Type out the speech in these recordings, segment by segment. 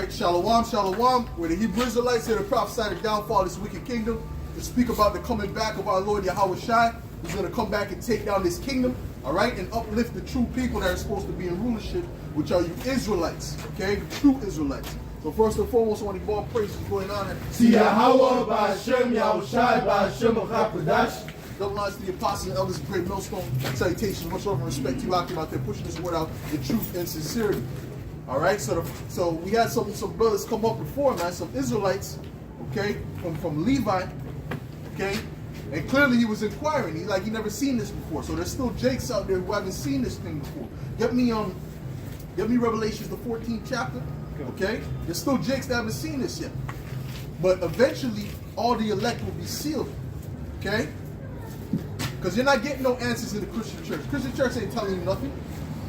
right, Shalom, Shalom, where the Hebrew Israelites here to prophesy the downfall of this wicked kingdom, to speak about the coming back of our Lord Yahweh Shai, who's going to come back and take down this kingdom, all right, and uplift the true people that are supposed to be in rulership, which are you Israelites, okay, the true Israelites. So first and foremost, I want to give all praises going on. See Yahweh, Ba'Hashem, Yahweh Shai, Ba'Hashem, B'Chapadash. Double honors to the apostles and elders, great millstone salutations, much love and respect to you out there pushing this word out in truth and sincerity. All right, so we had some brothers come up before, man, some Israelites, okay, from Levi, okay, and clearly he was inquiring. He never seen this before. So there's still Jakes out there who haven't seen this thing before. Get me Revelations the 14th chapter, okay? There's still Jakes that haven't seen this yet, but eventually all the elect will be sealed, okay? Because you're not getting no answers in the Christian church. Christian church ain't telling you nothing.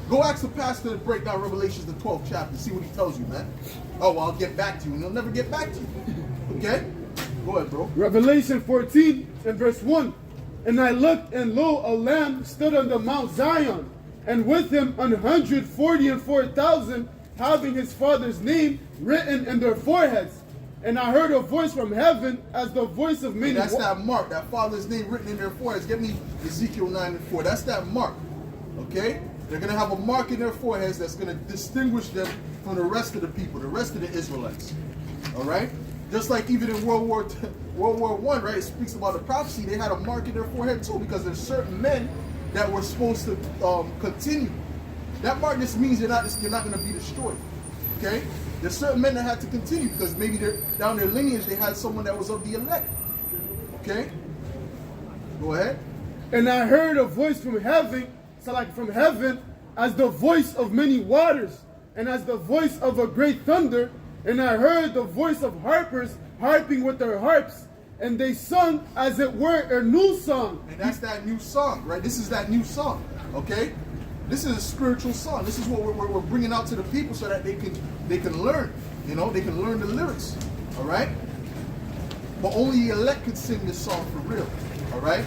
Go ask the pastor to break down Revelations the 12th chapter, see what he tells you, man. Oh, well, I'll get back to you, and he'll never get back to you. Okay? Go ahead, bro. Revelation 14 and verse 1. And I looked, and lo, a lamb stood on the Mount Zion, and with him 144,000, having his father's name written in their foreheads. And I heard a voice from heaven as the voice of many. And that's that mark, that father's name written in their foreheads. Get me Ezekiel 9 and 4. That's that mark. Okay? They're going to have a mark in their foreheads that's going to distinguish them from the rest of the people, the rest of the Israelites. All right? Just like even in World War I, right? It speaks about the prophecy. They had a mark in their forehead too, because there's certain men that were supposed to continue. That mark just means you're not going to be destroyed. Okay? There's certain men that had to continue because maybe down their lineage they had someone that was of the elect. Okay? Go ahead. And I heard a voice from heaven, so like from heaven, as the voice of many waters, and as the voice of a great thunder. And I heard the voice of harpers harping with their harps, and they sung as it were a new song. And that's that new song, right? This is that new song, okay? This is a spiritual song. This is what we're bringing out to the people so that they can learn, you know, they can learn the lyrics, all right? But only the elect could sing this song for real, all right?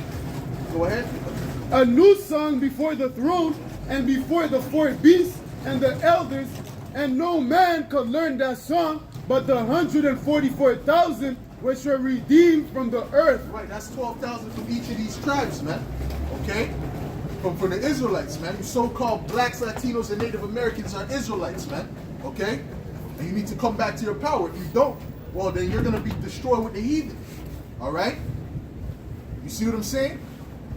Go ahead. A new song before the throne and before the four beasts and the elders, and no man could learn that song but the 144,000 which were redeemed from the earth. Right, that's 12,000 from each of these tribes, man, okay? From the Israelites, man. You so-called blacks, Latinos, and Native Americans are Israelites, man. Okay? And you need to come back to your power. If you don't, well, then you're going to be destroyed with the heathen. All right? You see what I'm saying?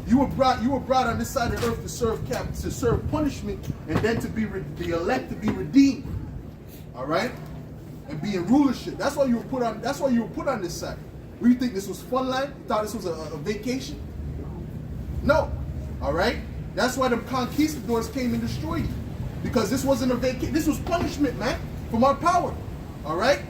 You were brought on this side of the earth to serve punishment, and then to be the elect to be redeemed. All right? And be in rulership. That's why you were put on. That's why you were put on this side. Where you think this was fun life? You thought this was a vacation? No. All right? That's why the conquistadors came and destroyed you. Because this wasn't a vacation. This was punishment, man, from our power. All right?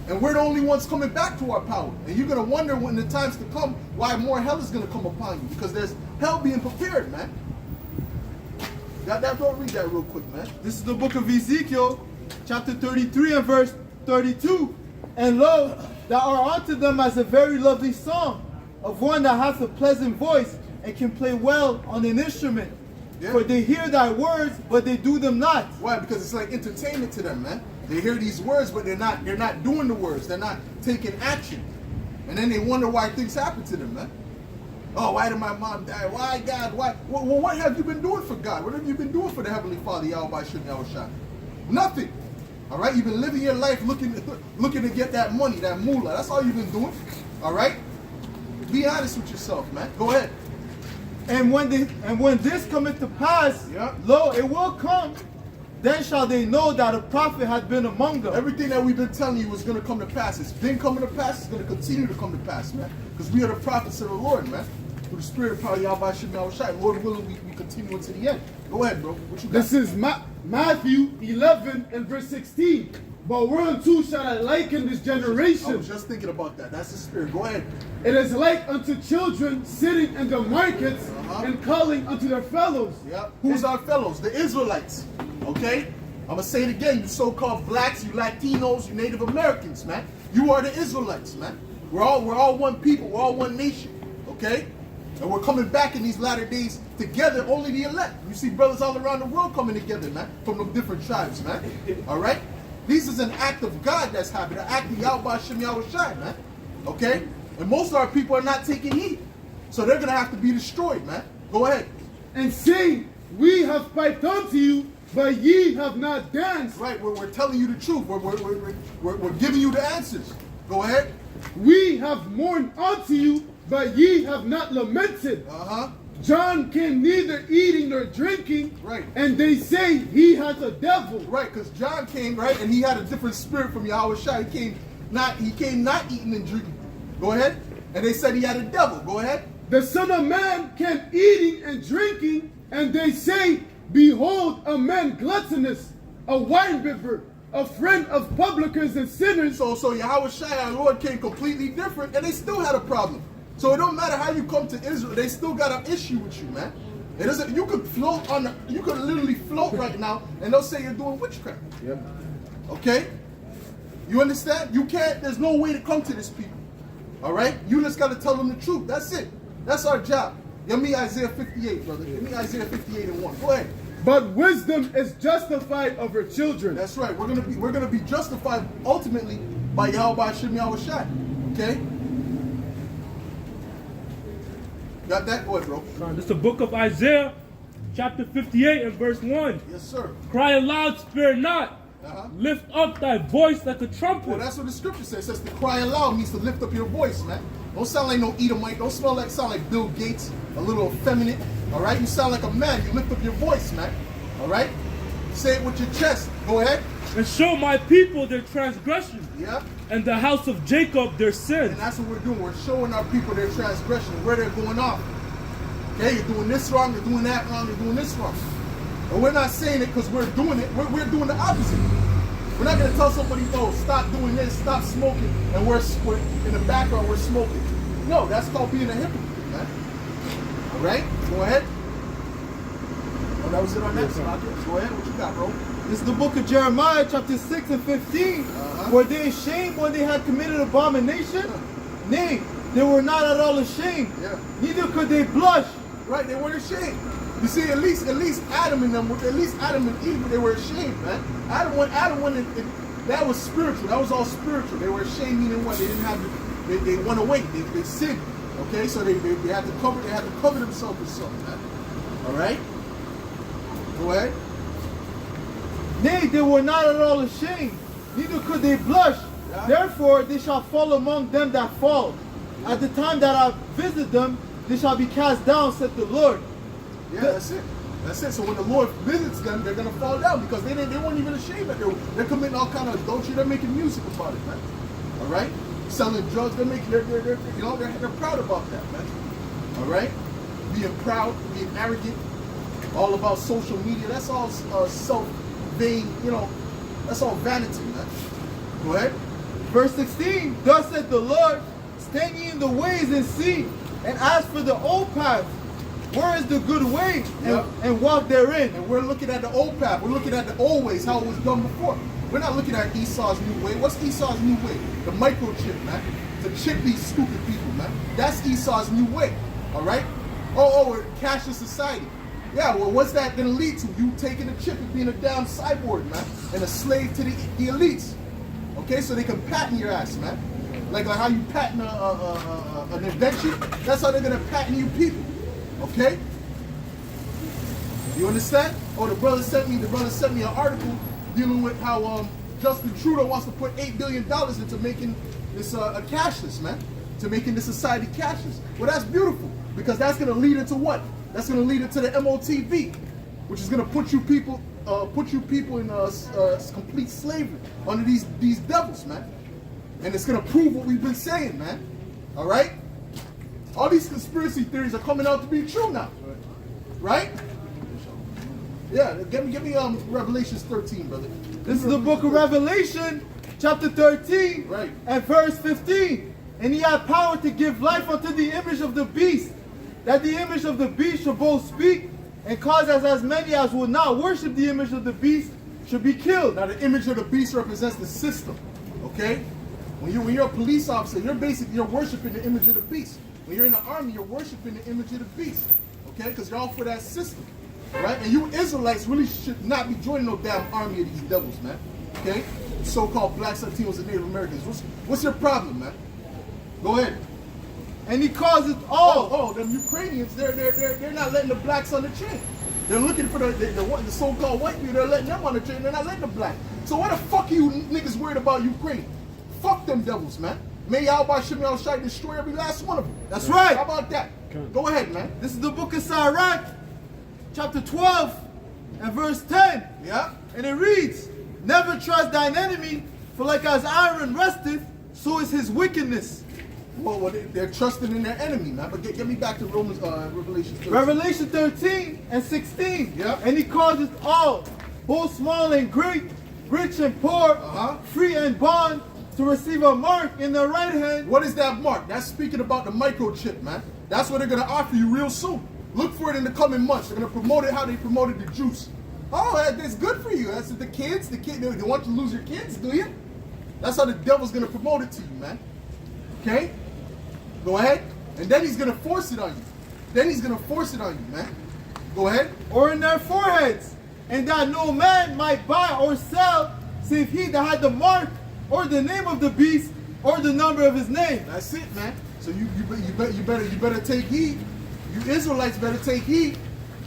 And we're the only ones coming back to our power. And you're going to wonder when the times to come why more hell is going to come upon you. Because there's hell being prepared, man. Got that? Don't read that real quick, man. This is the book of Ezekiel, chapter 33 and verse 32. And lo, thou art unto them as a very lovely song, of one that hath a pleasant voice, and can play well on an instrument. Yeah. For they hear thy words, but they do them not. Why? Because it's like entertainment to them, man. They hear these words, but they're not doing the words. They're not taking action. And then they wonder why things happen to them, man. Oh, why did my mom die? Why, God? Why? Well, what have you been doing for God? What have you been doing for the Heavenly Father, Yahweh Shai? Nothing. All right? You've been living your life looking to get that money, that moolah. That's all you've been doing. All right? Be honest with yourself, man. Go ahead. And when this cometh to pass, lo, it will come. Then shall they know that a prophet hath been among them. Everything that we've been telling you is going to come to pass. It's been coming to pass. It's going to continue to come to pass, man. Because we are the prophets of the Lord, man. Through the Spirit of power, Yahweh Shai. Lord willing, we continue unto the end. Go ahead, bro. What you got? This is Matthew 11 and verse 16. But whereunto shall I liken this generation? I was just thinking about that. That's the Spirit. Go ahead. It is like unto children sitting in the markets and calling unto their fellows. Yeah. Who's our fellows? The Israelites. Okay? I'm going to say it again. You so-called blacks, you Latinos, you Native Americans, man. You are the Israelites, man. We're all one people. We're all one nation. Okay? And we're coming back in these latter days together, only the elect. You see brothers all around the world coming together, man, from the different tribes, man. All right? This is an act of God that's happening, an act of Yahweh Shem Yahweh Shai, man. Okay? And most of our people are not taking heed. So they're going to have to be destroyed, man. Go ahead. And saying, we have piped unto you, but ye have not danced. Right, we're telling you the truth. We're giving you the answers. Go ahead. We have mourned unto you, but ye have not lamented. Uh-huh. John came neither eating nor drinking, Right. and they say he has a devil. Right, because John came, right, and he had a different spirit from Yahweh Shai. He came not eating and drinking. Go ahead. And they said he had a devil. Go ahead. The Son of Man came eating and drinking, and they say, behold, a man gluttonous, a winebibber, a friend of publicans and sinners. So Yahweh Shai, our Lord, came completely different, and they still had a problem. So it don't matter how you come to Israel, they still got an issue with you, man. It doesn't. You could float on. You could literally float right now, and they'll say you're doing witchcraft. Yep. Okay? You understand? You can't. There's no way to come to this people. All right? You just got to tell them the truth. That's it. That's our job. Give me Isaiah 58, brother. Give me Isaiah 58 and 1. Go ahead. But wisdom is justified of her children. That's right. We're gonna be justified ultimately by Yahweh Shem Yahweh Shai. Okay? Got that? Go ahead, bro. This is the book of Isaiah, chapter 58 and verse 1. Yes, sir. Cry aloud, spare not. Uh-huh. Lift up thy voice like a trumpet. Well, that's what the scripture says. It says to cry aloud means to lift up your voice, man. Don't sound like no Edomite. Don't sound like Bill Gates, a little effeminate. All right? You sound like a man. You lift up your voice, man. All right? Say it with your chest. Go ahead. And show my people their transgression. Yeah. And the house of Jacob their sins. And that's what we're doing. We're showing our people their transgression, where they're going off. Okay? You're doing this wrong. You're doing that wrong. You're doing this wrong. And we're not saying it because we're doing it. We're doing the opposite. We're not going to tell somebody, oh, stop doing this, stop smoking, and we're in the background, we're smoking. No, that's called being a hypocrite, man. All right? Go ahead. Oh, that was it on that spot. Go ahead. What you got, bro? This is the book of Jeremiah, chapter 6 and 15. Were they ashamed when they had committed abomination? Nay, they were not at all ashamed. Yeah. Neither could they blush. Right, they weren't ashamed. You see, at least Adam and them, at least Adam and Eve, they were ashamed, man. Adam went that was spiritual. That was all spiritual. They were ashamed, meaning what? They didn't have they went away. They sinned. Okay, so they had to cover themselves with something, man. All right? Go ahead. Nay, they were not at all ashamed. Neither could they blush. Yeah. Therefore, they shall fall among them that fall. At the time that I visit them, they shall be cast down, said the Lord. Yeah, that's it. That's it. So when the Lord visits them, they're gonna fall down because they weren't even ashamed that they're committing all kind of adultery. They're making music about it, man. All right, selling drugs. They're proud about that, man. All right, being proud, being arrogant, all about social media. That's all self-vain. That's all vanity, man. Go ahead. Verse 16, thus said the Lord, stand ye in the ways and see, and ask for the old path. Where is the good way? And walk therein. And we're looking at the old path. We're looking at the old ways, how it was done before. We're not looking at Esau's new way. What's Esau's new way? The microchip, man. To chip these stupid people, man. That's Esau's new way. All right? We're cashless society. Yeah, well, what's that going to lead to? You taking a chip and being a damn cyborg, man. And a slave to the elites. Okay, so they can patent your ass, man. Like how you patent an invention. That's how they're going to patent you people. Okay? You understand? Oh, the brother sent me an article dealing with how Justin Trudeau wants to put $8 billion into making this cashless, man. To making this society cashless. Well, that's beautiful because that's going to lead into what? That's going to lead into the MOTV, which is going to put you people in complete slavery under these devils, man. And it's going to prove what we've been saying, man. All right? All these conspiracy theories are coming out to be true now. Right? Yeah, give me Revelations 13, brother. This is the book of Revelation, chapter 13, right, and verse 15. And he had power to give life unto the image of the beast, that the image of the beast should both speak, and cause as many as will not worship the image of the beast should be killed. Now the image of the beast represents the system. Okay? When you're a police officer, you're worshiping the image of the beast. When you're in the army, you're worshiping the image of the beast. Okay? Because you're all for that system. Right? And you Israelites really should not be joining no damn army of these devils, man. Okay? so-called blacks, Latinos, and Native Americans. What's your problem, man? Go ahead. And he calls it all. Oh, them Ukrainians, they're not letting the blacks on the train. They're looking for the so-called white people. They're letting them on the train. They're not letting the black. So why the fuck are you niggas worried about Ukraine? Fuck them devils, man. May Yahweh Shem Yahushai destroy every last one of them. That's right. How about that? Go ahead, man. This is the book of Sirach, chapter 12, and verse 10. Yeah. And it reads, never trust thine enemy, for like as iron resteth, so is his wickedness. Well, they're trusting in their enemy, man. But get me back to Revelation 13. Revelation 13 and 16. Yeah. And he calls it all, both small and great, rich and poor, free and bond, to receive a mark in their right hand. What is that mark? That's speaking about the microchip, man. That's what they're going to offer you real soon. Look for it in the coming months. They're going to promote it how they promoted the juice. Oh, that's good for you. That's the kids. They want you to lose your kids, do you? That's how the devil's going to promote it to you, man. Okay? Go ahead. And then he's going to force it on you. Man. Go ahead. Or in their foreheads, and that no man might buy or sell, save he that had the mark, or the name of the beast, or the number of his name. That's it, man. So you better take heed. You Israelites better take heed,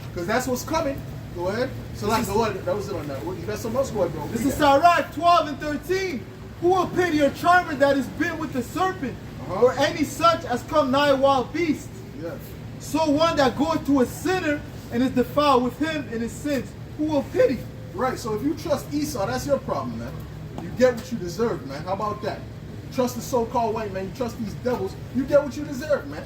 because that's what's coming. Go ahead. So like, go ahead. That was it on that. You got something else, go ahead, bro. This is Sirach 12 and 13. Who will pity a charmer that is bit with the serpent, or any such as come nigh wild beasts? Yes. So one that goeth to a sinner and is defiled with him in his sins, who will pity? Right. So if you trust Esau, that's your problem, man. You get what you deserve, man. How about that? Trust the so-called white man. You trust these devils. You get what you deserve, man.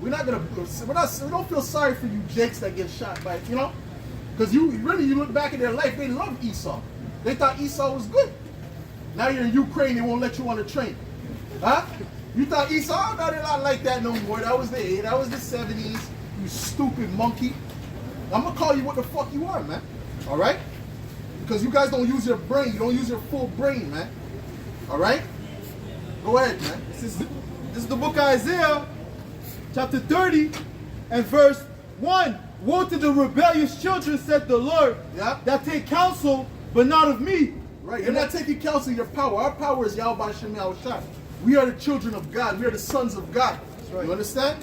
We don't feel sorry for you jakes that get shot by, because you look back at their life, they loved Esau. They thought Esau was good. Now you're in Ukraine, they won't let you on the train. Huh? You thought Esau, no, they're not like that no more. That was the 70s, you stupid monkey. I'm going to call you what the fuck you are, man. All right? Because you guys don't use your brain. You don't use your full brain, man. All right? Go ahead, man. This is the book of Isaiah, chapter 30, and verse 1. Woe to the rebellious children, said the Lord, that take counsel, but not of me. Right, you're not taking counsel of your power. Our power is Yahweh Shem Yahushai. We are the children of God. We are the sons of God. Right. You understand?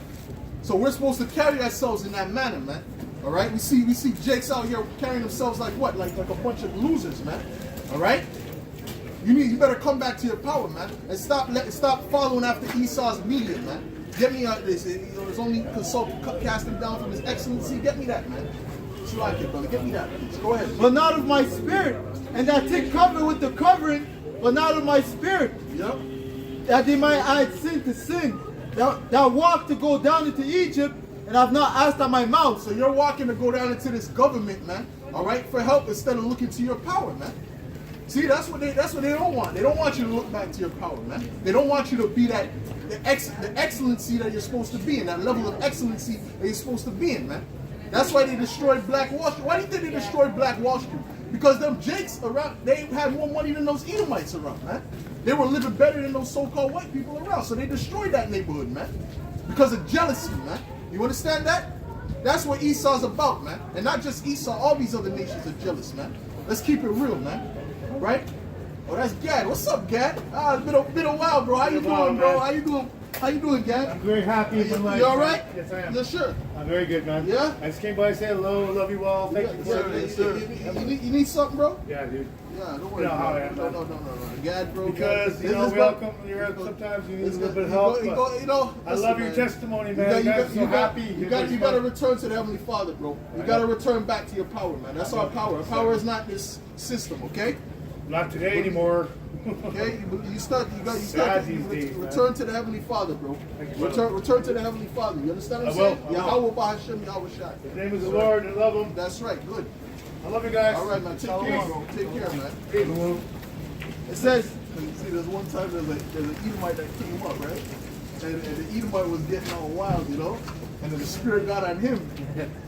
So we're supposed to carry ourselves in that manner, man. All right? We see jakes out here carrying themselves like what? Like a bunch of losers, man. All right? You better come back to your power, man, and stop following after Esau's media, man. Get me out this. There's only consult casting down from his excellency. Get me that, man. That's what I get, brother. Get me that, please. Go ahead. But not of my spirit, and that take cover with the covering, but not of my spirit. Yep. That they might add sin to sin. That walk to go down into Egypt, and I've not asked at my mouth. So you're walking to go down into this government, man. All right, for help instead of looking to your power, man. See, that's what they don't want. They don't want you to look back to your power, man. They don't want you to be the excellency that you're supposed to be in, that level of excellency that you're supposed to be in, man. That's why they destroyed Black Wall Street. Why do you think they destroyed Black Wall Street? Because them jakes around, they had more money than those Edomites around, man. They were living better than those so-called white people around, so they destroyed that neighborhood, man. Because of jealousy, man. You understand that? That's what Esau's about, man. And not just Esau, all these other nations are jealous, man. Let's keep it real, man. Right? Oh, that's Gad. What's up, Gad? It's been a while, bro. How you doing, bro? How you doing? How you doing, Gad? I'm very happy. You all right? Yes, I am. Yes, sure. I'm very good, man. Yeah? I just came by to say hello. Love you all. Thank you for You need something, bro? Yeah, dude. Yeah, don't worry. You know how I am, No. Gad, bro. Because, Gad. we all come from Europe. Sometimes you need a little bit of help. I love your testimony, man. I'm so happy. You got to return to the Heavenly Father, bro. You got to return back to your power, man. That's our power. Our power is not this system, okay? Not today anymore. Okay, you days, return to the Heavenly Father, bro. Return to the Heavenly Father. You understand what I'm saying? Yahweh B'Hashem, Yahweh Shai. His name is the Lord, and love him. That's right, good. I love you guys. All right, man. Take care, bro. Take care, man. It says, see, there's one time there's an Edomite that came up, right? And the Edomite was getting all wild, and then the Spirit got on him.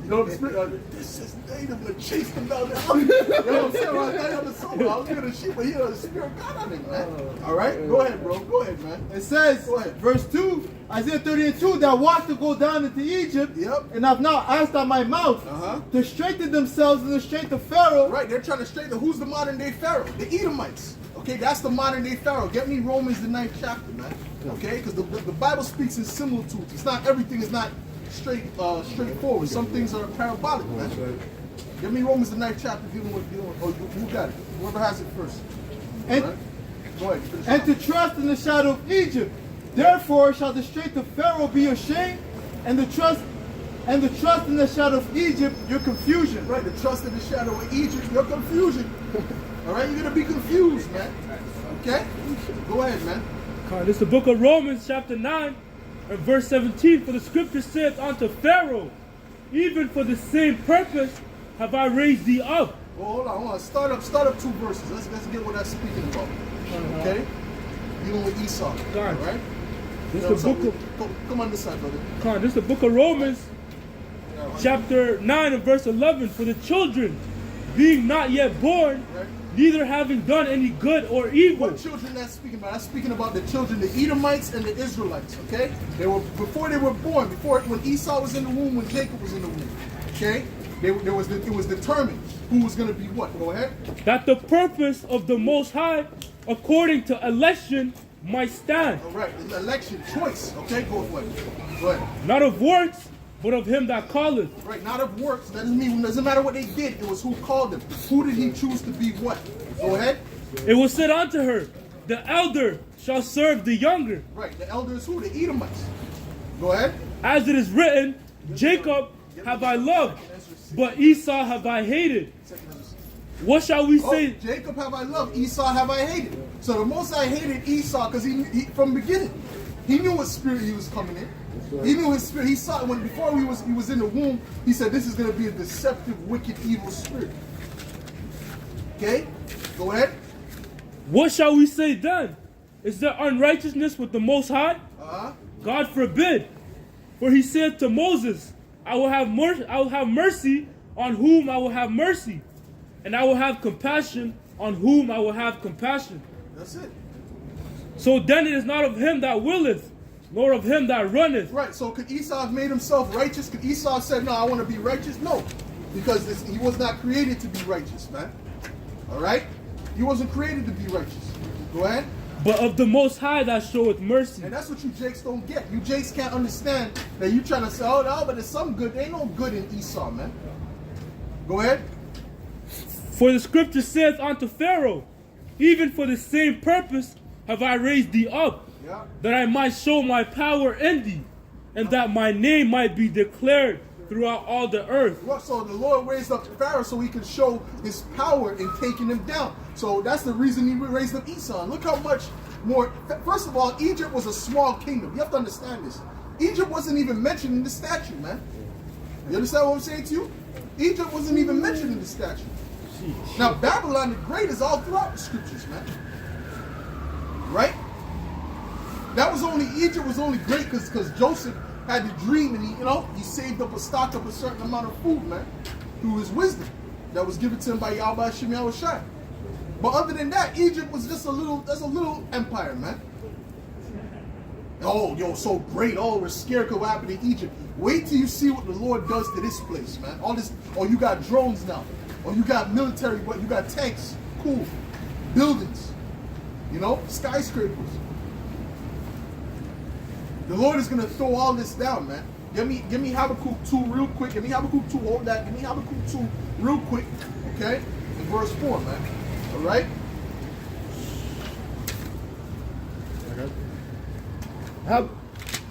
The Spirit, this is native, and chased him down there. You know what I'm saying? I was looking at the sheep, but the Spirit got on him, man. All right? Go ahead, bro. Go ahead, man. it says, verse 2, Isaiah 30 and 2, that walked to go down into Egypt, and have not asked at my mouth, to strengthen themselves in the strength of Pharaoh. Right, they're trying to straighten. Who's the modern day Pharaoh? The Edomites. Okay, that's the modern day Pharaoh. Get me Romans the 9th chapter, man. Okay, because the Bible speaks in similitudes. It's not everything is not straightforward. Some things are parabolic, man. Get me Romans the 9th chapter dealing with oh, who got it? Whoever has it first. And, right? Go ahead, and to trust in the shadow of Egypt. Therefore shall the strength of Pharaoh be your shame, and the trust in the shadow of Egypt your confusion. Right, the trust in the shadow of Egypt, your confusion. All right, you're gonna be confused, man. Okay, go ahead, man. This is the book of Romans, chapter 9, and verse 17. For the scripture saith unto Pharaoh, even for the same purpose have I raised thee up. Well, hold on. Start up 2 verses. Let's get what that's speaking about. Okay, dealing with Esau. All right. This is the book of come on this side, brother. This is the book of Romans, chapter 9 and verse 11. For the children, being not yet born, neither having done any good or evil. What children that's speaking about? That's speaking about the children, the Edomites and the Israelites. Okay, they were before they were born, before when Esau was in the womb, when Jacob was in the womb. Okay, it was determined who was going to be what. Go ahead. That the purpose of the Most High, according to election, might stand. All right, election, choice. Okay, go ahead. Not of works, but of him that calleth. Right, not of works. That doesn't mean, doesn't matter what they did. It was who called them. Who did he choose to be what? Go ahead. It was said unto her, the elder shall serve the younger. Right, the elder is who? The Edomites. Go ahead. As it is written, Jacob have I loved, but Esau have I hated. What shall we say? Jacob have I loved, Esau have I hated. So the Most High hated Esau because he from the beginning, he knew what spirit he was coming in. He knew his spirit. He saw it when before he was in the womb. He said this is going to be a deceptive, wicked, evil spirit. Okay, go ahead. What shall we say then? Is there unrighteousness with the Most High? God forbid. For he said to Moses, I will have mercy on whom I will have mercy, and I will have compassion on whom I will have compassion. That's it. So then it is not of him that willeth, nor of him that runneth. Right, so could Esau have made himself righteous? Could Esau have said, no, I want to be righteous? No, because he was not created to be righteous, man. All right? He wasn't created to be righteous. Go ahead. But of the Most High that showeth mercy. And that's what you Jakes don't get. You Jakes can't understand that you trying to say, oh, no, but there's some good. There ain't no good in Esau, man. Go ahead. For the scripture saith unto Pharaoh, even for the same purpose have I raised thee up, that I might show my power in thee, and that my name might be declared throughout all the earth. Well, so the Lord raised up Pharaoh so he could show his power in taking him down. So that's the reason he raised up Esau. And look how much more. First of all, Egypt was a small kingdom. You have to understand this. Egypt wasn't even mentioned in the statute, man. You understand what I'm saying to you? Egypt wasn't even mentioned in the statute. Now, Babylon the Great is all throughout the scriptures, man. Right? That was only, Egypt was only great because Joseph had the dream and he saved up stocked up a certain amount of food, man, through his wisdom that was given to him by Yahweh Hashem Yahushai. But other than that, Egypt was just a little empire, man. Oh, yo, so great. Oh, we're scared because what happened in Egypt. Wait till you see what the Lord does to this place, man. All this, you got drones now. You got military, you got tanks. Cool. Buildings. Skyscrapers. The Lord is going to throw all this down, man. Give me Habakkuk 2 real quick. Give me Habakkuk 2. Hold that. Give me Habakkuk 2 real quick. Okay? In verse 4, man. All right?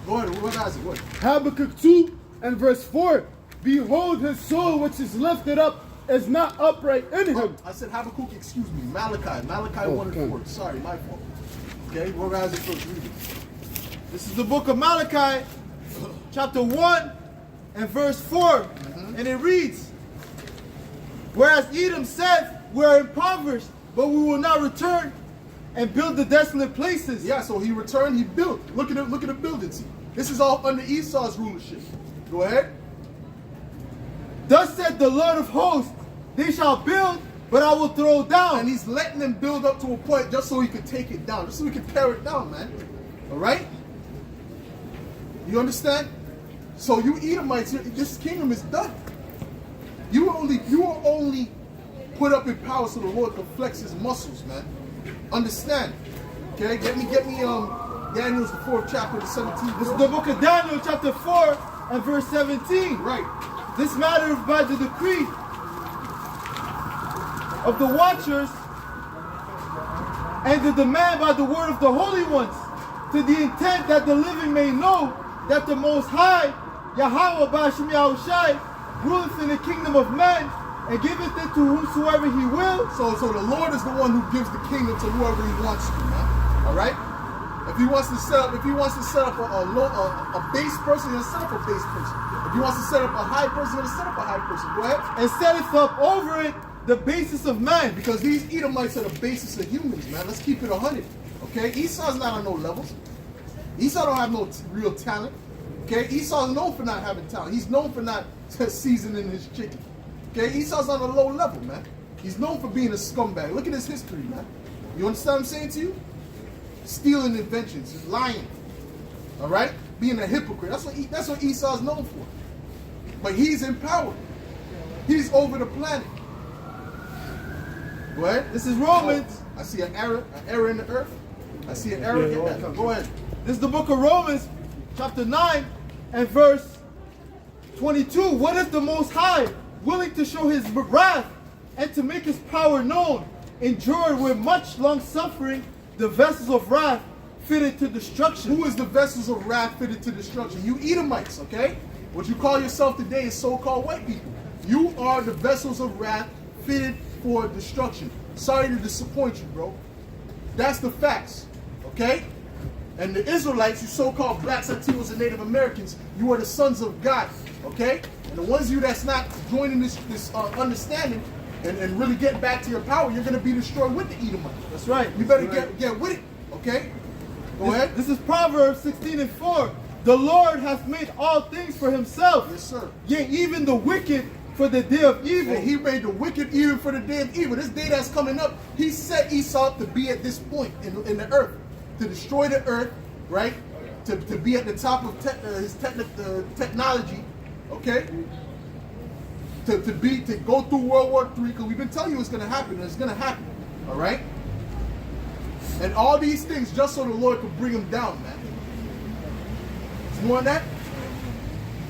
Go ahead. What has it? What? Habakkuk 2 and verse 4. Behold, his soul which is lifted up is not upright in him. I said Habakkuk, excuse me. Malachi 1 and 4. Sorry, my fault. Okay? What has it first? Read it. This is the book of Malachi, chapter 1 and verse 4. And it reads, whereas Edom said, we are impoverished, but we will not return and build the desolate places. Yeah, so he returned, he built. Look at the buildings. This is all under Esau's rulership. Go ahead. Thus said the Lord of hosts, they shall build, but I will throw down. And he's letting them build up to a point just so he could take it down, just so he could tear it down, man. All right? You understand? So you Edomites, this kingdom is done. You were only put up in power so the Lord could flex his muscles, man. understand. Okay, get me Daniel's the 4th chapter, the 17th. This is the book of Daniel, chapter 4 and verse 17. Right. This matter is by the decree of the watchers and the demand by the word of the holy ones, to the intent that the living may know that the Most High, Yahweh Ba'ashem Yahushai, ruleth in the kingdom of men and giveth it to whomsoever he will. So the Lord is the one who gives the kingdom to whoever he wants to, man. All right. If he wants to set up a base person, he'll set up a base person. If he wants to set up a high person, he'll set up a high person. Go ahead. And setteth up over it the basis of man. Because these Edomites are the basis of humans, man. Let's keep it 100. Okay? Esau's not on no levels. Esau don't have no real talent. Okay? Esau's known for not having talent. He's known for not seasoning his chicken. Okay? Esau's on a low level, man. He's known for being a scumbag. Look at his history, man. You understand what I'm saying to you? Stealing inventions, lying. All right? Being a hypocrite. That's what Esau's known for. But he's in power. He's over the planet. Go ahead. This is Romans. I see an error in the earth. I see an error. Go ahead. This is the book of Romans, chapter 9 and verse 22. What is the Most High willing to show his wrath and to make his power known, endured with much long suffering the vessels of wrath fitted to destruction? Who is the vessels of wrath fitted to destruction? You Edomites, okay? What you call yourself today is so-called white people. You are the vessels of wrath fitted for destruction. Sorry to disappoint you, bro. That's the facts, okay? And the Israelites, you so-called blacks, Latinos, and Native Americans, you are the sons of God, okay? And the ones of you that's not joining this understanding and really getting back to your power, you're going to be destroyed with the Edomites. That's right. You better get with it, okay? Go ahead. This is Proverbs 16 and 4. The Lord hath made all things for himself. Yes, sir. Yea, even the wicked for the day of evil. And he made the wicked even for the day of evil. This day that's coming up, he set Esau up to be at this point in the earth, to destroy the earth, right? To be at the top of his technology, okay? To go through World War III, because we've been telling you it's going to happen, and it's going to happen, all right? And all these things just so the Lord could bring him down, man. There's more on that?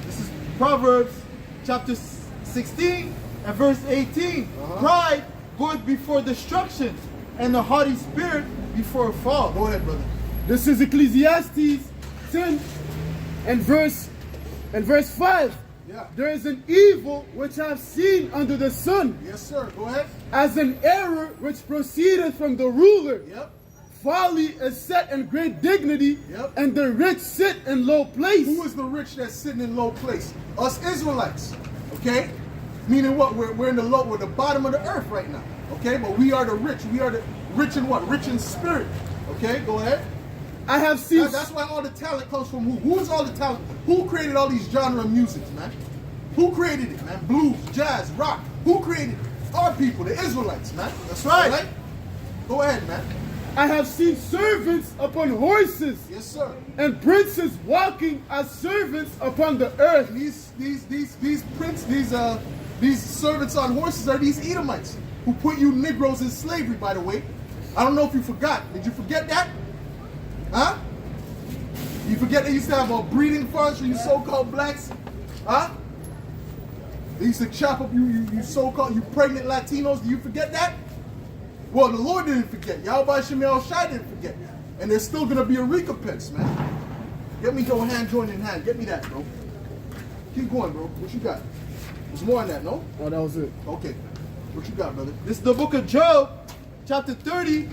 This is Proverbs chapter 16 and verse 18. Pride goeth before destruction, and the haughty spirit before a fall. Go ahead, brother. This is Ecclesiastes 10 and verse 5. Yeah. There is an evil which I have seen under the sun, Yes, sir. Go ahead. as an error which proceedeth from the ruler. Yep. Folly is set in great dignity, Yep. and the rich sit in low place. Who is the rich that's sitting in low place? Us Israelites, okay? Meaning what? We're in we're the bottom of the earth right now, okay? But we are the rich. We are the rich in what? Rich in spirit, okay? Go ahead. I have seen. That's why all the talent comes from who? Who is all the talent? Who created all these genre of music, man? Who created it, man? Blues, jazz, rock. Who created it? Our people, the Israelites, man. That's right. All right? Go ahead, man. I have seen servants upon horses, Yes, sir. and princes walking as servants upon the earth. And these servants on horses are these Edomites who put you Negroes in slavery, by the way. I don't know if you forgot. Did you forget that? Huh? You forget they used to have a breeding farms for you so-called blacks? Huh? They used to chop up you so-called, you pregnant Latinos. Do you forget that? Well, the Lord didn't forget. Yahweh Shemel Shai didn't forget. And there's still going to be a recompense, man. Get me your hand joined in hand. Get me that, bro. Keep going, bro. What you got? There's more on that, no? Oh, that was it. Okay. What you got, brother? This is the book of Job, chapter 30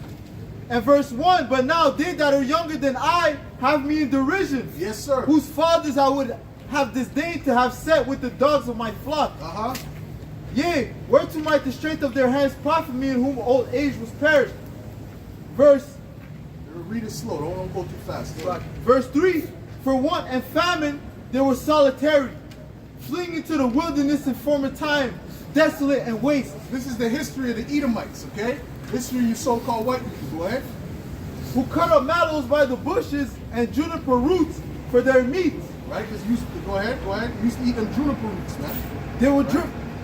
and verse 1. But now they that are younger than I have me in derision. Yes, sir. Whose fathers I would have disdained to have set with the dogs of my flock. Uh-huh. Yea, whereto might the strength of their hands profit me, in whom old age was perished. Verse Read it slow. Don't go too fast. Verse 3, for want and famine they were solitary, fleeing into the wilderness in former time, desolate and waste. This is the history of the Edomites, okay? History of you so-called white people. Go ahead. Who cut up mallows by the bushes and juniper roots for their meat. Right? Because go ahead. You used to eat them juniper roots, man. They were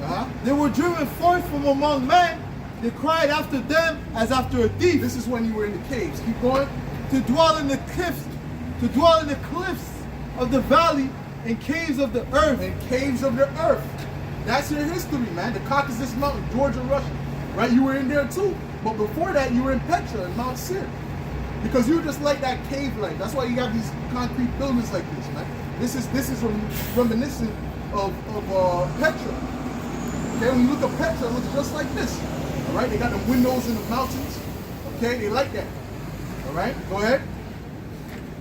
Right. They were driven forth from among men They cried after them as after a thief. This is when you were in the caves. Keep going. To dwell in the cliffs of the valley and caves of the earth. And caves of the earth. That's your history, man. The Caucasus Mountain, Georgia, Russia. Right? You were in there too. But before that, you were in Petra and Mount Seir. Because you were just like that cave life. That's why you got these concrete buildings like this, man. This is reminiscent of Petra. Okay, when you look at Petra, it looks just like this. All right, they got the windows in the mountains. Okay, they like that. All right, go ahead.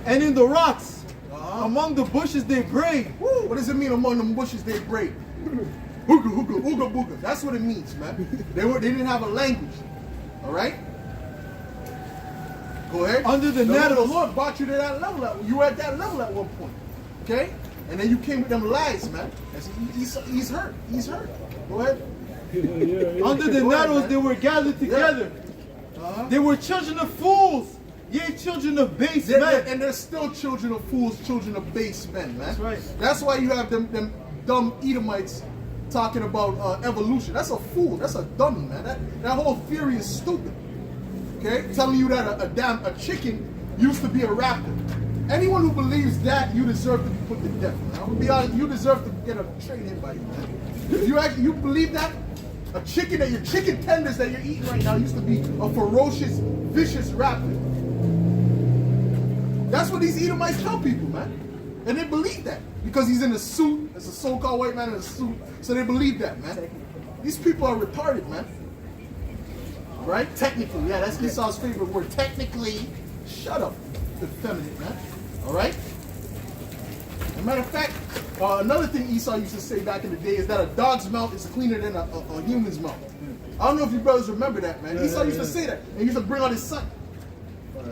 And in the rocks, among the bushes they braid. Woo, what does it mean among the bushes they braid? Hooga, hooga, ooga, booga. That's what it means, man. They didn't have a language. All right? Go ahead. Under the net, the Lord brought you to that level. You were at that level at one point. Okay? And then you came with them lies, man. He's hurt. He's hurt. Go ahead. Under the nettles they were gathered together. They were children of fools, yea, children of base men. And they're still children of fools, children of base men, man. That's right. That's why you have them dumb Edomites talking about evolution. That's a fool. That's a dummy, man. That whole theory is stupid. Okay? Telling you that a chicken used to be a raptor. Anyone who believes that, you deserve to be put to death, man. I'm gonna be honest, you deserve to get a train hit by you, man. If you believe that, your chicken tenders that you're eating right now used to be a ferocious, vicious raptor. That's what these Edomites tell people, man. And they believe that. Because he's in a suit, it's a so-called white man in a suit, so they believe that, man. These people are retarded, man. Right? Technically, yeah, that's Esau's favorite word. Technically, shut up, effeminate, man. All right? As a matter of fact, another thing Esau used to say back in the day is that a dog's mouth is cleaner than a human's mouth. I don't know if you brothers remember that, man. Esau used to say that, and he used to bring out his son.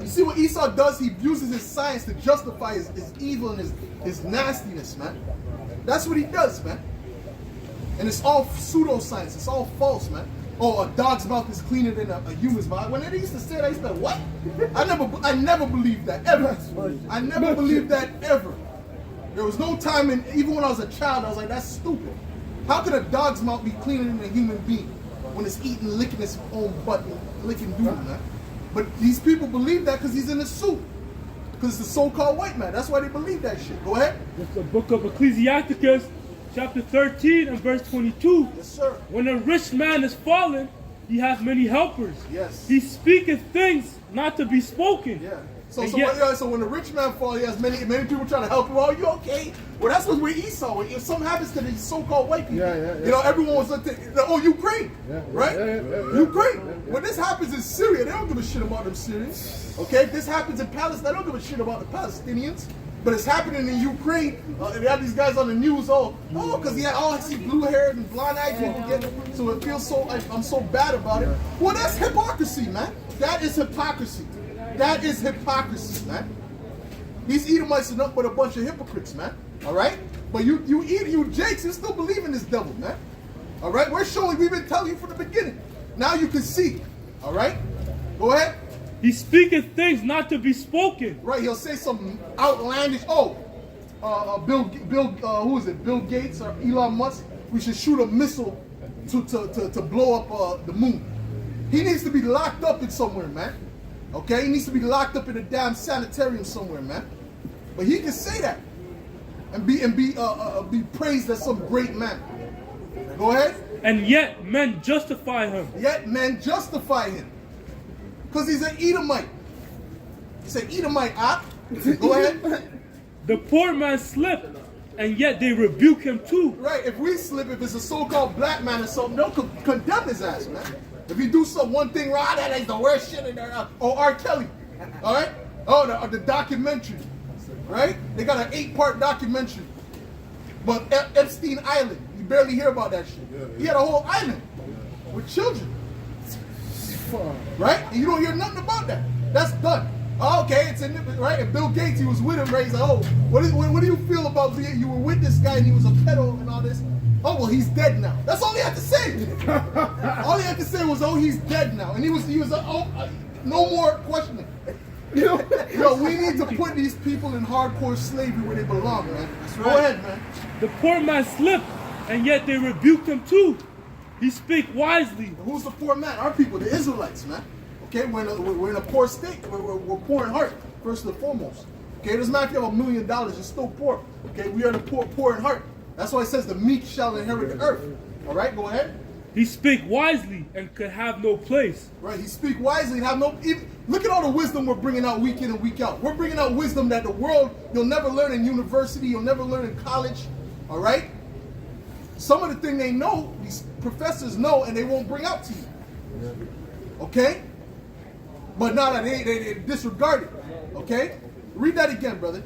You see what Esau does? He uses his science to justify his evil and his nastiness, man. That's what he does, man. And it's all pseudoscience. It's all false, man. Oh, a dog's mouth is cleaner than a human's mouth. When they used to say that, I used to what? I never believed that, ever. I never believed that, ever. There was no time, even when I was a child, I was like, that's stupid. How could a dog's mouth be cleaner than a human being when it's eating, licking its own butt, licking doodle, man? But these people believe that because he's in a suit. Because it's the so-called white man. That's why they believe that shit. Go ahead. It's the book of Ecclesiasticus, chapter 13 and verse 22. Yes, sir. When a rich man is fallen, he has many helpers. Yes. He speaketh things not to be spoken. Yeah. So when the rich man falls, he has many people trying to help him. Oh, you okay? Well, that's what we're Esau. If something happens to these so-called white people, you know, everyone was like, oh, Ukraine, right? Ukraine. When this happens in Syria, they don't give a shit about them Syrians. Okay? If this happens in Palestine, they don't give a shit about the Palestinians. But it's happening in Ukraine. They have these guys on the news. Because he had I see blue-haired and blonde-eyed people so it feels so. I'm so bad about it. Well, that's hypocrisy, man. That is hypocrisy. That is hypocrisy, man. These Edomites are nothing but a bunch of hypocrites, man. All right? But you Jakes, you still believe in this devil, man. All right? We've been telling you from the beginning. Now you can see. All right? Go ahead. He speaketh things not to be spoken. Right, he'll say something outlandish. Who is it? Bill Gates or Elon Musk? We should shoot a missile to blow up the moon. He needs to be locked up in somewhere, man. Okay, he needs to be locked up in a damn sanitarium somewhere, man. But he can say that and be praised as some great man. Go ahead. And yet men justify him. Yet men justify him. Because he's an Edomite. He's an Edomite, Go ahead. The poor man slipped, and yet they rebuke him too. Right, if we slip, if it's a so-called black man or something, they'll condemn his ass, man. If he do one thing wrong, that is the worst shit in there. Or R. Kelly, all right? Oh, the documentary, right? They got an 8-part documentary. But Epstein Island, you barely hear about that shit. He had a whole island with children. Right? And you don't hear nothing about that. That's done. Oh, okay, it's in right? And Bill Gates, he was with him, right? He's like, oh, what do you feel about you were with this guy and he was a pedo and all this? Oh, well, he's dead now. That's all he had to say. All he had to say was, oh, he's dead now. And he was no more questioning. Yo, we need to put these people in hardcore slavery where they belong, man. Go ahead, man. The poor man slipped, and yet they rebuked him too. He speak wisely. And who's the poor man? Our people, the Israelites, man. Okay, we're in a poor state. We're poor in heart, first and foremost. Okay, it doesn't matter if you have $1 million, you're still poor. Okay, we are the poor in heart. That's why it says the meek shall inherit the earth. All right, go ahead. He speak wisely and could have no place. Right, he speak wisely and have no... Look at all the wisdom we're bringing out week in and week out. We're bringing out wisdom that the world, you'll never learn in university, you'll never learn in college. All right? Some of the thing they know, these professors know, and they won't bring out to you. Okay? But now that they disregard it. Okay? Read that again, brother.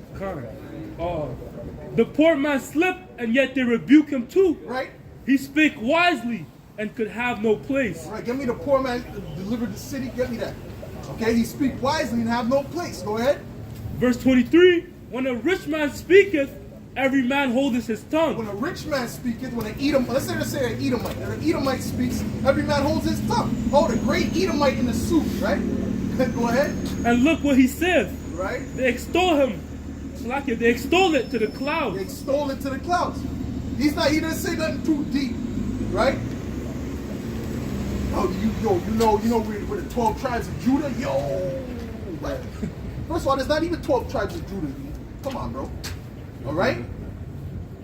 The poor man slipped, and yet they rebuke him too. Right? He speak wisely and could have no place. Right, give me the poor man delivered the city, get me that. Okay, he speak wisely and have no place. Go ahead. Verse 23, when a rich man speaketh, every man holdeth his tongue. When a rich man speaketh, when an Edomite, let's say an Edomite, and an Edomite speaks, every man holds his tongue. Oh, the great Edomite in the suit, right? Go ahead. And look what he saith. Right? They extol him. They extol it to the clouds. They extol it to the clouds. He didn't say nothing too deep, right? Oh, you know we're the 12 tribes of Judah? What? First of all, there's not even 12 tribes of Judah. Come on, bro. All right?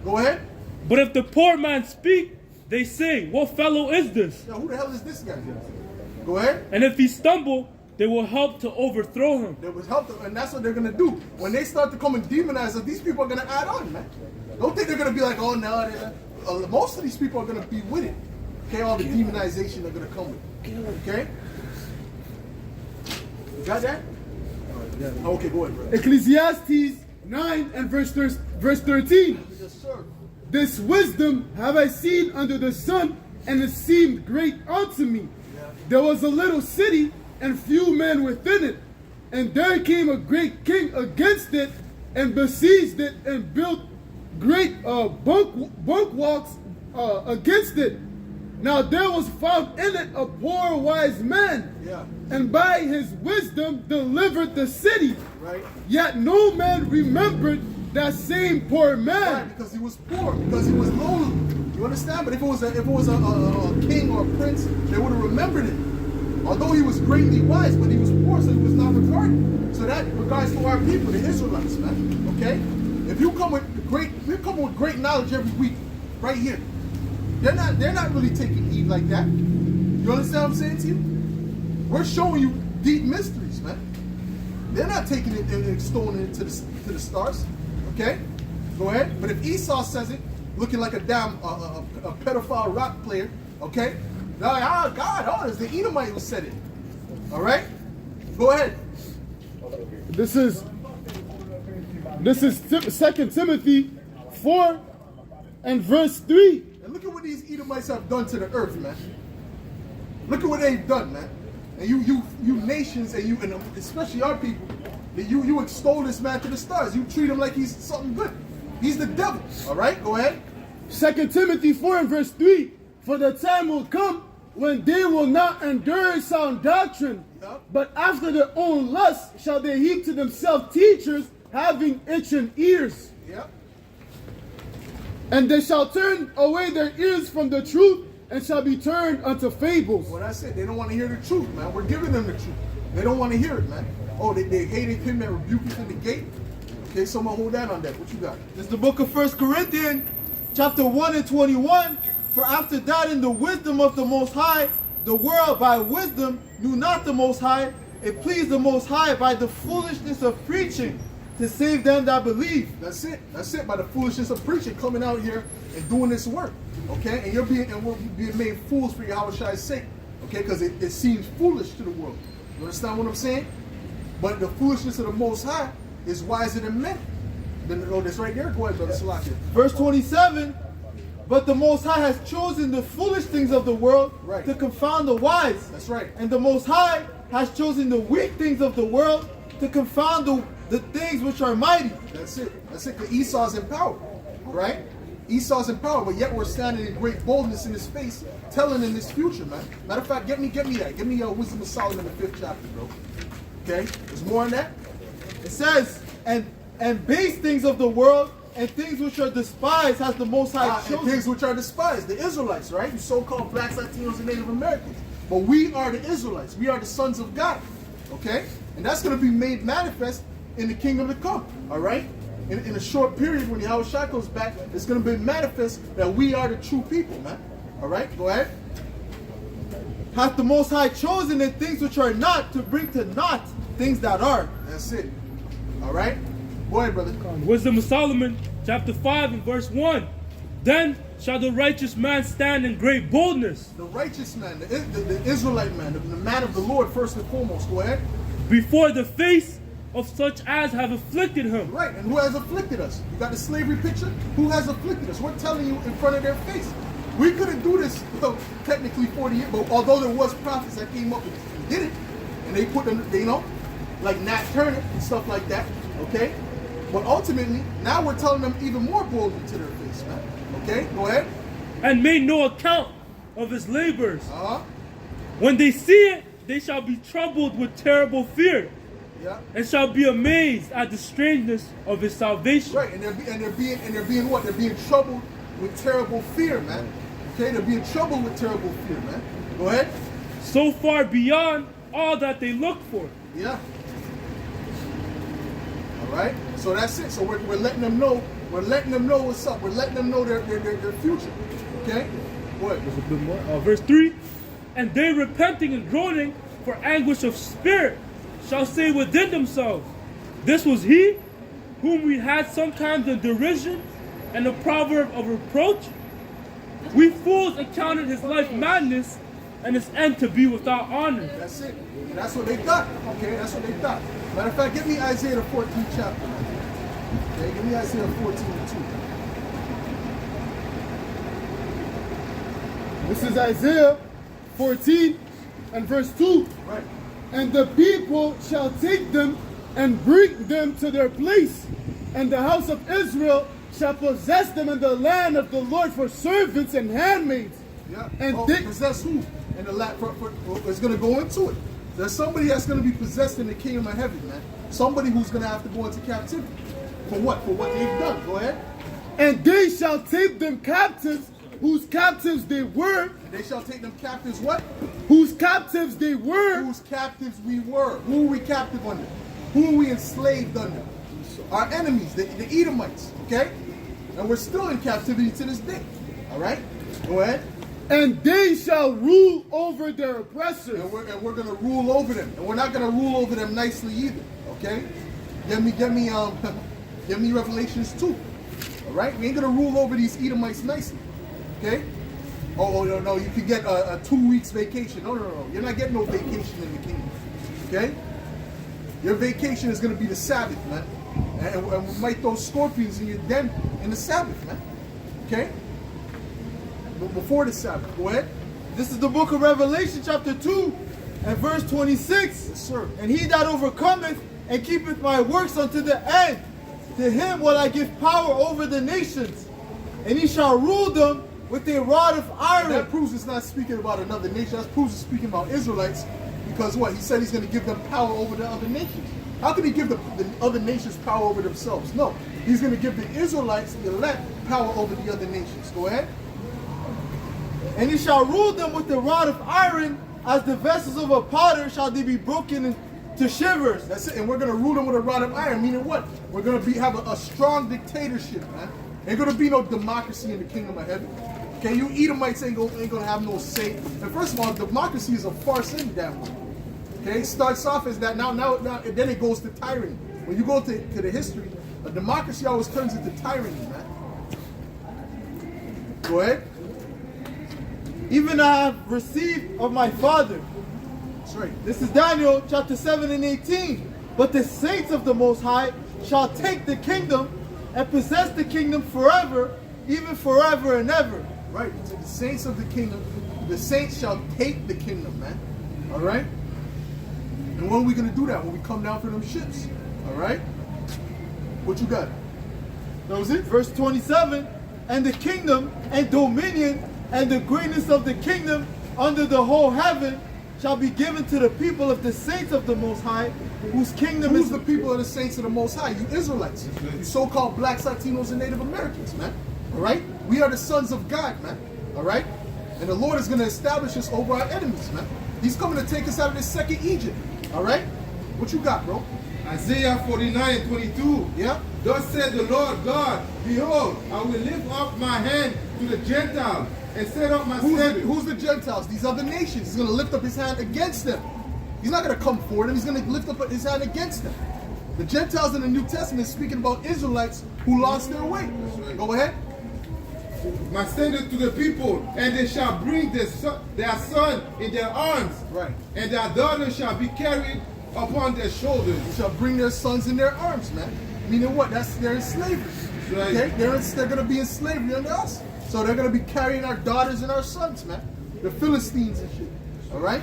Go ahead. But if the poor man speak, they say, what fellow is this? Now, who the hell is this guy? Go ahead. And if he stumble, they will help to overthrow him. They will help them, and that's what they're going to do. When they start to come and demonize us, these people are going to add on, man. Don't think they're going to be like, oh, no. Most of these people are going to be with it. Okay, all the demonization they're going to come with. Okay? You got that? Okay, go ahead, bro. Ecclesiastes 9 and verse 13. Yes, sir. This wisdom have I seen under the sun, and it seemed great unto me. There was a little city, and few men within it. And there came a great king against it, and besieged it, and built great bunk walks against it. Now there was found in it a poor wise man, and by his wisdom delivered the city. Right. Yet no man remembered that same poor man. Right, because he was poor, because he was lowly. You understand? But if it was a king or a prince, they would have remembered it. Although he was greatly wise, but he was poor, so he was not regarded. So that regards to our people, the Israelites, man. Okay? If you come with great knowledge every week, right here, they're not really taking heed like that. You understand what I'm saying to you? We're showing you deep mysteries, man. They're not taking it and extolling it to the stars. Okay? Go ahead. But if Esau says it, looking like a damn a pedophile rock player, okay? They're like, oh God, it's the Edomite who said it. All right? Go ahead. This is 2 Timothy 4 and verse 3. And look at what these Edomites have done to the earth, man. Look at what they've done, man. And you nations, and especially our people, you extol this man to the stars. You treat him like he's something good. He's the devil. All right, go ahead. 2 Timothy 4 and verse 3. For the time will come when they will not endure sound doctrine, but after their own lust shall they heap to themselves teachers having itching ears. Yep. And they shall turn away their ears from the truth and shall be turned unto fables. Well, that's it. They don't want to hear the truth, man. We're giving them the truth. They don't want to hear it, man. Oh, they hated him that rebuked in the gate. Okay, someone hold that on that. What you got? This is the book of 1 Corinthians, chapter 1 and 21. For after that, in the wisdom of the Most High, the world by wisdom knew not the Most High. It pleased the Most High by the foolishness of preaching to save them that believe. That's it. That's it. By the foolishness of preaching, coming out here and doing this work. Okay, and we're being made fools for Yahweh's sake. Okay, because it seems foolish to the world. You understand what I'm saying? But the foolishness of the Most High is wiser than men. Oh, that's right there. Go ahead, brother Salaki. Verse 27. But the Most High has chosen the foolish things of the world to confound the wise. That's right. And the Most High has chosen the weak things of the world to confound the things which are mighty. That's it. That's it. Because Esau's in power. Right? Esau's in power, but yet we're standing in great boldness in his face, telling him his future, man. Matter of fact, get me that. Give me Wisdom of Solomon, the 5th chapter, bro. Okay? There's more on that? It says, and base things of the world, And things which are despised has the Most High And chosen. things which are despised, the Israelites, right? You so-called blacks, Latinos, and Native Americans. But we are the Israelites. We are the sons of God. Okay? And that's going to be made manifest in the kingdom to come. All right? In a short period, when Yahweh Shai comes back, it's going to be manifest that we are the true people, man. All right? Go ahead. Hath the Most High chosen in things which are not to bring to naught things that are. That's it. All right? Go ahead, brother. Wisdom of Solomon, chapter 5 and verse 1. Then shall the righteous man stand in great boldness. The righteous man, the Israelite man, the man of the Lord, first and foremost. Go ahead. Before the face of such as have afflicted him. Right, and who has afflicted us? You got the slavery picture? Who has afflicted us? We're telling you in front of their face. We couldn't do this, well, technically 40 years, but although there was prophets that came up and did it, and they put them, you know, like Nat Turner and stuff like that, okay? But ultimately, now we're telling them even more boldly to their face, man. Okay, go ahead. And made no account of his labors. Uh-huh. When they see it, they shall be troubled with terrible fear. Yeah. And shall be amazed at the strangeness of his salvation. Right, and they're being what? They're being troubled with terrible fear, man. Okay, they're being troubled with terrible fear, man. Go ahead. So far beyond all that they look for. Yeah. All right. So that's it. So we're letting them know. We're letting them know what's up. We're letting them know their future. Okay. What? There's a bit more. Verse 3. And they repenting and groaning for anguish of spirit shall say within themselves, this was he whom we had sometimes in derision and a proverb of reproach. We fools accounted his life madness and his end to be without honor. That's it. And that's what they thought. Okay, that's what they thought. Matter of fact, give me Isaiah the 14th chapter. Okay, give me Isaiah 14 and 2. This is Isaiah 14 and verse 2. Right. And the people shall take them and bring them to their place, and the house of Israel shall possess them in the land of the Lord for servants and handmaids. Yeah. And they possess who? And the land it's going to go into it. There's somebody that's going to be possessed in the kingdom of heaven, man. Somebody who's going to have to go into captivity. For what? For what they've done. Go ahead. And they shall take them captives, whose captives they were. And they shall take them captives what? Whose captives they were. Whose captives we were. Who are we captive under? Who are we enslaved under? Our enemies, the Edomites. Okay? And we're still in captivity to this day. All right? Go ahead. And they shall rule over their oppressors. And we're going to rule over them. And we're not going to rule over them nicely either. Okay? Get me Revelations 2. All right? We ain't going to rule over these Edomites nicely. Okay? Oh, no, you can get a 2 weeks vacation. No. You're not getting no vacation in the kingdom. Okay? Your vacation is going to be the Sabbath, man. And we might throw scorpions in your den in the Sabbath, man. Okay? But before the Sabbath, go ahead. This is the book of Revelation, chapter 2, and verse 26. Yes, sir. And he that overcometh and keepeth my works unto the end, to him will I give power over the nations, and he shall rule them with a rod of iron. That proves it's not speaking about another nation. That proves it's speaking about Israelites. Because what? He said he's going to give them power over the other nations. How can he give the other nations power over themselves? No. He's going to give the Israelites, the elect, power over the other nations. Go ahead. And he shall rule them with the rod of iron, as the vessels of a potter shall they be broken into shivers. That's it. And we're going to rule them with a rod of iron. Meaning what? We're going to have a strong dictatorship, man. Ain't going to be no democracy in the kingdom of heaven. Okay, you Edomites ain't going to have no say. And first of all, democracy is a farce any damn way. Okay, it starts off as that. Now, then it goes to tyranny. When you go to the history, a democracy always turns into tyranny, man. Go ahead. Even I have received of my Father. That's right. This is Daniel chapter 7 and 18. But the saints of the Most High shall take the kingdom and possess the kingdom forever, even forever and ever. Right. So the saints of the kingdom, the saints shall take the kingdom, man. All right. And when are we going to do that? When we come down for them ships. All right. What you got? That was it. Verse 27. And the kingdom and dominion and the greatness of the kingdom under the whole heaven shall be given to the people of the saints of the Most High, whose kingdom Who's is the people of the saints of the Most High? You Israelites. You so-called blacks, Latinos, and Native Americans, man. All right? We are the sons of God, man. All right? And the Lord is going to establish us over our enemies, man. He's coming to take us out of this second Egypt. All right? What you got, bro? Isaiah 49:22. Yeah? Thus said the Lord God, behold, I will lift up my hand to the Gentiles and set up my standard. Who's the Gentiles? These other nations. He's going to lift up his hand against them. He's not going to come for them. He's going to lift up his hand against them. The Gentiles in the New Testament is speaking about Israelites who lost their way. Right. Go ahead. My standard to the people, and they shall bring their son in their arms, Right. and their daughters shall be carried upon their shoulders. They shall bring their sons in their arms, man. Meaning what? They're in slavery. Right. Okay? They're going to be in slavery under us. So they're going to be carrying our daughters and our sons, man. The Philistines and shit. All right?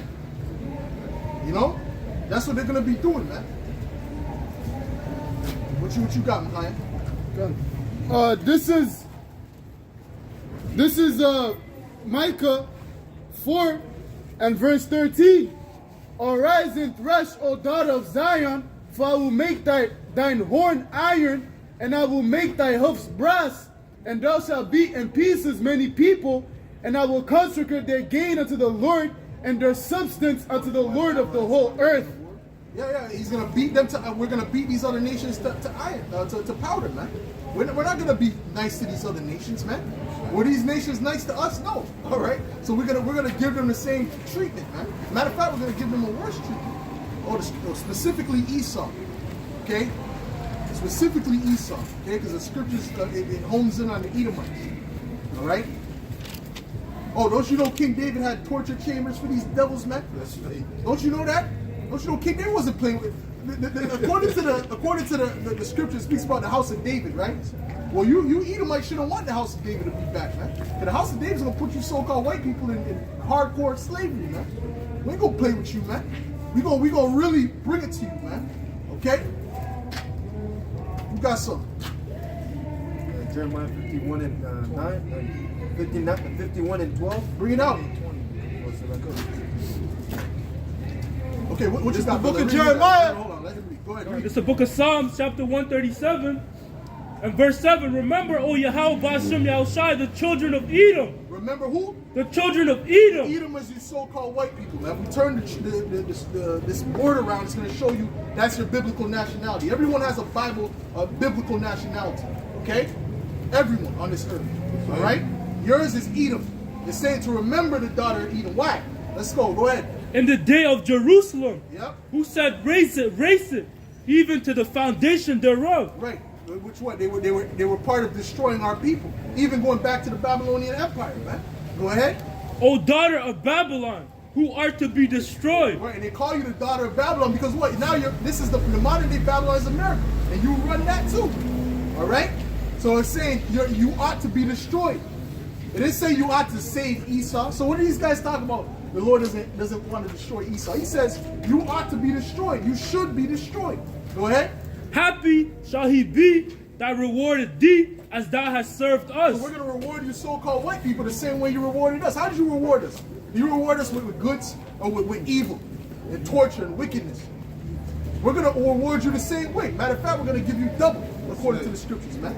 You know? That's what they're going to be doing, man. What you got, Messiah? This is Micah 4 and verse 13. Arise and thresh, O daughter of Zion, for I will make thine horn iron, and I will make thy hoofs brass, and thou shalt beat in pieces many people, and I will consecrate their gain unto the Lord, and their substance unto the Lord of the whole earth. Yeah, he's gonna beat them to. We're gonna beat these other nations to iron, to powder, man. We're not gonna be nice to these other nations, man. Were these nations nice to us? No. All right. So we're gonna give them the same treatment, man. Matter of fact, we're gonna give them a worse treatment. Specifically Esau. Okay. Specifically Esau. Okay, because the scriptures it homes in on the Edomites. All right. Oh, don't you know King David had torture chambers for these devils, man? That's right. Don't you know that? Don't you know King David wasn't playing with? According to the scripture, it speaks about the house of David, right? Well, you Edomites shouldn't want the house of David to be back, man. Because the house of David's gonna put you so-called white people in hardcore slavery, man. We ain't gonna play with you, man. We gonna really bring it to you, man. Okay? You got something? Jeremiah 51 and 9, 51 and 12. Bring it out. Okay, what you got? The book of Jeremiah. Hold on, let him read. Go ahead, read. It's the book of Psalms, chapter 137, and verse 7. Remember, O Yahweh Bashem Yahushai, the children of Edom. Remember who? The children of Edom. Edom is you so-called white people. Now, if we turn this board around, it's going to show you that's your biblical nationality. Everyone has a biblical nationality. Okay? Everyone on this earth. All right? Yours is Edom. It's saying to remember the daughter of Edom. Why? Let's go. Go ahead. In the day of Jerusalem, Yep. who said, raise it, even to the foundation thereof. Right. Which one? They were part of destroying our people. Even going back to the Babylonian Empire, man. Go ahead. O daughter of Babylon, who are to be destroyed. Right, and they call you the daughter of Babylon because what? Now this is the modern day Babylon is America, and you run that too. All right. So it's saying you ought to be destroyed. It didn't say you ought to save Esau. So what are these guys talking about? The Lord doesn't want to destroy Esau. He says you ought to be destroyed. You should be destroyed. Go ahead. Happy shall he be that rewarded thee as thou hast served us. So we're going to reward you so-called white people the same way you rewarded us. How did you reward us? You reward us with goods or with evil and torture and wickedness. We're going to reward you the same way. Matter of fact, we're going to give you double according to the scriptures, man.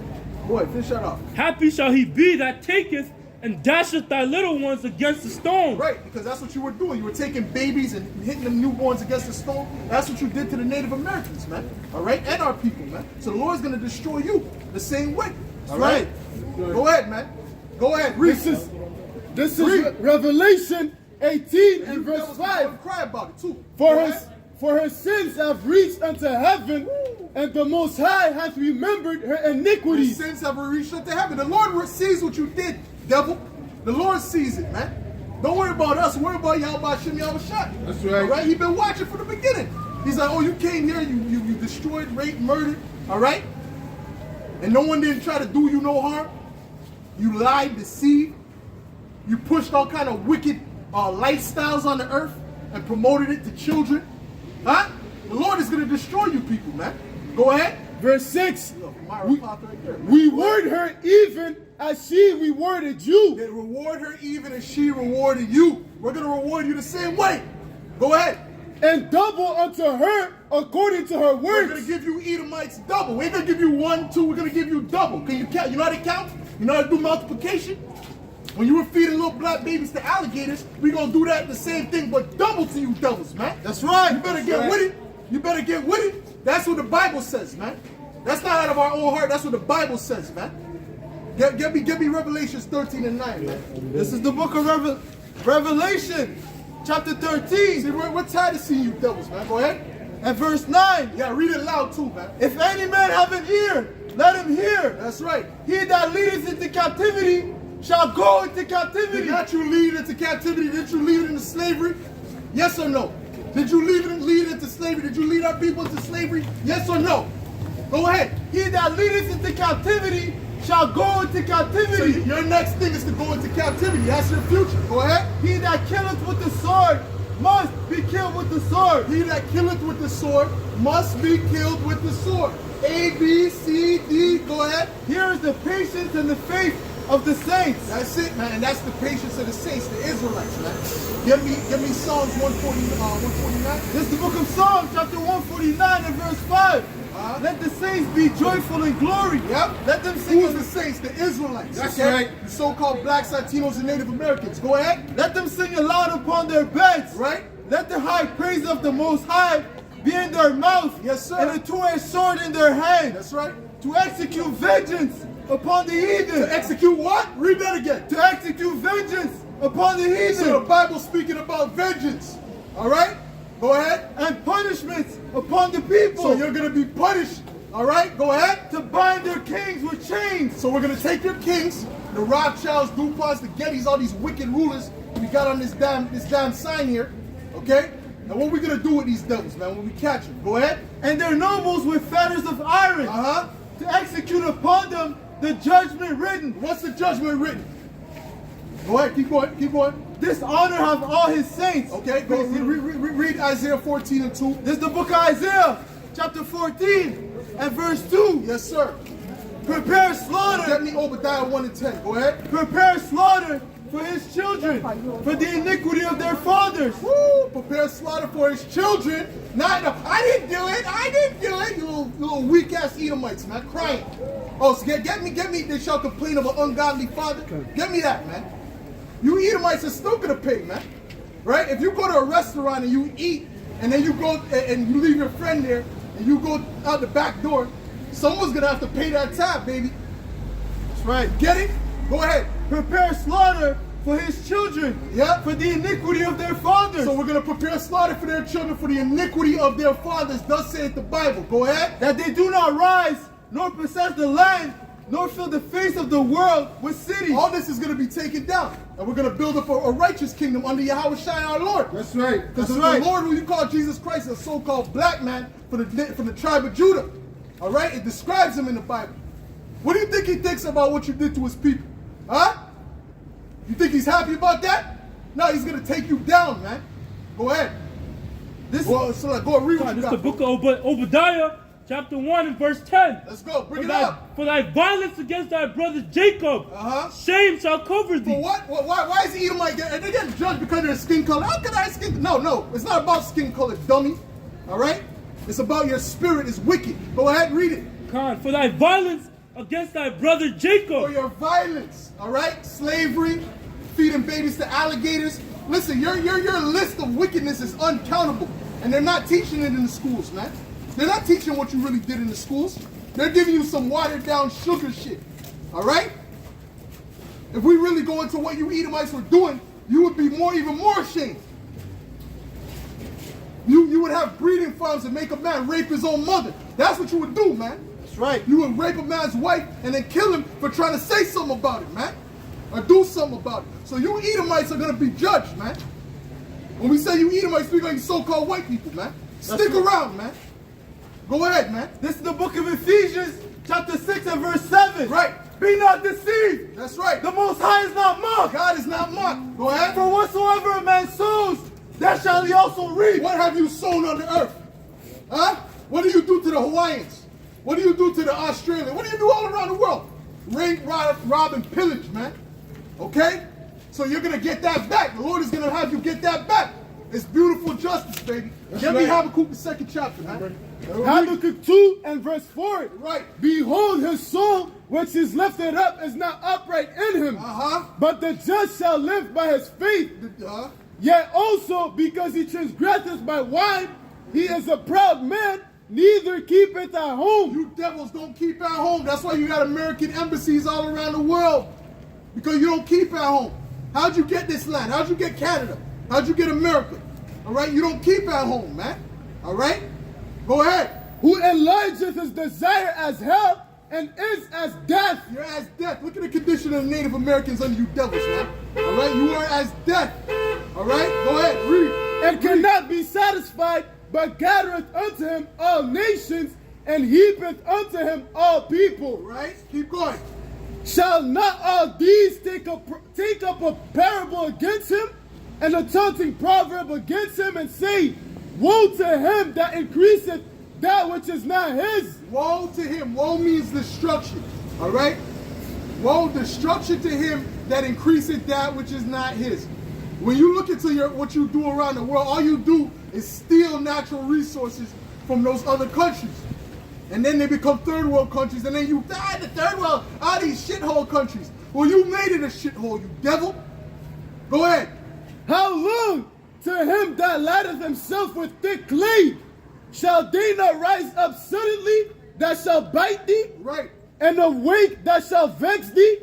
Boy, finish that off. Happy shall he be that taketh and dasheth thy little ones against the stone. Right, because that's what you were doing. You were taking babies and hitting them newborns against the stone. That's what you did to the Native Americans, man. All right, and our people, man. So the Lord's going to destroy you the same way. All right? Go ahead, man. Go ahead, read. This is Revelation 18 and verse 5. Cry about it too. For her sins have reached unto heaven, and the Most High hath remembered her Your iniquities. sins have reached unto heaven. The Lord sees what you did, devil. The Lord sees it, man. Don't worry about us. Worry about Yahweh Shem Yahushai. That's right. All right? He's been watching from the beginning. He's like, oh, you came here, you destroyed, raped, murdered. All right? And no one didn't try to do you no harm. You lied, deceived. You pushed all kind of wicked lifestyles on the earth and promoted it to children. Huh? The Lord is going to destroy you people, man. Go ahead. Verse 6. We Reward her even as she rewarded you. They reward her even as she rewarded you. We're going to reward you the same way. Go ahead. And double unto her according to her We're works. going to give you Edomites double. We're going to give you 1, 2. We're going to give you double. Can you count? You know how to count? You know how to do multiplication? When you were feeding little black babies to alligators, we're going to do that the same thing, but double to you devils, man. That's right. You better get with it. You better get with it. That's what the Bible says, man. That's not out of our own heart. That's what the Bible says, man. Get me Revelations 13 and 9, man. This is the book of Revelation, chapter 13. See, we're tired of seeing you devils, man. Go ahead. And verse 9. Yeah, read it loud too, man. If any man have an ear, let him hear. That's right. He that leadeth into captivity shall go into captivity. Did not you lead into captivity? Did you lead into slavery? Yes or no? Did you lead into slavery? Did you lead our people into slavery? Yes or no? Go ahead. He that leadeth into captivity shall go into captivity. So your next thing is to go into captivity. That's your future. Go ahead. He that killeth with the sword must be killed with the sword. He that killeth with the sword must be killed with the sword. A, B, C, D. Go ahead. Here is the patience and the faith of the saints. That's it, man. That's the patience of the saints, the Israelites, man. Give me Psalms 149. This is the book of Psalms, chapter 149 and verse 5. Let the saints be joyful in glory. Yep. Let them sing. Who's the saints? The Israelites. That's okay? right. The so-called blacks, Latinos, and Native Americans. Go ahead. Let them sing aloud upon their beds. Right. Let the high praise of the Most High be in their mouth. Yes, sir. And a two-edged sword in their hand. That's right. To execute vengeance upon the heathen. To execute what? Read that again. To execute vengeance upon the heathen. So the Bible's speaking about vengeance. All right? Go ahead. And punishments upon the people. So you're going to be punished. All right? Go ahead. To bind their kings with chains. So we're going to take your kings, the Rothschilds, DuPonts, the Gettys, all these wicked rulers we got on this damn sign here. Okay? Now what are we going to do with these devils, man, when we catch them? Go ahead. And their nobles with fetters of iron. To execute upon them the judgment written. What's the judgment written? Go ahead. Keep going. Keep going. This honor have all his saints. Okay, go read Isaiah 14 and 2. This is the book of Isaiah, chapter 14 and verse 2. Yes, sir. Prepare slaughter. Get me Obadiah 1 and 10. Go ahead. Prepare slaughter for his children, for the iniquity of their fathers. Woo! Prepare slaughter for his children. Not enough. I didn't do it. I didn't do it. You little weak ass Edomites, man, crying. Oh, so get me. They shall complain of an ungodly father. Get me that, man. You Edomites are still gonna pay, man. Right? If you go to a restaurant and you eat, and then you go and you leave your friend there, and you go out the back door, someone's gonna have to pay that tab, baby. That's right. Get it? Go ahead. Prepare slaughter for his children, Yeah. for the iniquity of their fathers. So we're going to prepare slaughter for their children for the iniquity of their fathers. Thus saith the Bible. Go ahead. That they do not rise, nor possess the land, nor fill the face of the world with cities. All this is going to be taken down. And we're going to build up a righteous kingdom under Yahweh Shai our Lord. That's right. Because the Lord, who you call Jesus Christ, is a so-called black man from the tribe of Judah. All right? It describes him in the Bible. What do you think he thinks about what you did to his people? Huh? You think he's happy about that? No, he's going to take you down, man. Go ahead. Go read what you This is got. the book of Obadiah, chapter 1 and verse 10. Let's go. Bring it up. For thy violence against thy brother Jacob, shame shall cover thee. For what? Why is Edomite getting? They get judged because of their skin color. How could I skin? No. It's not about skin color, dummy. All right? It's about your spirit is wicked. Go ahead, read it. For thy violence against thy brother Jacob. For your violence. All right? Slavery, feeding babies to alligators. Listen, your list of wickedness is uncountable, and they're not teaching it in the schools, man. They're not teaching what you really did in the schools. They're giving you some watered down sugar shit. All right? If we really go into what you Edomites were doing, you would be even more ashamed. You would have breeding farms and make a man rape his own mother. That's what you would do, man. That's right. You would rape a man's wife and then kill him for trying to say something about it, man. Or do something about it. So you Edomites are going to be judged, man. When we say you Edomites, we like you so-called white people, man. Stick around, man. Go ahead, man. This is the book of Ephesians, chapter 6 and verse 7. Right. Be not deceived. That's right. The Most High is not mocked. God is not mocked. Go ahead. For whatsoever a man sows, that shall he also reap. What have you sown on the earth? Huh? What do you do to the Hawaiians? What do you do to the Australians? What do you do all around the world? Rape, rob, and pillage, man. Okay? So you're going to get that back. The Lord is going to have you get that back. It's beautiful justice, baby. Get me Habakkuk the 2nd chapter, man. Habakkuk 2 and verse 4. Right. Behold, his soul, which is lifted up, is not upright in him. But the just shall live by his faith. Yet also, because he transgresseth by wine, he is a proud man, neither keepeth at home. You devils don't keep at home. That's why you got American embassies all around the world. Because you don't keep at home. How'd you get this land? How'd you get Canada? How'd you get America? All right? You don't keep at home, man. All right? Go ahead. Who enlargeth his desire as hell and is as death. You're as death. Look at the condition of the Native Americans under you devils, man. All right? You are as death. All right? Go ahead. Read. And cannot be satisfied, but gathereth unto him all nations, and heapeth unto him all people. Right? Keep going. Shall not all these take up a parable against him, and a taunting proverb against him, and say, woe to him that increaseth that which is not his. Woe to him. Woe means destruction. All right? Woe, destruction to him that increaseth that which is not his. When you look into what you do around the world, all you do is steal natural resources from those other countries. And then they become third world countries, and then you die the third world out of these shithole countries. Well, you made it a shithole, you devil. Go ahead. How long to him that lighteth himself with thick clay? Shall they not rise up suddenly that shall bite thee? Right. And awake that shall vex thee?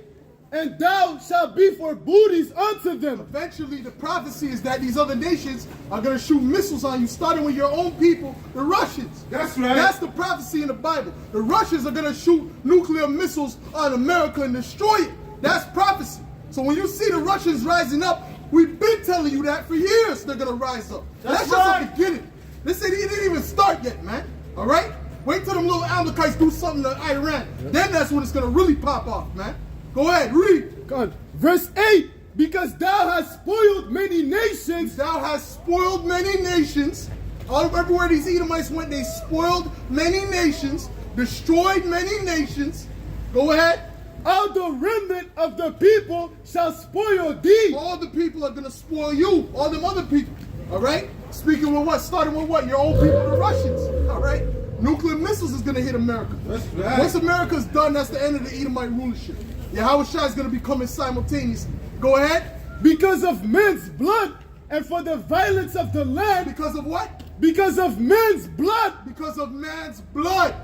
And thou shalt be for booties unto them. Eventually, the prophecy is that these other nations are going to shoot missiles on you, starting with your own people, the Russians. That's right. That's the prophecy in the Bible. The Russians are going to shoot nuclear missiles on America and destroy it. That's prophecy. So when you see the Russians rising up, we've been telling you that for years they're going to rise up. That's just the beginning. This it didn't even start yet, man. All right? Wait till them little Amalekites do something to Iran. Then that's when it's going to really pop off, man. Go ahead, read. God. Verse 8, because thou hast spoiled many nations. Thou hast spoiled many nations. Everywhere these Edomites went, they spoiled many nations, destroyed many nations. Go ahead. All the remnant of the people shall spoil thee. All the people are going to spoil you. All them other people. All right? Speaking with what? Starting with what? Your own people, the Russians. All right? Nuclear missiles is going to hit America. That's right. Once America's done, that's the end of the Edomite rulership. Yahweh Shai is going to be coming simultaneously. Go ahead. Because of men's blood and for the violence of the land. Because of what? Because of men's blood. Because of man's blood.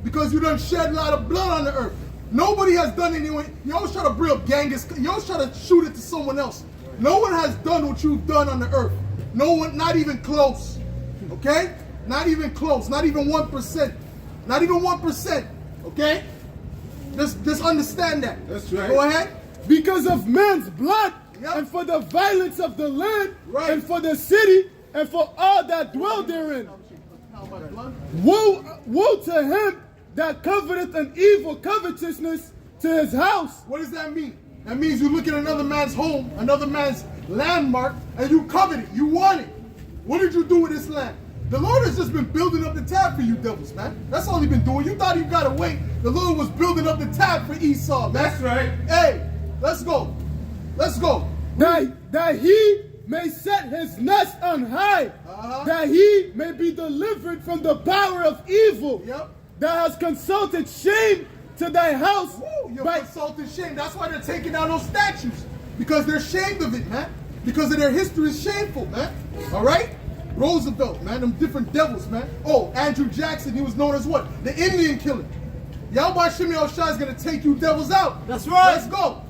Because you done shed a lot of blood on the earth. Nobody has done anything. You always try to bring up Genghis. You always try to shoot it to someone else. No one has done what you've done on the earth. No one, not even close. Okay? Not even close. Not even 1%. Not even 1%. Okay? Just understand that. That's right. Go ahead. Because of men's blood, Yep. and for the violence of the land, Right. and for the city, and for all that dwell therein. Woe to him that coveteth an evil covetousness to his house. What does that mean? That means you look at another man's home, another man's landmark, and you covet it. You want it. What did you do with this land? The Lord has just been building up the tab for you devils, man. That's all he's been doing. You thought you got away. The Lord was building up the tab for Esau, man. That's right. Hey, let's go. Let's go. That he may set his nest on high, that he may be delivered from the power of evil. Yep. That has consulted shame to thy house. Woo, you're by consulting shame. That's why they're taking down those statues. Because they're ashamed of it, man. Because of their history is shameful, man. All right? Roosevelt, man, them different devils, man. Oh, Andrew Jackson, he was known as what? The Indian killer. Yahweh Shimei Shai is going to take you devils out. That's right. Let's go.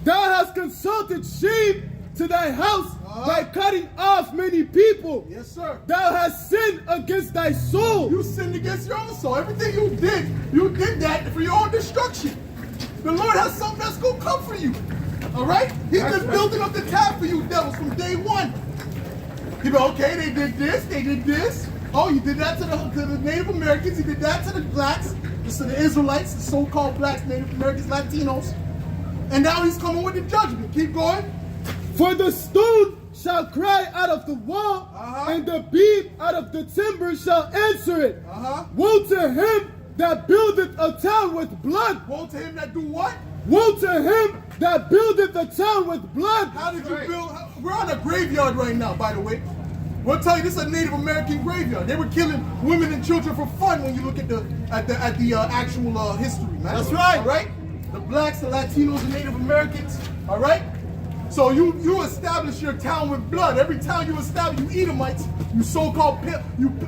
Thou hast consulted shame to thy house by cutting off many people. Yes, sir. Thou hast sinned against thy soul. You sinned against your own soul. Everything you did that for your own destruction. The Lord has something that's going to come for you. All right? He's been building up the tab for you devils from day one. You know, okay, they did this, they did this. Oh, you did that to the Native Americans, you did that to the blacks, to the Israelites, the so-called blacks, Native Americans, Latinos. And now he's coming with the judgment. Keep going. For the stone shall cry out of the wall, and the beam out of the timber shall answer it. Woe to him that buildeth a town with blood. Woe to him that do what? Woe to him that buildeth a town with blood. How did you build? we're on a graveyard right now, by the way. We'll tell you, this is a Native American graveyard. They were killing women and children for fun when you look at the actual history, man. That's right. All right? The blacks, the Latinos, the Native Americans, all right? So you establish your town with blood. Every town you establish, you Edomites, you so-called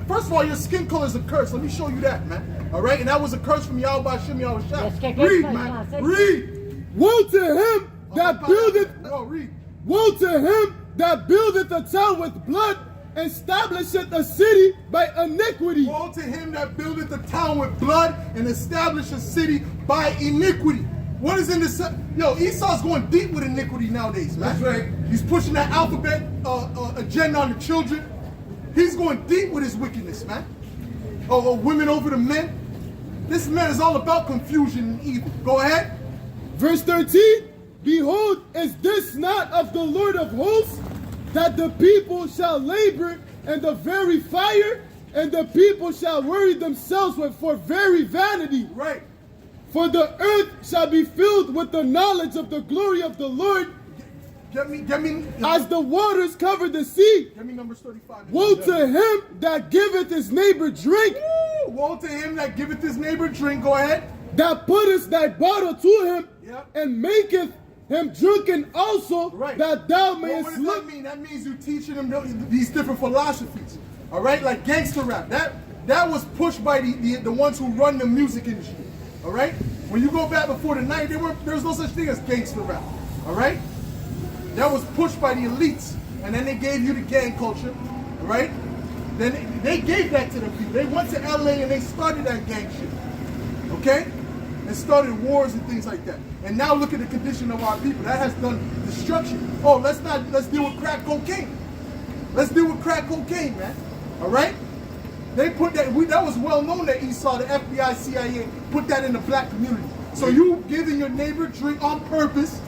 first of all, your skin color is a curse. Let me show you that, man. All right? And that was a curse from Yahweh Hashem Yahushua. Read, man. Read. Woe to him that buildeth. No, read. Woe to him that buildeth a town with blood, establisheth a city by iniquity. Woe to him that buildeth a town with blood and establish a city by iniquity. What is in this? Yo, Esau's going deep with iniquity nowadays, man. That's right. He's pushing that alphabet agenda on the children. He's going deep with his wickedness, man. Oh, women over the men. This man is all about confusion and evil. Go ahead. Verse 13, behold, is this not of the Lord of hosts, that the people shall labor in the very fire, and the people shall worry themselves for very vanity. Right. For the earth shall be filled with the knowledge of the glory of the Lord, Get me. as the waters cover the sea. Get me Numbers 35. Woe to him that giveth his neighbor drink, Woo! Woe to him that giveth his neighbor drink. Go ahead. that puttest thy bottle to him, Yep. and maketh him drunken also, Right. that thou Well, mayest what does look. that mean? That means you're teaching them these different philosophies. All right, like gangster rap. That was pushed by the ones who run the music industry. All right. When you go back before the 90s, there was no such thing as gangster rap. All right. That was pushed by the elites, and then they gave you the gang culture. All right. Then they gave that to the people. They went to LA and they started that gang shit. Okay. And started wars and things like that. And now look at the condition of our people. That has done destruction. Oh, let's deal with crack cocaine. Let's deal with crack cocaine, man. All right? They put that was well known that Esau, the FBI, CIA, put that in the black community. So you giving your neighbor drink on purpose.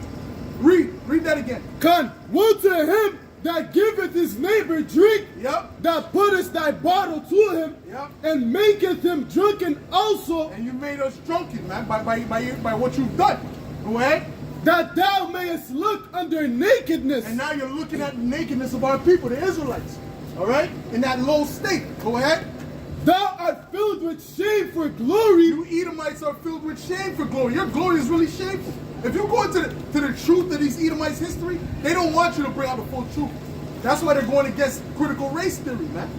Read that again. Con, woe to him that giveth his neighbor drink, Yep. that puttest thy bottle to him, Yep. and maketh him drunken also, And you made us drunken, man, by what you've done. Go ahead. that thou mayest look under nakedness. And now you're looking at the nakedness of our people, the Israelites. All right? In that low state. Go ahead. Thou art filled with shame for glory. You Edomites are filled with shame for glory. Your glory is really shameful. If you go into the truth of these Edomites' history, they don't want you to bring out the full truth. That's why they're going against critical race theory, man.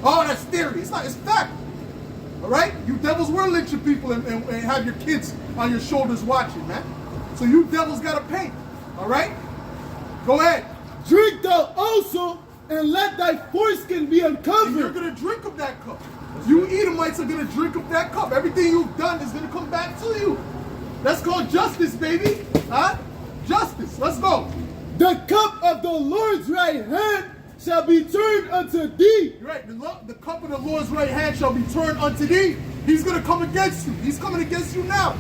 Oh, that's theory. It's not. It's fact. All right? You devils were lynching people and have your kids on your shoulders watching, man. So you devils got to pay. All right? Go ahead. Drink thou also, and let thy foreskin be And you're uncovered. going to drink of that cup. You Edomites are going to drink of that cup. Everything you've done is going to come back to you. That's called justice, baby. Huh? Justice. Let's go. The cup of the Lord's right hand shall be turned unto thee. You're right. The cup of the Lord's right hand shall be turned unto thee. He's going to come against you. He's coming against you now.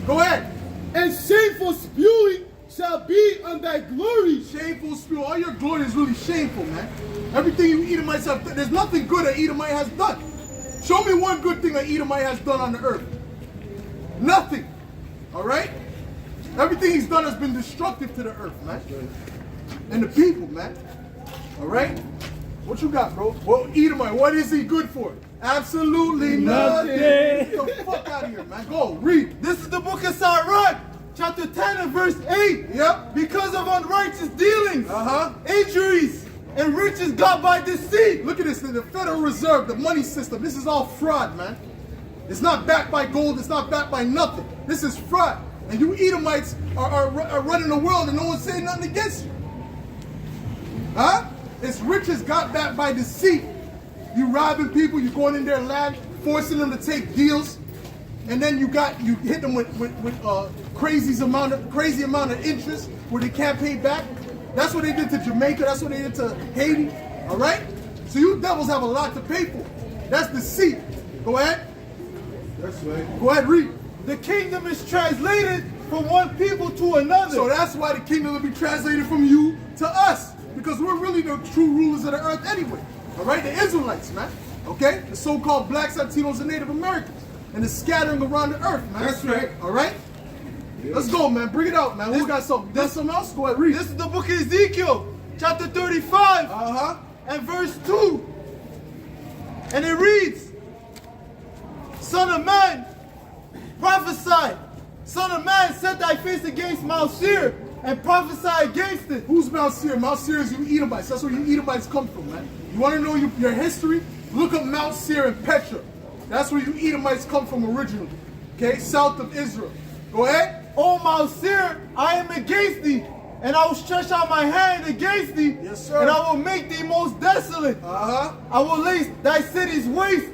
Go ahead. And shameful spewing shall be on thy glory. Shameful spew. All your glory is really shameful, man. Everything you Edomites have done, there's nothing good that Edomite has done. Show me one good thing that Edomite has done on the earth. Nothing. All right? Everything he's done has been destructive to the earth, man. And the people, man. All right? What you got, bro? Well, Edomite, what is he good for? Absolutely nothing. Get the fuck out of here, man. Go, read. This is the book of Sirach, chapter 10 and verse 8. Yep. Because of unrighteous dealings, Uh-huh. injuries, and riches got by deceit. Look at this, the Federal Reserve, the money system. This is all fraud, man. It's not backed by gold. It's not backed by nothing. This is fraud. And you Edomites are running the world and no one's saying nothing against you. Huh? It's riches got backed by deceit. You robbing people, you going in their land, forcing them to take deals, and then you hit them with crazy amount of interest where they can't pay back. That's what they did to Jamaica. That's what they did to Haiti. All right? So you devils have a lot to pay for. That's deceit. Go ahead. That's right. Go ahead, read. The kingdom is translated from one people to another. So that's why the kingdom will be translated from you to us. Because we're really the true rulers of the earth anyway. All right? The Israelites, man. Okay? The so-called blacks, Latinos, and Native Americans. And the scattering around the earth, man. That's right. All right? Let's go, man. Bring it out, man. Who got something? Got something else? Go ahead, read. This is the book of Ezekiel, chapter 35, Uh-huh. and verse 2. And it reads, Son of man, prophesy. Son of man, set thy face against Mount Seir and prophesy against it. Who's Mount Seir? Mount Seir is you Edomites. That's where you Edomites come from, man. You want to know your history? Look up Mount Seir and Petra. That's where you Edomites come from originally. Okay, south of Israel. Go ahead. O Mount Seir, I am against thee, and I will stretch out my hand against thee, Yes, sir. and I will make thee most desolate. Uh-huh. I will lay thy cities waste,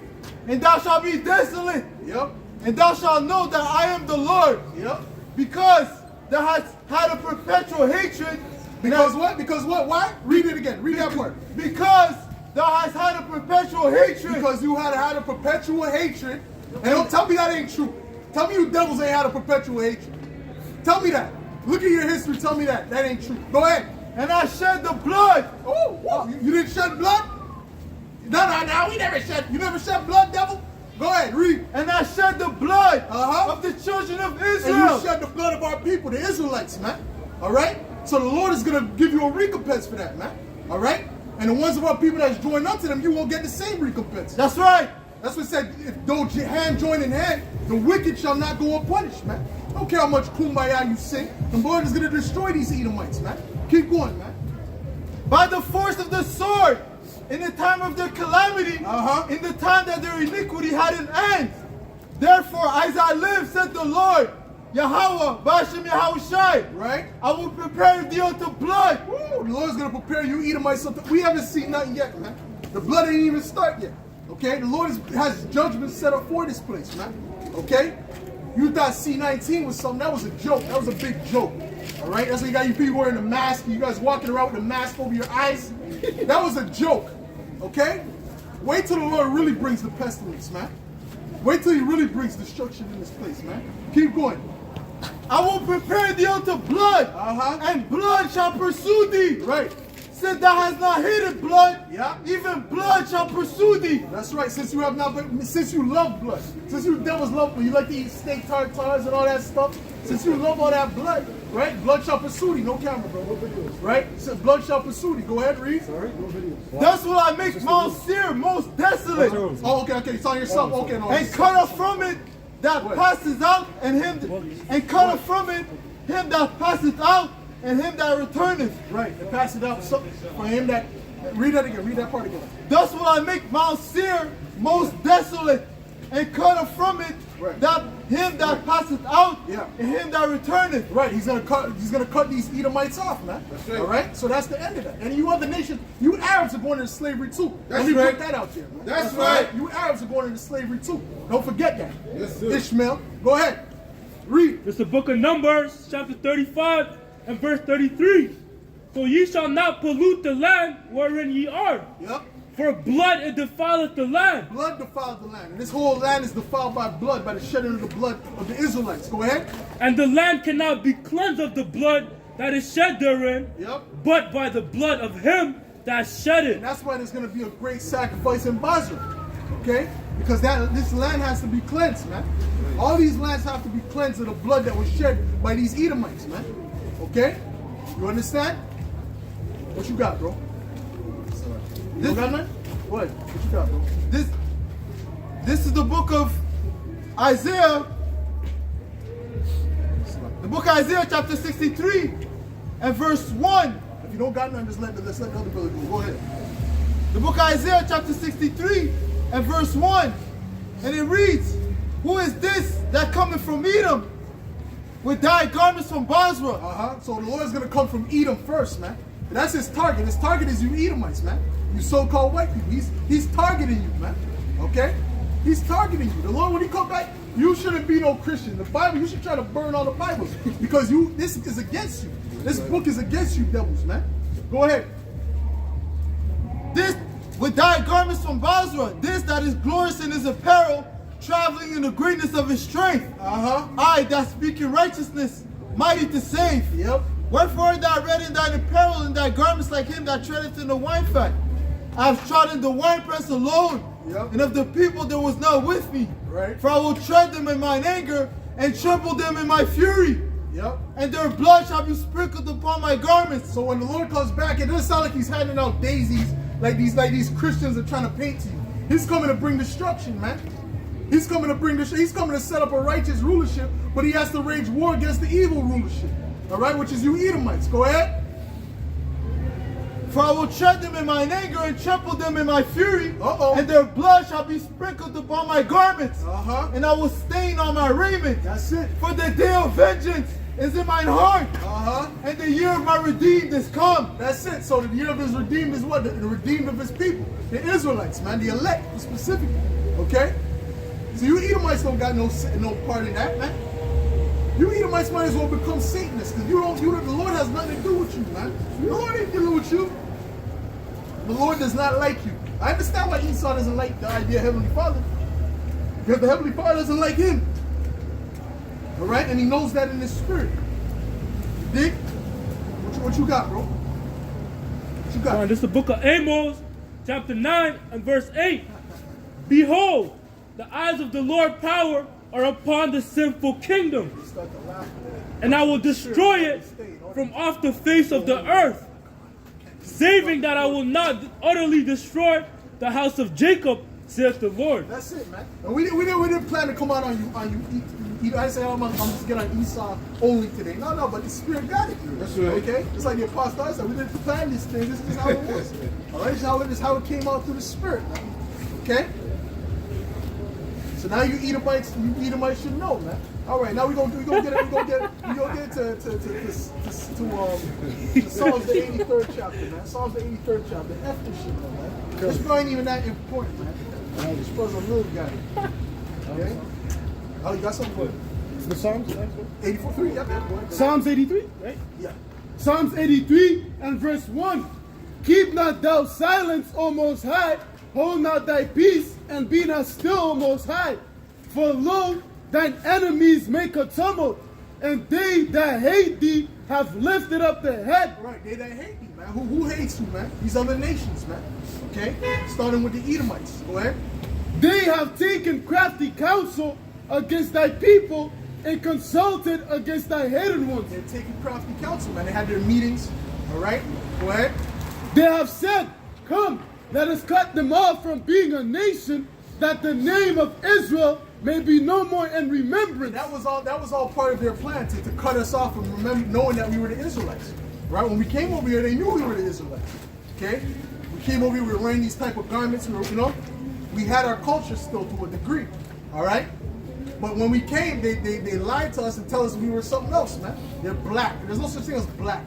and thou shalt be desolate. Yep. And thou shalt know that I am the Lord, Yep. because thou hast had a perpetual hatred. Because what? Because what? Why? Read it again. Read that part. Because thou hast had a perpetual hatred. Because you had a perpetual hatred. And don't tell me that ain't true. Tell me you devils ain't had a perpetual hatred. Tell me that. Look at your history. Tell me that. That ain't true. Go ahead. And I shed the blood. Oh, whoa. You didn't shed blood? No. We never shed. You never shed blood, devil? Go ahead. Read. And I shed the blood Uh-huh. of the children of And Israel. you shed the blood of our people, the Israelites, man. All right? So the Lord is going to give you a recompense for that, man. All right? And the ones of our people that's joined unto them, you won't get the same recompense. That's right. That's what it said, if though hand join in hand, the wicked shall not go unpunished, man. I don't care how much kumbaya you sing. The Lord is going to destroy these Edomites, man. Keep going, man. By the force of the sword, in the time of their calamity, in the time that their iniquity had an end. Therefore, as I live, said the Lord, Yahweh, Bashem Yahushai, Right? I will prepare thee unto blood. Woo, the Lord's going to prepare you, Edomites. Something. We haven't seen nothing yet, man. The blood ain't even start yet. Okay? The Lord has judgment set up for this place, man. Okay? You thought C-19 was something. That was a joke. That was a big joke. All right? That's why you got you people wearing the mask. You guys walking around with the mask over your eyes. That was a joke. Okay? Wait till the Lord really brings the pestilence, man. Wait till he really brings destruction in this place, man. Keep going. I will prepare thee unto blood, and blood shall pursue thee. Right. Since thou hast not hated blood, Yeah. even blood shall pursue thee. That's right. Since you have not, since you love blood, since you devils love blood, you like to eat steak tartars and all that stuff. Since you love all that blood, right? Blood shall pursue thee. No camera, bro. No videos. Right? So blood shall pursue thee. Go ahead, read. Sorry, no videos. Thus will I make Mount Seir most desolate, Oh, okay. It's on yourself. Okay, no. and cut off from it that passes out, and cut off from it him that passeth out, and him that returneth. Right. And pass it out for him that. Read that again. Read that part again. Thus will I make Mount Seir most desolate, and cut off from it that him that passeth out, and him that returneth. Right. He's gonna cut these Edomites off, man. That's right. All right. So that's the end of that. And you other nations, you Arabs are going into slavery too. That's Let me right. put that out there, man. That's all right. You Arabs are going into slavery too. Don't forget that. Yes, sir. Ishmael, go ahead. Read. It's the book of Numbers, chapter 35 and verse 33. For ye shall not pollute the land wherein ye are. Yep. For blood it defileth the land. Blood defiled the land. And this whole land is defiled by blood, by the shedding of the blood of the Israelites. Go ahead. And the land cannot be cleansed of the blood that is shed therein, Yep. but by the blood of him that shed it. And that's why there's going to be a great sacrifice in Basra. Okay? Because this land has to be cleansed, man. All these lands have to be cleansed of the blood that was shed by these Edomites, man. Okay? You understand? What you got, bro? You got nothing? What you got, bro? This is the book of Isaiah. The book of Isaiah, chapter 63, and verse 1. If you don't got nothing, let's let the other brother go. Go ahead. The book of Isaiah, chapter 63, and verse 1. And it reads, Who is this that cometh from Edom, with dyed garments from Basra? So the Lord is going to come from Edom first, man. That's his target. His target is you Edomites, man. You so-called white people. He's targeting you, man. Okay? He's targeting you. The Lord, when he come back, you shouldn't be no Christian. The Bible, you should try to burn all the Bibles. Because this is against you. This book is against you devils, man. Go ahead. This with dyed garments from Basra, this that is glorious in his apparel, traveling in the greatness of his strength. I that speak in righteousness, mighty to save. Yep. Wherefore art thou red in thine apparel, and thy garments like him that treadeth in the wine fat? I have trodden the winepress alone, and of the people there was none with me. Right. For I will tread them in mine anger, and trample them in my fury. Yep. And their blood shall be sprinkled upon my garments. So when the Lord comes back, it doesn't sound like he's handing out daisies like these Christians are trying to paint to you. He's coming to bring destruction, man. He's coming to bring he's coming to set up a righteous rulership, but he has to wage war against the evil rulership. All right, which is you Edomites. Go ahead. For I will tread them in mine anger and trample them in my fury. Uh-oh. And their blood shall be sprinkled upon my garments. Uh-huh. And I will stain on my raiment. That's it. For the day of vengeance is in mine heart. Uh-huh. And the year of my redeemed is come. That's it. So the year of his redeemed is what? The redeemed of his people. The Israelites, man. The elect, specifically. Okay? So you Edomites don't got no part in that, man. You Edomites might as well become Satanists, because the Lord has nothing to do with you, man. The Lord ain't dealing with you. The Lord does not like you. I understand why Esau doesn't like the idea of Heavenly Father. Because the Heavenly Father doesn't like him. Alright? And he knows that in his spirit. You dig? What you got, bro? What you got? This is the book of Amos, chapter 9 and verse 8. Behold, the eyes of the Lord power are upon the sinful kingdom, and I will destroy it from off the face of the earth, saving that I will not utterly destroy the house of Jacob, saith the Lord. That's it, man. And we didn't plan to come out on you. I say, I'm just get on Esau only today. No, but the Spirit got it. That's right. Okay? It's like the apostle I said, we didn't plan this thing. This is how it was. All right? This is how it came out through the Spirit. Man. Okay? So now you Edomites should know, man. All right, now we gonna get to Psalms the 83rd chapter, man. Psalms the 83rd chapter. F this shit, man. This bro ain't even that important, man. This bro's a little guy. Okay. Oh, you got something for it? The Psalms? 84:3. Yep. Boy. Psalms 83, right? Yeah. Psalms 83 and verse 1. Keep not thou silence, O Most High. Hold not thy peace, and be not still, O Most High. For lo, thine enemies make a tumult, and they that hate thee have lifted up their head. Right, they that hate thee, man. Who hates you, man? These other nations, man. Okay? Starting with the Edomites. Go ahead. They have taken crafty counsel against thy people, and consulted against thy hidden ones. They're taking crafty counsel, man. They had their meetings. All right? Go ahead. They have said, come, let us cut them off from being a nation, that the name of Israel may be no more in remembrance. That was all part of their plan to cut us off from knowing that we were the Israelites. Right? When we came over here, they knew we were the Israelites. Okay? We came over here, we were wearing these type of garments, we had our culture still to a degree. All right? But when we came, they lied to us and tell us we were something else, man. They're black. There's no such thing as black.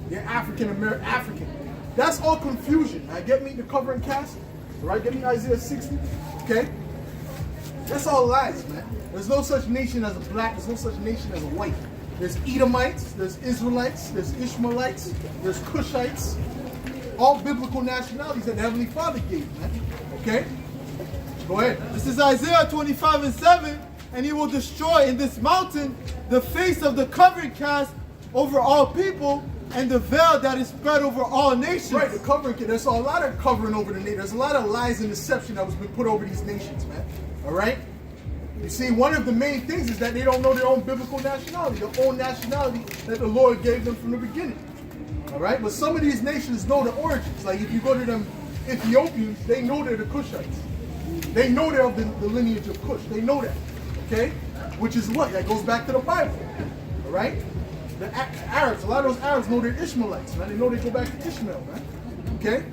They're African. That's all confusion. Right? Get me the cover and cast. Right? Get me Isaiah 60. Okay? That's all lies, man. There's no such nation as a black. There's no such nation as a white. There's Edomites. There's Israelites. There's Ishmaelites. There's Cushites. All biblical nationalities that the Heavenly Father gave, man. Okay? Go ahead. This is Isaiah 25 and 7. And he will destroy in this mountain the face of the covering cast over all people, and the veil that is spread over all nations. Right, the covering. There's a lot of covering over the nation. There's a lot of lies and deception that was been put over these nations, man. All right? You see, one of the main things is that they don't know their own biblical nationality, their own nationality that the Lord gave them from the beginning. All right? But some of these nations know the origins. Like if you go to them Ethiopians, they know they're the Cushites. They know they're of the lineage of Cush. They know that. Okay? Which is what? That goes back to the Bible. All right? The Arabs, a lot of those Arabs know they're Ishmaelites, man. They know they go back to Ishmael, man. Okay?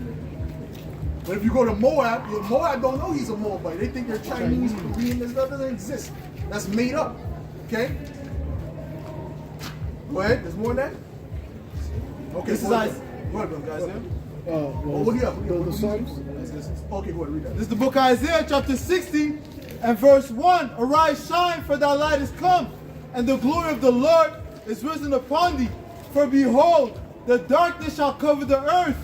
But if you go to Moab, Moab don't know he's a Moabite. They think they're Chinese, Korean. That doesn't exist. That's made up. Okay? Go ahead. There's more than that? Okay, This is Isaiah. Go ahead, guys. What do you have? The Psalms? Okay, go ahead, read that. This is the book of Isaiah, chapter 60, and verse 1. Arise, shine, for thy light is come, and the glory of the Lord is risen upon thee. For behold, the darkness shall cover the earth,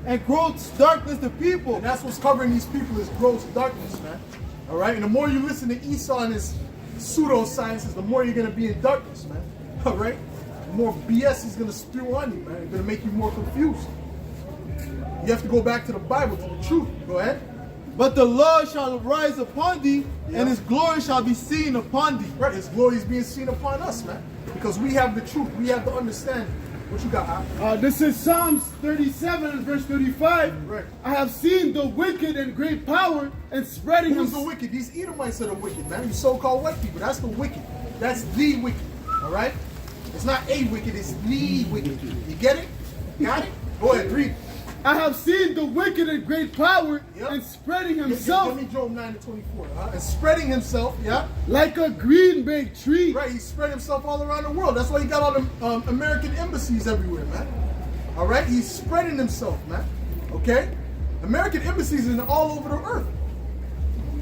and gross darkness the people. And that's what's covering these people is gross darkness, man. All right? And the more you listen to Esau and his pseudosciences, the more you're going to be in darkness, man. All right? The more BS he's going to spew on you, man. It's going to make you more confused. You have to go back to the Bible, to the truth. Go ahead. But the Lord shall arise upon thee, and his glory shall be seen upon thee. Right, his glory is being seen upon us, man. Because we have the truth. We have the understanding. What you got, Ak? This is Psalms 37 and verse 35. Right. I have seen the wicked in great power and spreading Who's the wicked? These Edomites are the wicked, man. You so-called white people. That's the wicked. That's the wicked. All right? It's not a wicked. It's the wicked. You get it? Got it? Go ahead, read. I have seen the wicked in great power and spreading himself. Give me Job 9 and 24. And spreading himself, yeah? Like a green big tree. Right, he spread himself all around the world. That's why he got all the American embassies everywhere, man. All right? He's spreading himself, man. Okay? American embassies are all over the earth.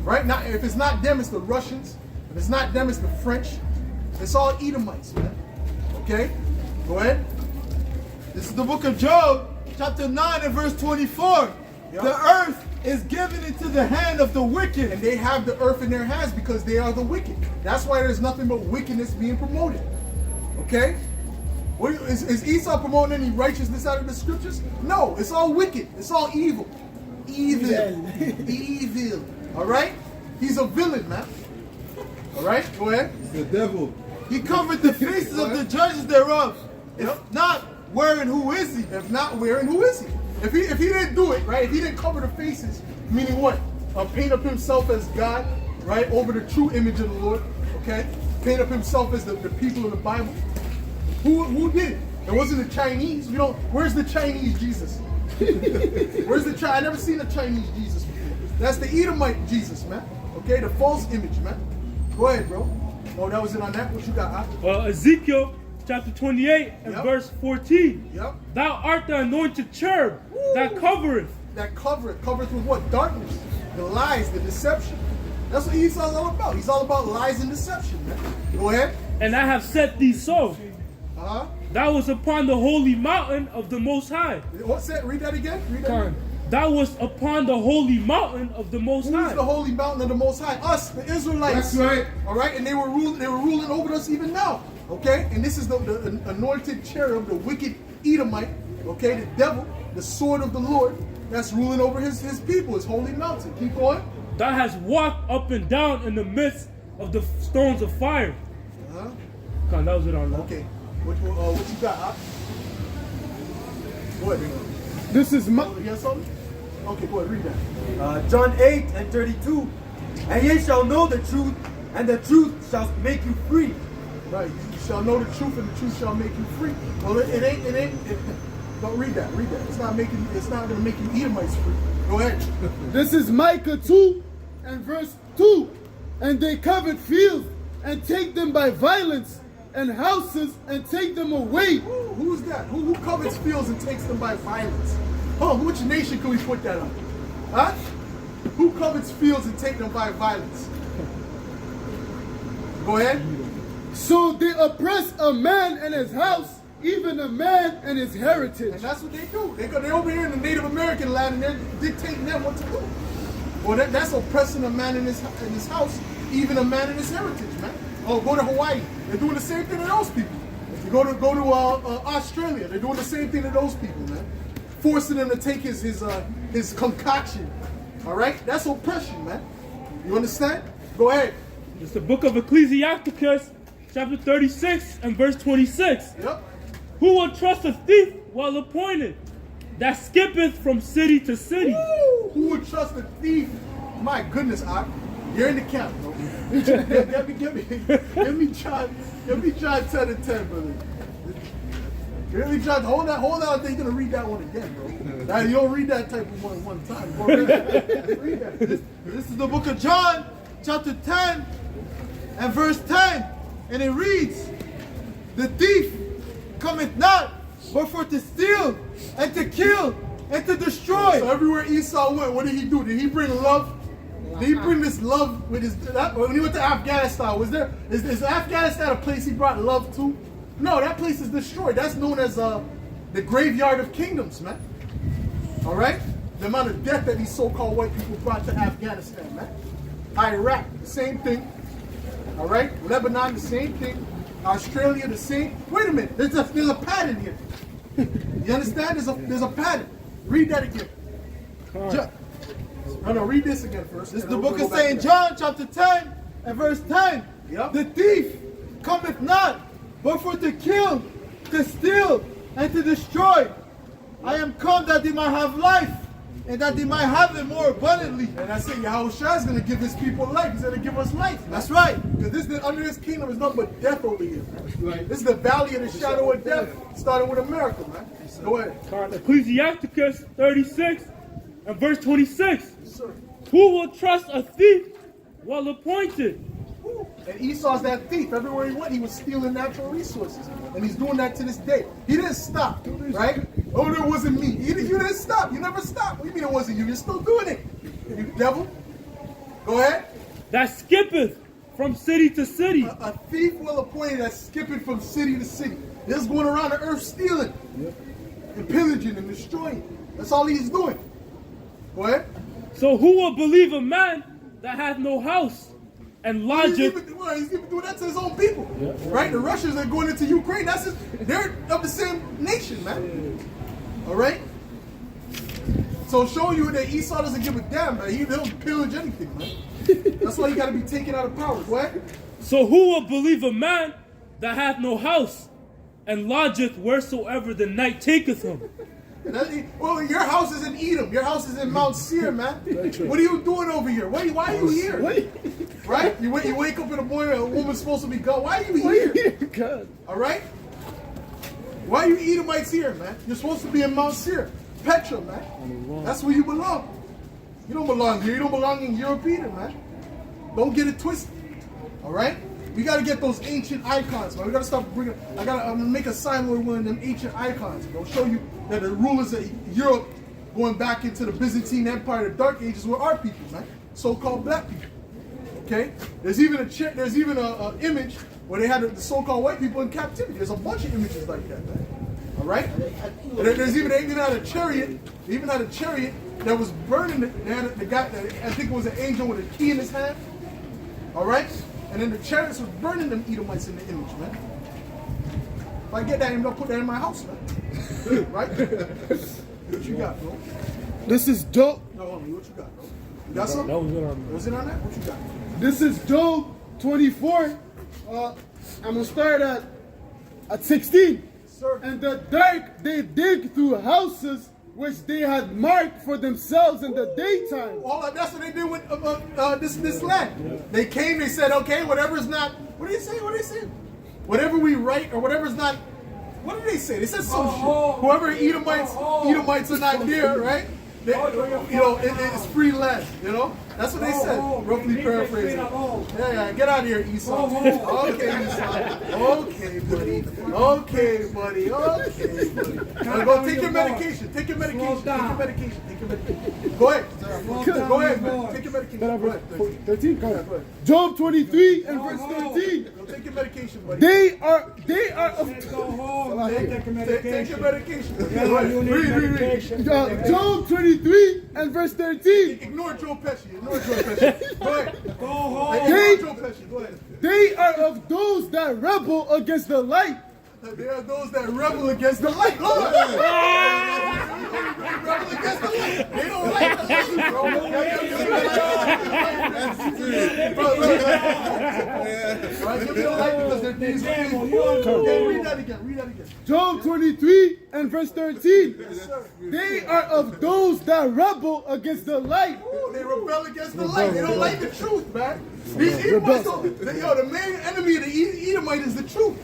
Right? Now, if it's not them, it's the Russians. If it's not them, it's the French. It's all Edomites, man. Okay? Go ahead. This is the book of Job, chapter 9 and verse 24. Yep. The earth is given into the hand of the wicked. And they have the earth in their hands because they are the wicked. That's why there's nothing but wickedness being promoted. Okay? Is Esau promoting any righteousness out of the scriptures? No, it's all wicked. It's all evil. Evil. Evil. All right? He's a villain, man. All right? Go ahead. The devil. He covered the faces of the judges thereof. If not, wherein who is he? If not, wherein who is he? If he didn't do it, right? If he didn't cover the faces, meaning what? Paint up himself as God, right? Over the true image of the Lord, okay? Paint up himself as the people of the Bible. Who did it? It wasn't the Chinese. Where's the Chinese Jesus? Where's the I never seen a Chinese Jesus before. That's the Edomite Jesus, man. Okay, the false image, man. Go ahead, bro. Oh, that was it on that. What you got? Ezekiel chapter 28 and verse 14. Yep. Thou art the anointed cherub that covereth. That covereth with what? Darkness, the lies, the deception. That's what Esau's all about. He's all about lies and deception, man. Go ahead. And I have set thee so. Uh-huh. Thou was upon the holy mountain of the Most High. What's that? Read that again. Read that again. Thou was upon the holy mountain of the Most High. Who's the holy mountain of the Most High? Us, the Israelites. That's right. All right, and they were ruling over us even now. Okay, and this is the anointed cherub, the wicked Edomite. Okay, the devil, the sword of the Lord, that's ruling over his people, his holy mountain. Keep going. Thou hast walked up and down in the midst of the stones of fire. That was it on that. Okay, what you got? Huh? Go ahead. This is my. You got something? Okay, go ahead, read that. John 8 and 32. And ye shall know the truth, and the truth shall make you free. Right, you shall know the truth, and the truth shall make you free. Well, it ain't. Don't read that. Read that. It's not going to make you Edomites free. Go ahead. This is Micah 2 and verse 2. And they covet fields and take them by violence, and houses and take them away. Who's that? Who covets fields and takes them by violence? Oh, which nation can we put that on? Huh? Who covets fields and take them by violence? Go ahead. So they oppress a man and his house, even a man and his heritage. And that's what they do. They're over here in the Native American land and they're dictating them what to do. Well, that's oppressing a man in his house, even a man in his heritage, man. Oh, go to Hawaii. They're doing the same thing to those people. If you go to Australia, they're doing the same thing to those people, man. Forcing them to take his concoction. All right? That's oppression, man. You understand? Go ahead. It's the book of Ecclesiasticus, chapter 36 and verse 26. Yep. Who will trust a thief well appointed, that skippeth from city to city? Woo! Who would trust a thief? My goodness, you're in the camp, bro. Give me John 10 and 10, brother. Give me John. Hold on. They're gonna read that one again, bro. Now, you don't read that type of one time. Bro. Read that. This is the book of John, chapter 10 and verse 10. And it reads, the thief cometh not, but for to steal and to kill and to destroy. So everywhere Esau went, what did he do? Did he bring love? Did he bring this love with his... When he went to Afghanistan, is Afghanistan a place he brought love to? No, that place is destroyed. That's known as the graveyard of kingdoms, man. All right? The amount of death that these so-called white people brought to Afghanistan, man. Iraq, the same thing. All right? Lebanon, the same thing. Australia, the same. Wait a minute. There's a pattern here. You understand? There's a pattern. Read that again. No, read this again first. This is the book of St. John, chapter 10, and verse 10. Yep. The thief cometh not, but for to kill, to steal, and to destroy. I am come that they might have life, and that they might have it more abundantly. And I say Yahushua is going to give his people life. He's going to give us life. That's right. Because under this kingdom is nothing but death over here. Right. This is the valley of the shadow of death, starting with America, man. Go ahead. Ecclesiasticus 36 and verse 26. Sir. Who will trust a thief well appointed? And Esau's that thief. Everywhere he went, he was stealing natural resources. And he's doing that to this day. He didn't stop, right? Oh, it wasn't me. You didn't stop. You never stopped. What do you mean it wasn't you? You're still doing it. You devil. Go ahead. That skippeth from city to city. A thief well appointed that's skipping from city to city. They're just going around the earth stealing. And pillaging and destroying. That's all he's doing. Go ahead. So who will believe a man that hath no house and lodgeth? He's even doing that to his own people. Right? The Russians are going into Ukraine. They're of the same nation, man. All right? So show you that Esau doesn't give a damn, man. He'll pillage anything, man. That's why he got to be taken out of power. What? So who will believe a man that hath no house and lodgeth wheresoever the night taketh him? Well, your house is in Edom. Your house is in Mount Seir, man. What are you doing over here? Why are you here? Right? You wake up in the morning, a woman's supposed to be gone. Why are you here? All right? Why are you Edomites here, man? You're supposed to be in Mount Seir. Petra, man. That's where you belong. You don't belong here. You don't belong in Europe either, man. Don't get it twisted. All right? We got to get those ancient icons, man. We got to stop bringing. I'm going to make a sign with one of them ancient icons. I'll show you that the rulers of Europe going back into the Byzantine Empire, the Dark Ages, were our people, man. So-called black people. Okay? There's even a image where they had the so-called white people in captivity. There's a bunch of images like that, man. All right? They even had a chariot. They even had a chariot that was burning. They had the guy. I think it was an angel with a key in his hand. All right? And then the chariots was burning them Edomites in the image, man. If I get that, I'm gonna put that in my house, man. Right? What you got, bro? This is Job. No, hold on. What you got, bro? You got something? That was it on Was it on that? What you got? This is Job 24. I'm gonna start at 16. Sir. And the dark they dig through houses which they had marked for themselves in the daytime. Hold on, that's what they did with this land. Yeah. They came, they said, okay, whatever's not, what do they say? What do they say? Whatever we write or whatever's not, what did they say? They said some shit. Whoever Edomites are not there, right? They, it's free land, you know? That's what they said, roughly paraphrasing. Yeah, get out of here, Esau. Okay, Esau. Okay, buddy. Okay, buddy. Go take your medication. Take your medication. Go ahead. Go ahead, man. Take your medication. Go ahead. 13? Go ahead. Job 23 and verse 13. Go take your medication, buddy. They are of Take your medication. Read. Job 23 and verse 13. Ignore Joe Pesci. Go ahead. Go home. They are of those that rebel against the light. They are those that rebel against the light. Lord. Rebel against the light. They don't like the light, bro. Give me the light because their days are evil. Okay, read that again. Job 23 and verse 13. They are of those that rebel against the light. They rebel against the light. They don't like the truth, man. These Edomites, the main enemy of the Edomite is the truth.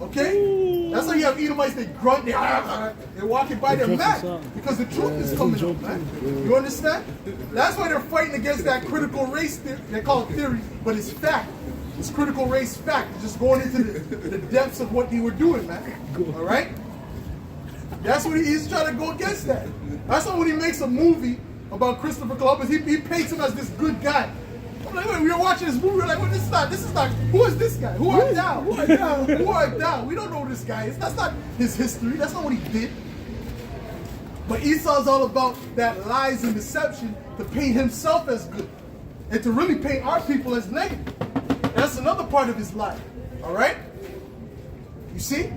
Okay? That's why you have Edomites, they grunt, they're walking by their mad because the truth is coming up, man. You understand? That's why they're fighting against that critical race theory. They call it theory, but it's fact. It's critical race fact. It's just going into the depths of what they were doing, man. All right? That's what he's trying to go against that. That's why when he makes a movie about Christopher Columbus, he paints him as this good guy. I'm like, wait, we were watching this movie, we're like, well, this is not, who is this guy? Who art thou? Who art thou? We don't know who this guy is. That's not his history. That's not what he did. But Esau's all about that lies and deception to paint himself as good and to really paint our people as negative. That's another part of his lie. All right? You see?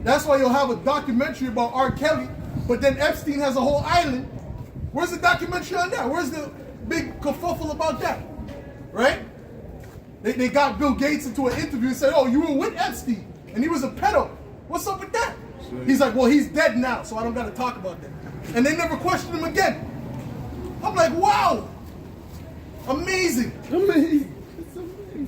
That's why you'll have a documentary about R. Kelly, but then Epstein has a whole island Where's the documentary on that? Where's the big kerfuffle about that? Right? They got Bill Gates into an interview and said, oh, you were with Epstein, and he was a pedo. What's up with that? He's like, well, he's dead now, so I don't got to talk about that. And they never questioned him again. I'm like, wow. Amazing. Amazing.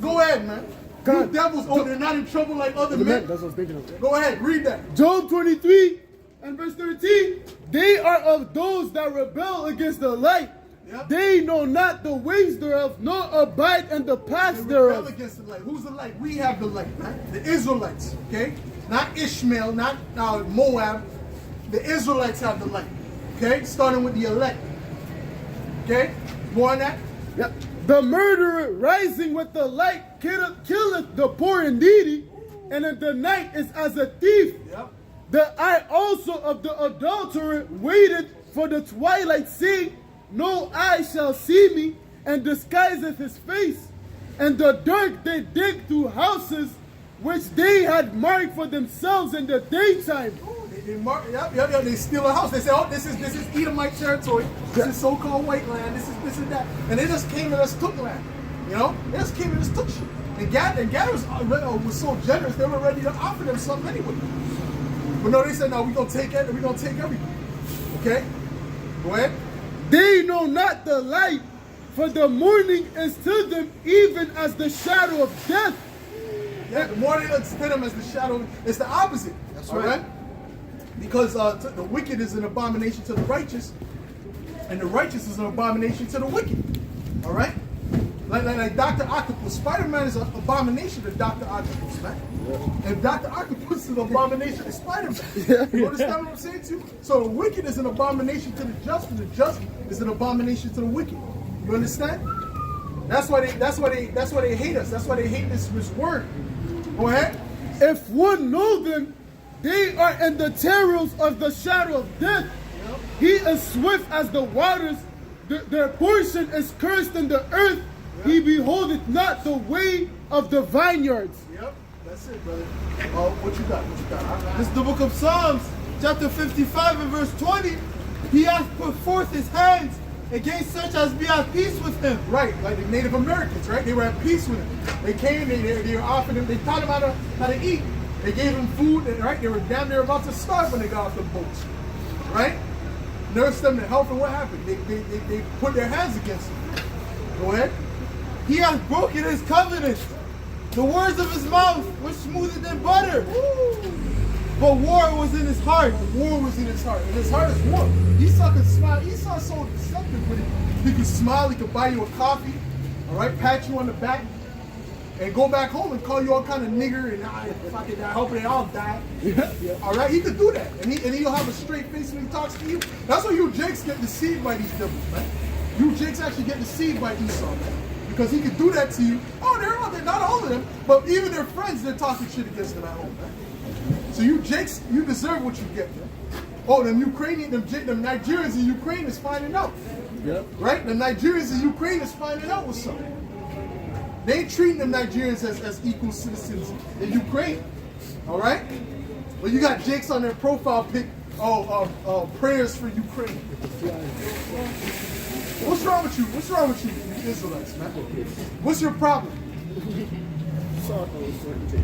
Go ahead, man. You devils, oh, they're not in trouble like other men. That's what I was thinking of. Go ahead, read that. Job 23 and verse 13. They are of those that rebel against the light. Yep. They know not the ways thereof, nor abide in the paths They rebel thereof. against the light. Who's the light? We have the light, man. The Israelites, okay? Not Ishmael, not Moab. The Israelites have the light, okay? Starting with the elect. Okay? More on that? Yep. The murderer rising with the light killeth the poor and needy, and in the night is as a thief. Yep. The eye also of the adulterer waited for the twilight, saying, no eye shall see me, and disguiseth his face. And the dark they dig through houses, which they had marked for themselves in the daytime. They steal a house. They say, oh, this is Edomite territory. This is so-called white land. This and that. And they just came and just took land. You know? They just came and just took shit. And Gad was so generous, they were ready to offer them something anyway. But no, they said, no, we're going to take it, we're going to take everything. Okay? Go ahead. They know not the light, for the morning is to them even as the shadow of death. Yeah, the morning is to them as the shadow. It's the opposite. That's right. Because the wicked is an abomination to the righteous, and the righteous is an abomination to the wicked. All right? Like Dr. Octopus. Spider-Man is an abomination to Dr. Octopus, man. Yeah. And Dr. Octopus is an abomination to Spider-Man. You understand what I'm saying to you? So the wicked is an abomination to the just, and the just is an abomination to the wicked. You understand? That's why they hate us. That's why they hate this word. Go ahead. If one know them, they are in the terrors of the shadow of death. Yep. He is swift as the waters. Their portion is cursed in the earth. Yep. He beholdeth not the way of the vineyards. Yep, that's it, brother. What you got? What you got? This is the book of Psalms, chapter 55 and verse 20. He hath put forth his hands against such as be at peace with him. Right, like the Native Americans, right? They were at peace with him. They came, they were offering him, they taught him how to eat. They gave him food, right? They were damn near about to starve when they got off the boats, right? Nursed them to health, and what happened? They put their hands against him. Go ahead. He hath broken his covenant. The words of his mouth were smoother than butter. Woo. But war was in his heart. War was in his heart. And his heart is war. Esau could smile. Esau's so deceptive with it. He could smile. He could buy you a coffee. All right, pat you on the back, and go back home and call you all kind of nigger and I hope they all die. All right, he could do that, and he'll have a straight face when he talks to you. That's why you Jakes get deceived by these devils, man. You Jakes actually get deceived by Esau, man, because he could do that to you. Oh, they're out there, not all of them, but even their friends, they're talking shit against them at home, man. So you Jakes, you deserve what you get, man. Oh, them Nigerians in Ukraine is finding out. Yep. Right? The Nigerians in Ukraine is finding out what's up. They ain't treating them Nigerians as equal citizens in Ukraine. All right? But you got Jakes on their profile pic, prayers for Ukraine. What's wrong with you? What's wrong with you Israelites, man? What's your problem?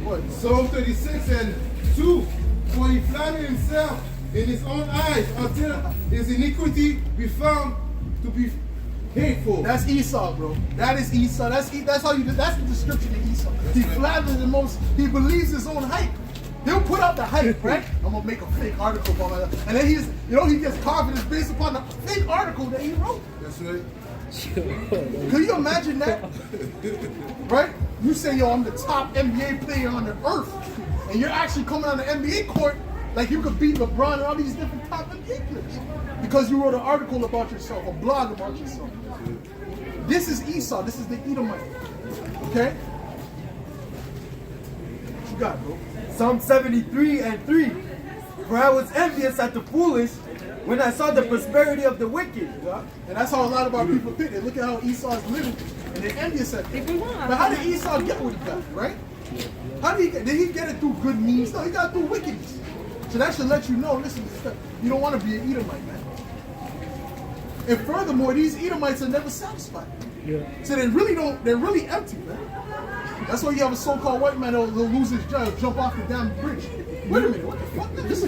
What? Psalm 36 and 2. For he flattered himself in his own eyes until his iniquity be found to be hateful. That's Esau, bro. That is Esau. That's the description of Esau. He flatters the most. He believes his own hype. He'll put out the hype, right? I'm gonna make a fake article about myself, and then he gets confidence based upon the fake article that he wrote. That's right. Can you imagine that? Right? You say, yo, I'm the top NBA player on the earth, and you're actually coming on the NBA court like you could beat LeBron and all these different top NBA players because you wrote an article about yourself, a blog about yourself. This is Esau. This is the Edomite. Okay? What you got, bro? Psalm 73 and 3. For I was envious at the foolish when I saw the prosperity of the wicked. Yeah. And that's how a lot of our people think. They look at how Esau's living and they're envious at it. But how did Esau get what he got, right? How did he get it through good means? No, he got it through wickedness. So that should let you know, listen, you don't want to be an Edomite, man. And furthermore, these Edomites are never satisfied. Yeah. So they're really empty, man. That's why you have a so-called white man that'll lose his job, jump off the damn bridge. Wait a minute, what the fuck? Just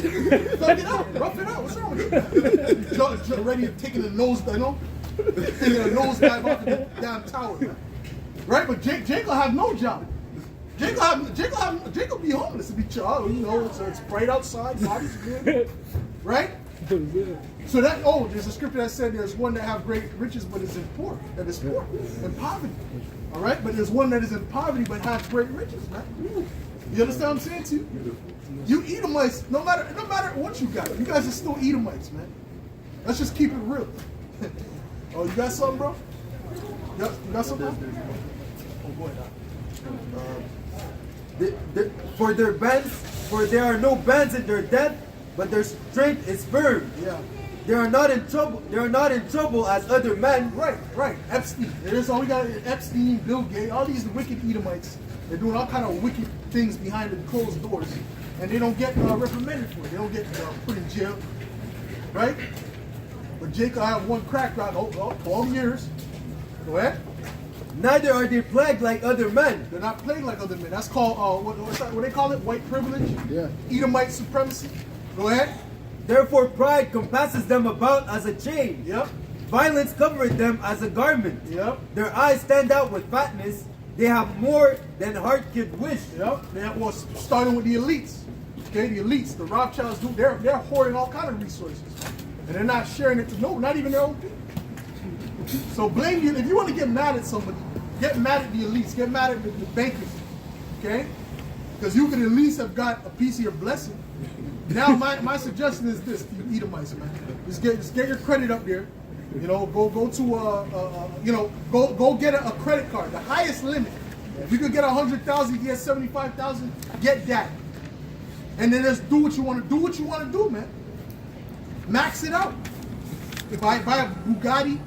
thug it out, rough it out. What's wrong with you? Jump ready, taking a nose, taking a nose dive off the damn tower, man. Right? But Jake will have no job. Jake will be homeless if he child. You know, it's bright outside, body's good. Right? So there's a scripture that said there's one that have great riches but is poor, in poverty. All right, but there's one that is in poverty but has great riches, man. You understand what I'm saying to you? You Edomites, no matter what you got, you guys are still Edomites, man. Let's just keep it real. Oh, you got something, bro? You got something? Oh boy. For there are no bands in their death, but their strength is firm. Yeah. They are not in trouble. They are not in trouble as other men. Right. Epstein. There's all we got. Epstein, Bill Gates, all these wicked Edomites. They're doing all kind of wicked things behind the closed doors, and they don't get reprimanded for it. They don't get put in jail, right? But Jake, I have one crack rock. 12 years. Go ahead. Neither are they plagued like other men. They're not plagued like other men. That's called what they call it? White privilege. Yeah. Edomite supremacy. Go ahead. Therefore pride compasses them about as a chain. Yep. Violence covereth them as a garment. Yep. Their eyes stand out with fatness. They have more than heart could wish. Yep. Starting with the elites. Okay, the elites, the Rothschilds, they're hoarding all kind of resources, and they're not sharing it to not even their own people. So blame you if you want to get mad at somebody. Get mad at the elites. Get mad at the bankers. Okay, because you could at least have got a piece of your blessing. Now my suggestion is this to you Edomites, man. Just get your credit up there. You know, go to go get a credit card, the highest limit. If you could get 100,000, get 75,000, get that. And then just do what you want to do. What you want to do, man. Max it out. Buy a Bugatti,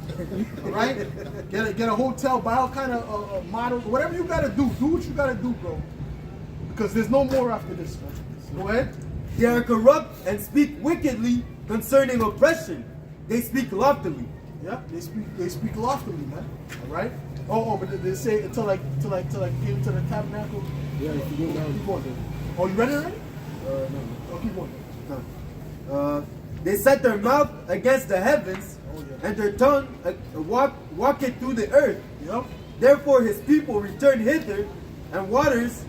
right? Get a hotel, buy all kind of models, whatever you gotta do. Do what you gotta do, bro. Because there's no more after this, man. Go ahead. They are corrupt and speak wickedly concerning oppression. They speak loftily. Yeah, they speak loftily, man. All right. Oh, but they say until I came to the tabernacle. Yeah, keep going. Oh, you ready already? No. Oh, keep going. They set their mouth against the heavens, and their tongue walketh through the earth. Yep. Therefore his people return hither, and waters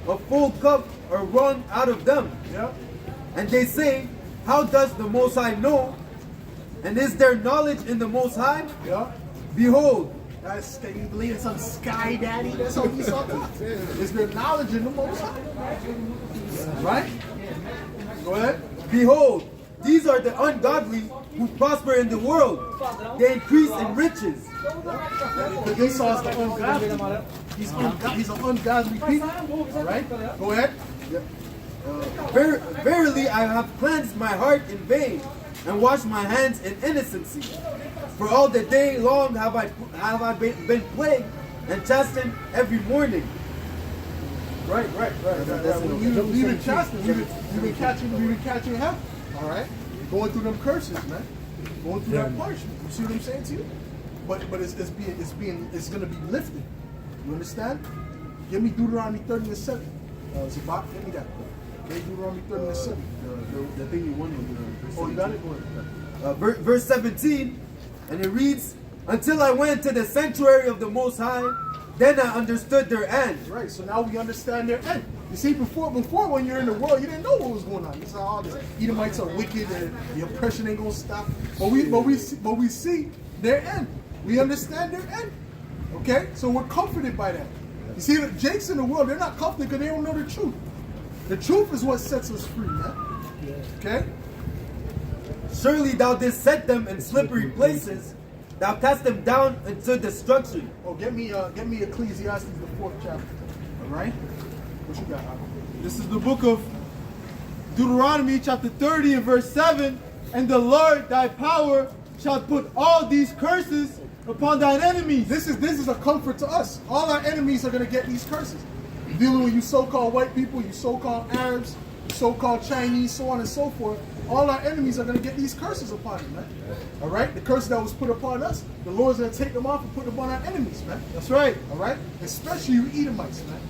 of full cup are run out of them. Yep. And they say, how does the Most High know? And is there knowledge in the Most High? Yep. Behold, you believe in some sky daddy? That's all we saw talk. Is there knowledge in the Most High? Right? Go ahead. behold, these are the ungodly who prosper in the world. They increase in riches. Because Esau is the ungodly. He's an ungodly people. Right? Go ahead. Verily I have cleansed my heart in vain, and washed my hands in innocency. For all the day long have I been plagued and chastened every morning. Right. We've been chastened. We've been catching hell. All right. Going through them curses, man. Going through that punishment. You see what I'm saying to you? But it's gonna be lifted. You understand? Give me Deuteronomy 30 and 7. Zabak, give me that. Okay, Deuteronomy 30 and 7. The thing you wanted. Oh, you got it? Go ahead. Verse 17, and it reads, until I went to the sanctuary of the Most High, then I understood their end. Right, so now we understand their end. You see, before when you're in the world, you didn't know what was going on. You saw all the Edomites are wicked and the oppression ain't gonna stop. But we see their end. We understand their end. Okay? So we're comforted by that. You see, the Jakes in the world, they're not comforted because they don't know the truth. The truth is what sets us free, man. Okay? Surely thou didst set them in slippery places. Thou cast them down into destruction. Oh, get me Ecclesiastes, the 4th chapter. All right? What you got? This is the book of Deuteronomy chapter 30 and verse 7. And the Lord thy power shall put all these curses upon thine enemies. This is a comfort to us. All our enemies are going to get these curses. Dealing with you so-called white people, you so-called Arabs, you so-called Chinese, so on and so forth. all our enemies are going to get these curses upon them, man. All right? The curse that was put upon us, the Lord's going to take them off and put them on our enemies, man. That's right. All right? Especially you Edomites, man.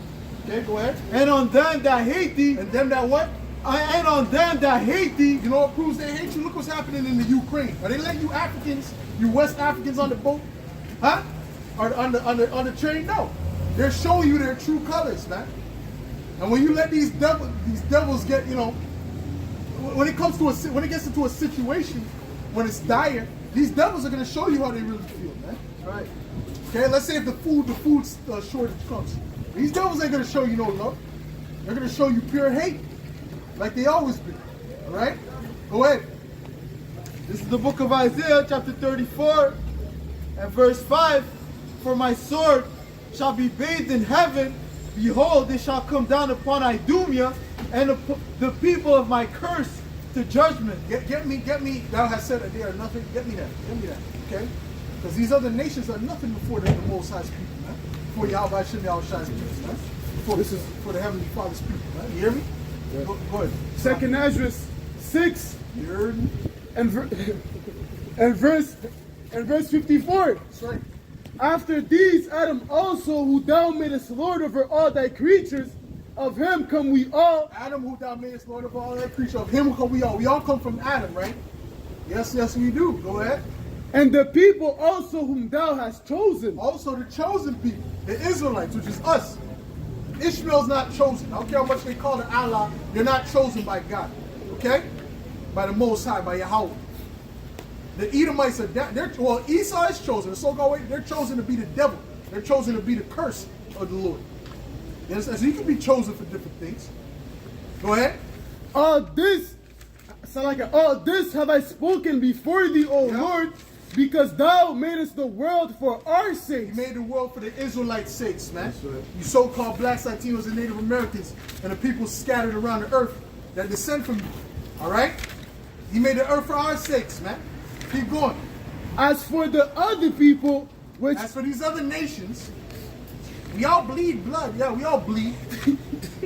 Okay, go ahead. And on them that hate thee, And them that what? and on them that hate thee, You know what proves they hate you? Look what's happening in the Ukraine. Are they letting you Africans, you West Africans on the boat? Huh? Or on the train? No. They're showing you their true colors, man. And when you let these devils get, you know, when it gets into a situation when it's dire, these devils are going to show you how they really feel, man. right? Okay, let's say if the food shortage comes, these devils ain't going to show you no love. They're going to show you pure hate, like they always been. All right, go ahead. This is the book of Isaiah, chapter 34, and verse 5. For my sword shall be bathed in heaven. Behold, it shall come down upon Idumea, and the people of my curse to judgment. Get me. Thou hast said that they are nothing. Get me that. Okay? Because these other nations are nothing before the Most High's people, man. Before Yahweh Shem Yahweh's people, man. For the Heavenly Father's people, man. You hear me? Yeah. Go ahead. Second Ezra 6 You heard me? and verse 54. That's right. After these, Adam also, who thou madest Lord over all thy creatures, of him come we all. Adam, who thou madest Lord of all that creature, of him come we all. We all come from Adam, right? Yes, we do. Go ahead. And the people also whom thou hast chosen. Also the chosen people, the Israelites, which is us. Ishmael's not chosen. I don't care how much they call it Allah, they're not chosen by God. Okay? By the Most High, by Yahweh. The Edomites are Esau is chosen, the so-called way, they're chosen to be the devil. They're chosen to be the curse of the Lord. You understand? So you can be chosen for different things. Go ahead. All this have I spoken before thee, O Lord, because thou madest the world for our sake. He made the world for the Israelites' sakes, man. You so-called blacks, Latinos, and Native Americans, and the people scattered around the earth that descend from you. All right? He made the earth for our sakes, man. Keep going. As for the other people, As for these other nations, we all bleed blood. Yeah, we all bleed.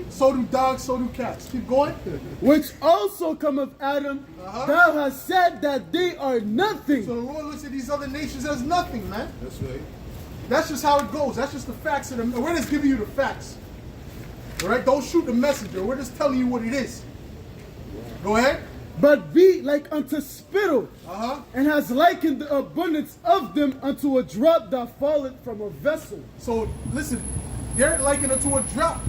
So do dogs, so do cats. Keep going. which also come of Adam, thou hast said that they are nothing. So the Lord looks at these other nations as nothing, man. That's right. That's just how it goes. That's just the facts of them. We're just giving you the facts. All right? Don't shoot the messenger. We're just telling you what it is. Go ahead. But be like unto spittle, Uh-huh. and has likened the abundance of them unto a drop that falleth from a vessel. So listen, they're likened unto a drop.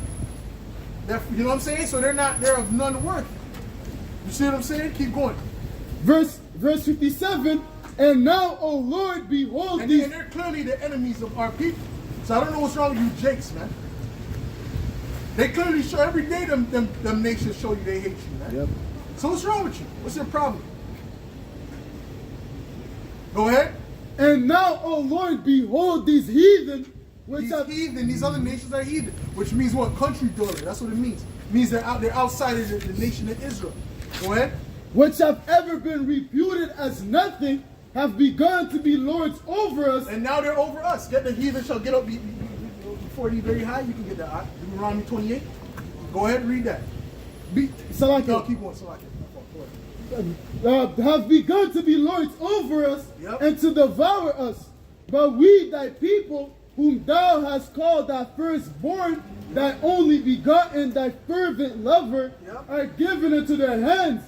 You know what I'm saying? So they're of none worth. You see what I'm saying? Keep going. Verse 57, and now, O Lord, behold And these. they're clearly the enemies of our people. So I don't know what's wrong with you jakes, man. They clearly show every day them nations show you they hate you, man. Yep. So what's wrong with you? What's your problem? Go ahead. And now, O Lord, behold these heathen, which These have heathen, these other nations are heathen, which means what? Country dweller. That's what it means. It means they're outside of the nation of Israel. Go ahead. which have ever been reputed as nothing, have begun to be lords over us. And now they're over us. Get the heathen shall get up before it be very high. You can get that. Deuteronomy 28. Go ahead and read that. No, keep going. Salaki. Have begun to be lords over us, Yep. and to devour us. But we, thy people, whom thou hast called thy firstborn, thy only begotten, thy fervent lover, Yep. are given into their hands.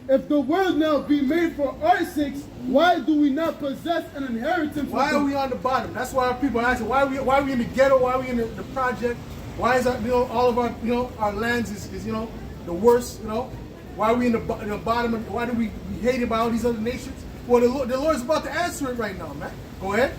If the world now be made for our sakes, why do we not possess an inheritance? Why are we on the bottom? That's why our people are asking, why are we in the ghetto? Why are we in the project? Why is all of our our lands is the worst? Why are we in the bottom? Why do we be hated by all these other nations? Well, the Lord's about to answer it right now, man. Go ahead.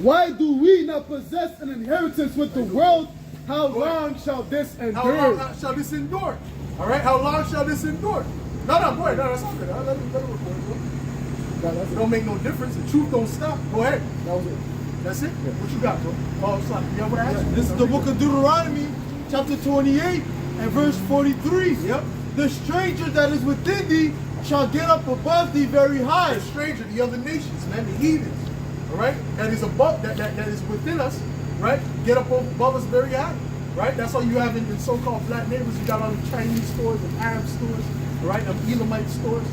Why do we not possess an inheritance with the world? How long shall this endure? How long shall this endure? All right. How long shall this endure? No, go ahead. No, that's all good. Let him report. It don't make no difference. The truth don't stop. Go ahead. That was it. That's it? Yeah. What you got, bro? Oh, sorry. You ever asked? This is the book of Deuteronomy, chapter 28, and verse 43. Yep. The stranger that is within thee shall get up above thee very high. The stranger, the other nations, man, the heathens, all right, that is above, that is within us, right, get up above us very high, right? That's all you have in so-called black neighbors. You got all the Chinese stores and Arab stores, all right, the Elamite stores,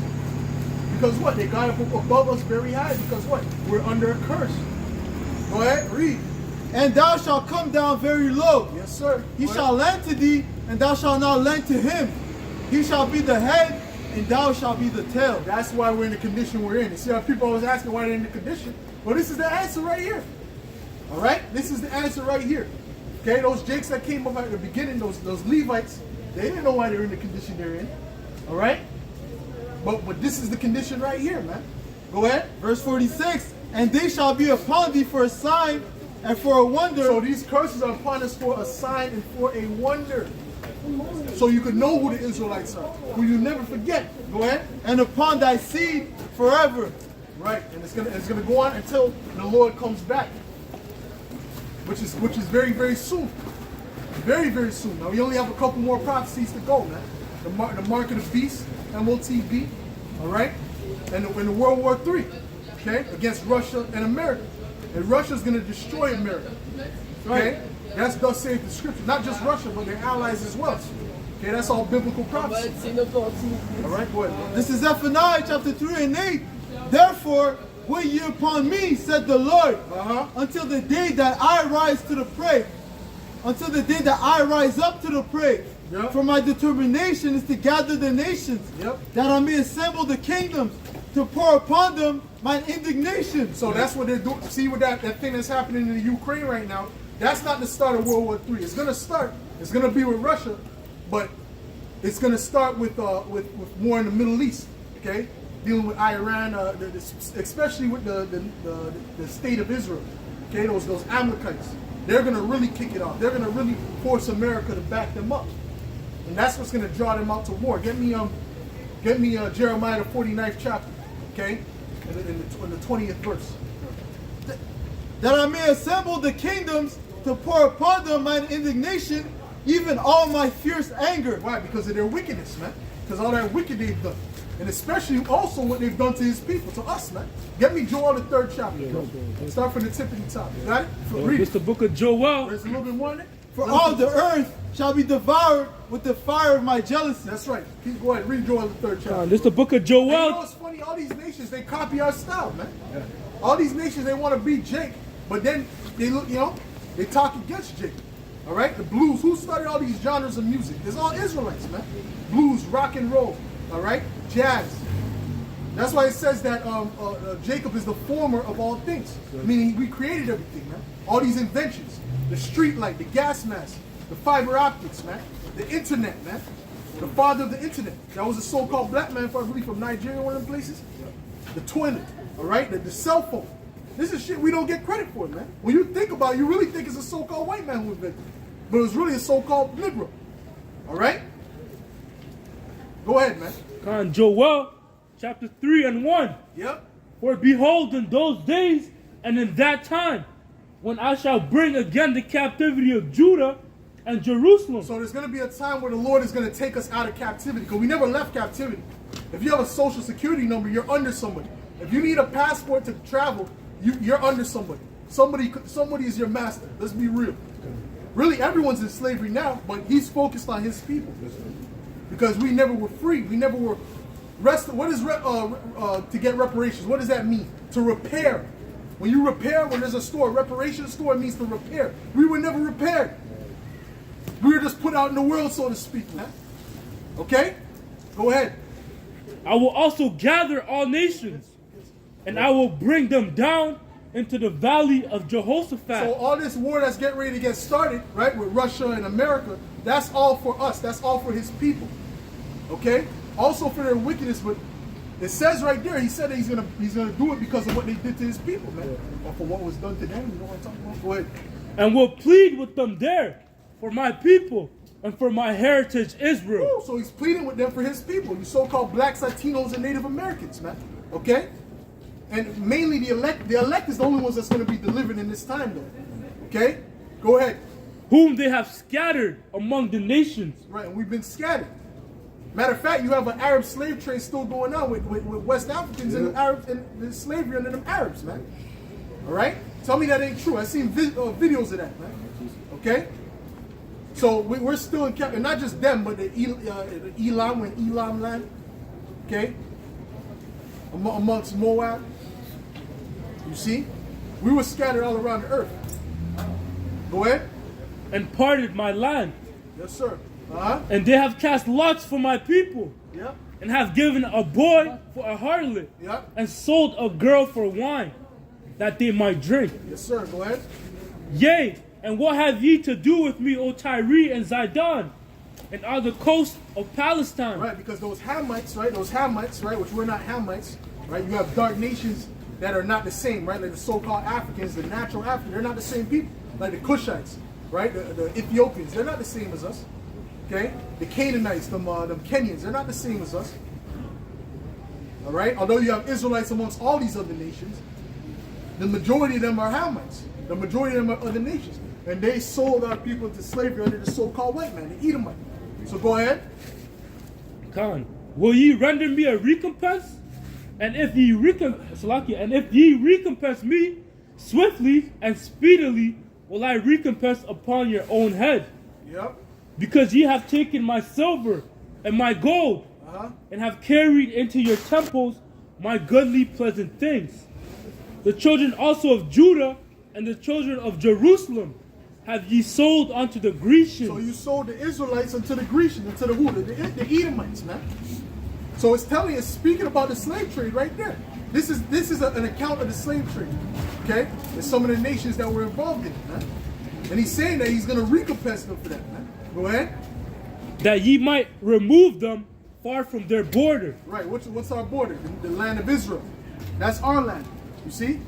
Because what? They got up above us very high. Because what? We're under a curse. Go ahead, read. And thou shalt come down very low. Yes, sir. He shall lend to thee, and thou shalt not lend to him. He shall be the head, and thou shalt be the tail. That's why we're in the condition we're in. You see how people always asking why they're in the condition? Well, this is the answer right here. All right? This is the answer right here. Okay? Those jakes that came up at the beginning, those Levites, they didn't know why they're in the condition they're in. All right? But this is the condition right here, man. Go ahead. Verse 46, and they shall be upon thee for a sign and for a wonder. So these curses are upon us for a sign and for a wonder. So you can know who the Israelites are. Who you never forget. Go ahead. And upon thy seed forever. Right. And it's gonna go on until the Lord comes back. Which is very, very soon. Very, very soon. Now we only have a couple more prophecies to go, man. The mark of the beast, MOTB, all right? And in the World War III, okay? Against Russia and America. And Russia's going to destroy America, okay? That's thus saith the scripture. Not just Russia, but their allies as well. Okay, that's all biblical prophecy. All right, go ahead. This is Zephaniah chapter 3 and 8. Therefore, wait ye upon me, said the Lord, until the day that I rise to the prey. Until the day that I rise up to the prey. Yep. For my determination is to gather the nations, that I may assemble the kingdoms, to pour upon them my indignation. So that's what they're doing. See what that thing that's happening in the Ukraine right now? That's not the start of World War III. It's going to start. It's going to be with Russia, but it's going to start with war in the Middle East. Okay, dealing with Iran, especially with the state of Israel. Okay, those Amalekites. They're going to really kick it off. They're going to really force America to back them up. And that's what's going to draw them out to war. Get me Jeremiah the 49th chapter, okay? In the 20th verse. That I may assemble the kingdoms to pour upon them mine indignation, even all my fierce anger. Why? Because of their wickedness, man. Because all that wicked they've done. And especially also what they've done to his people, to us, man. Get me Joel the 3rd chapter. Start from the tip of the top. You got it? Read It's the book of Joel. There's a little bit more in it. For all the earth shall be devoured with the fire of my jealousy. That's right. Go ahead. Read Joel the 3rd chapter. This is the book of Joel. And you know what's funny? All these nations, they copy our style, man. Yeah. All these nations, they want to beat Jake, but then they look, they talk against Jake. All right? The blues. Who started all these genres of music? It's all Israelites, man. Blues, rock and roll. All right? Jazz. That's why it says that Jacob is the former of all things. Meaning we created everything, man. All these inventions. The street light, the gas mask, the fiber optics, man. The internet, man. The father of the internet. That was a so-called black man, I believe, from Nigeria, one of them places. The toilet, all right? The cell phone. This is shit we don't get credit for, man. When you think about it, you really think it's a so-called white man who invented it. But it was really a so-called Negro. All right? Go ahead, man. Joel chapter 3 and 1. Yep. For behold, in those days and in that time, when I shall bring again the captivity of Judah and Jerusalem. So there's going to be a time where the Lord is going to take us out of captivity, because we never left captivity. If you have a social security number, you're under somebody. If you need a passport to travel, you're under somebody. Somebody is your master. Let's be real. Really, everyone's in slavery now, but he's focused on his people. Because we never were free. We never were rested. What is to get reparations? What does that mean? To repair. When you repair, when there's a store, reparation store, it means to repair. We were never repaired. We were just put out in the world, so to speak, man. Okay? Go ahead. I will also gather all nations, and I will bring them down into the valley of Jehoshaphat. So all this war that's getting ready to get started, right, with Russia and America, that's all for us. That's all for his people. Okay? Also for their wickedness, but it says right there, he said that he's gonna do it because of what they did to his people, man. Or for what was done to them. You know what I'm talking about? Go ahead. And will plead with them there for my people and for my heritage Israel. Ooh, so he's pleading with them for his people, you so-called blacks, Latinos, and Native Americans, man. Okay? And mainly the elect. The elect is the only ones that's going to be delivered in this time, though. Okay? Go ahead. Whom they have scattered among the nations. Right, and we've been scattered. Matter of fact, you have an Arab slave trade still going on with West Africans and Arabs and the slavery under them Arabs, man. All right? Tell me that ain't true. I've seen videos of that, man. Okay? So we're still in captivity. Not just them, but the Elam and Elam land. Okay? amongst Moab. You see? We were scattered all around the earth. Go ahead. And parted my land. Yes, sir. And they have cast lots for my people. Yep. And have given a boy for a harlot. Yep. And sold a girl for wine, that they might drink. Yes, sir. Go ahead. Yea, and what have ye to do with me, O Tyre and Zidon, and all the coast of Palestine? Right, because those Hamites, right, which we're not Hamites, right, you have dark nations that are not the same, right, like the so-called Africans, the natural Africans, they're not the same people, like the Cushites, right, the Ethiopians, they're not the same as us, okay, the Canaanites, them Kenyans, they're not the same as us, all right, although you have Israelites amongst all these other nations, the majority of them are Hamites, the majority of them are other nations, and they sold our people into slavery under the so-called white man, the Edomite. So go ahead. Khan, will ye render me a recompense? And if ye recompense me, swiftly and speedily will I recompense upon your own head. Yep. Because ye have taken my silver and my gold, and have carried into your temples my goodly pleasant things. The children also of Judah and the children of Jerusalem have ye sold unto the Grecians. So you sold the Israelites unto the Grecians, unto the who? The Edomites, man. So it's speaking about the slave trade right there. This is an account of the slave trade. Okay? There's some of the nations that were involved in it, man. And he's saying that he's going to recompense them for that, man. Go ahead. That ye might remove them far from their border. Right. What's our border? The land of Israel. That's our land. You see?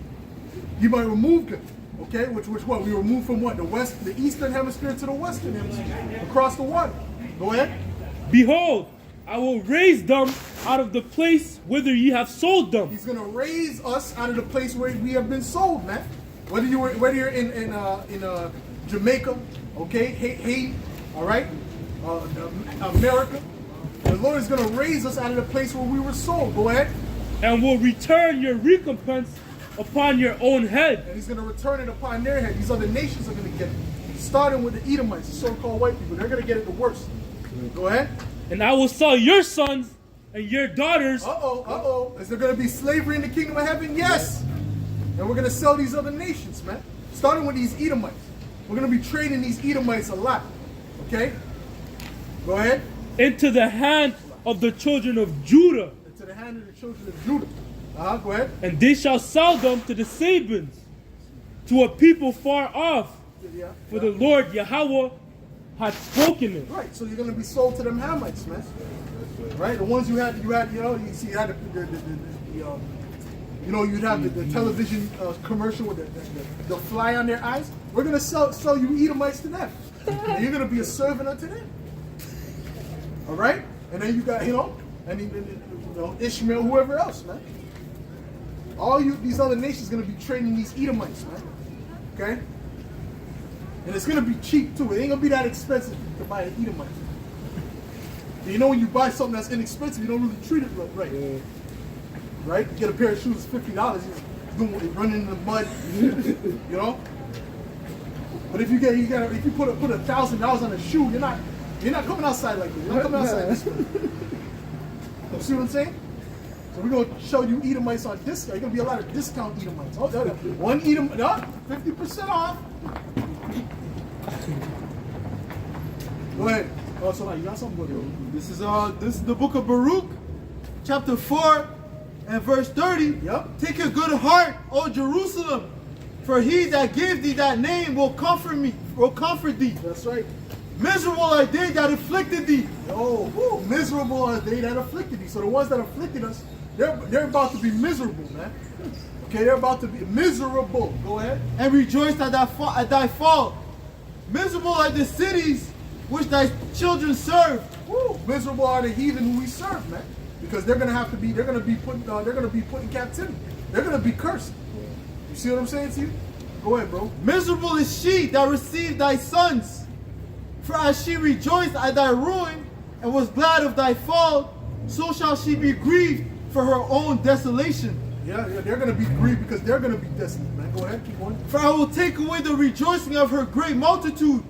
You might remove them. Okay, which what? We remove from what? The eastern hemisphere to the western hemisphere. Across the water. Go ahead. Behold, I will raise them out of the place whither ye have sold them. He's gonna raise us out of the place where we have been sold, man. Whether you're in Jamaica, okay, Haiti, all right, America, the Lord is gonna raise us out of the place where we were sold. Go ahead. And will return your recompense upon your own head. And he's going to return it upon their head. These other nations are going to get it. Starting with the Edomites, the so-called white people. They're going to get it the worst. Go ahead. And I will sell your sons and your daughters. Is there going to be slavery in the kingdom of heaven? Yes. And we're going to sell these other nations, man. Starting with these Edomites. We're going to be trading these Edomites a lot. Okay? Go ahead. Into the hand of the children of Judah. Into the hand of the children of Judah. Go ahead. And they shall sell them to the Sabins, to a people far off. For the Lord Yahweh hath spoken it. Right. So you're going to be sold to them Hamites, man. Right. The ones you had, you see, you had you'd have the television commercial with the fly on their eyes. We're going to sell you Edomites to them. And you're going to be a servant unto them. All right. And then you got, Ishmael, whoever else, man. These other nations are going to be trading these Edomites, man. Okay? And it's going to be cheap, too. It ain't going to be that expensive to buy an Edomite. You know when you buy something that's inexpensive, you don't really treat it right. Yeah. Right? You get a pair of shoes, it's $50. You're running in the mud, you know? But if you put $1,000 on a shoe, you're not coming outside like this. You're not coming outside this way. You see what I'm saying? So we're going to show you Edomites on discount. There's going to be a lot of discount Edomites. Oh, one Edomite, 50% off. Go ahead. Oh, so you got something good. This is the book of Baruch, chapter 4 and verse 30. Yep. Take a good heart, O Jerusalem, for he that gave thee that name will comfort thee. That's right. Miserable are they that afflicted thee. Oh, miserable are they that afflicted thee. So the ones that afflicted us, they're about to be miserable, man. Okay, they're about to be miserable. Go ahead. And rejoice at thy fall. Miserable are the cities which thy children serve. Woo. Miserable are the heathen who we serve, man. Because they're gonna be put in captivity. They're gonna be cursed. You see what I'm saying to you? Go ahead, bro. Miserable is she that received thy sons. For as she rejoiced at thy ruin and was glad of thy fall, so shall she be grieved for her own desolation. Yeah, they're going to be grieved because they're going to be desolate, man. Go ahead, keep going. For I will take away the rejoicing of her great multitude,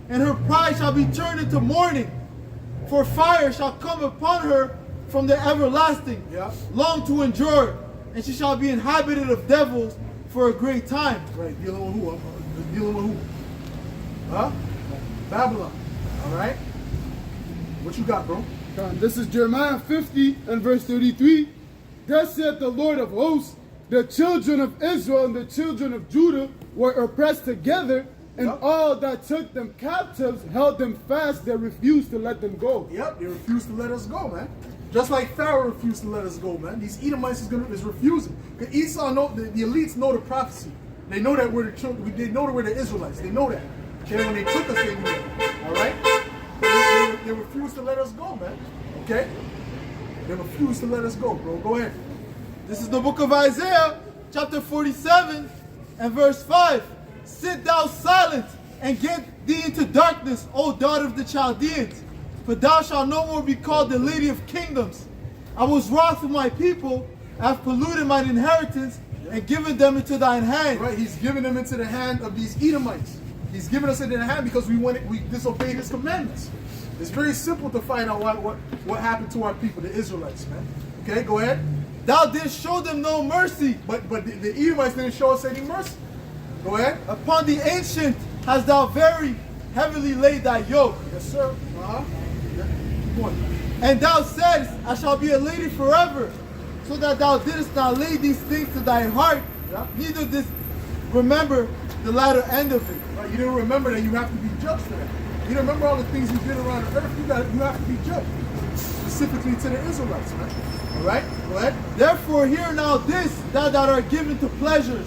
and her pride shall be turned into mourning. For fire shall come upon her from the everlasting, Yeah. long to endure, and she shall be inhabited of devils for a great time. Right, dealing with who? Dealing with who? Huh? Babylon. All right. What you got, bro? This is Jeremiah 50 and verse 33. Thus saith the Lord of hosts, the children of Israel and the children of Judah were oppressed together, and Yep. all that took them captives held them fast. They refused to let them go. Yep, they refused to let us go, man. Just like Pharaoh refused to let us go, man. These Edomites is refusing. Because Esau know the elites know the prophecy. They know that we're the children. They know that we're the Israelites. They know that. Okay, when they took us, they knew that. All right. They refused to let us go, man. Okay. They refused to let us go, bro. Go ahead. This is the book of Isaiah, chapter 47 and verse 5. Sit thou silent and get thee into darkness, O daughter of the Chaldeans, for thou shalt no more be called the lady of kingdoms. I was wroth with my people, I have polluted mine inheritance, and given them into thine hand. Right, he's giving them into the hand of these Edomites. He's giving us into the hand because we disobeyed his commandments. It's very simple to find out what happened to our people, the Israelites, man. Okay, go ahead. Thou didst show them no mercy. But the Edomites didn't show us any mercy. Go ahead. Upon the ancient hast thou very heavily laid thy yoke. Yes, sir. Yeah. Go on. And thou saidst, I shall be a lady forever, so that thou didst not lay these things to thy heart, Yeah. neither didst remember the latter end of it. Right, you didn't remember that you have to be judged for that. You didn't remember all the things you did around the earth. You have to be judged. Specifically to the Israelites, man. All right? Go ahead. Therefore hear now this, thou that art given to pleasures,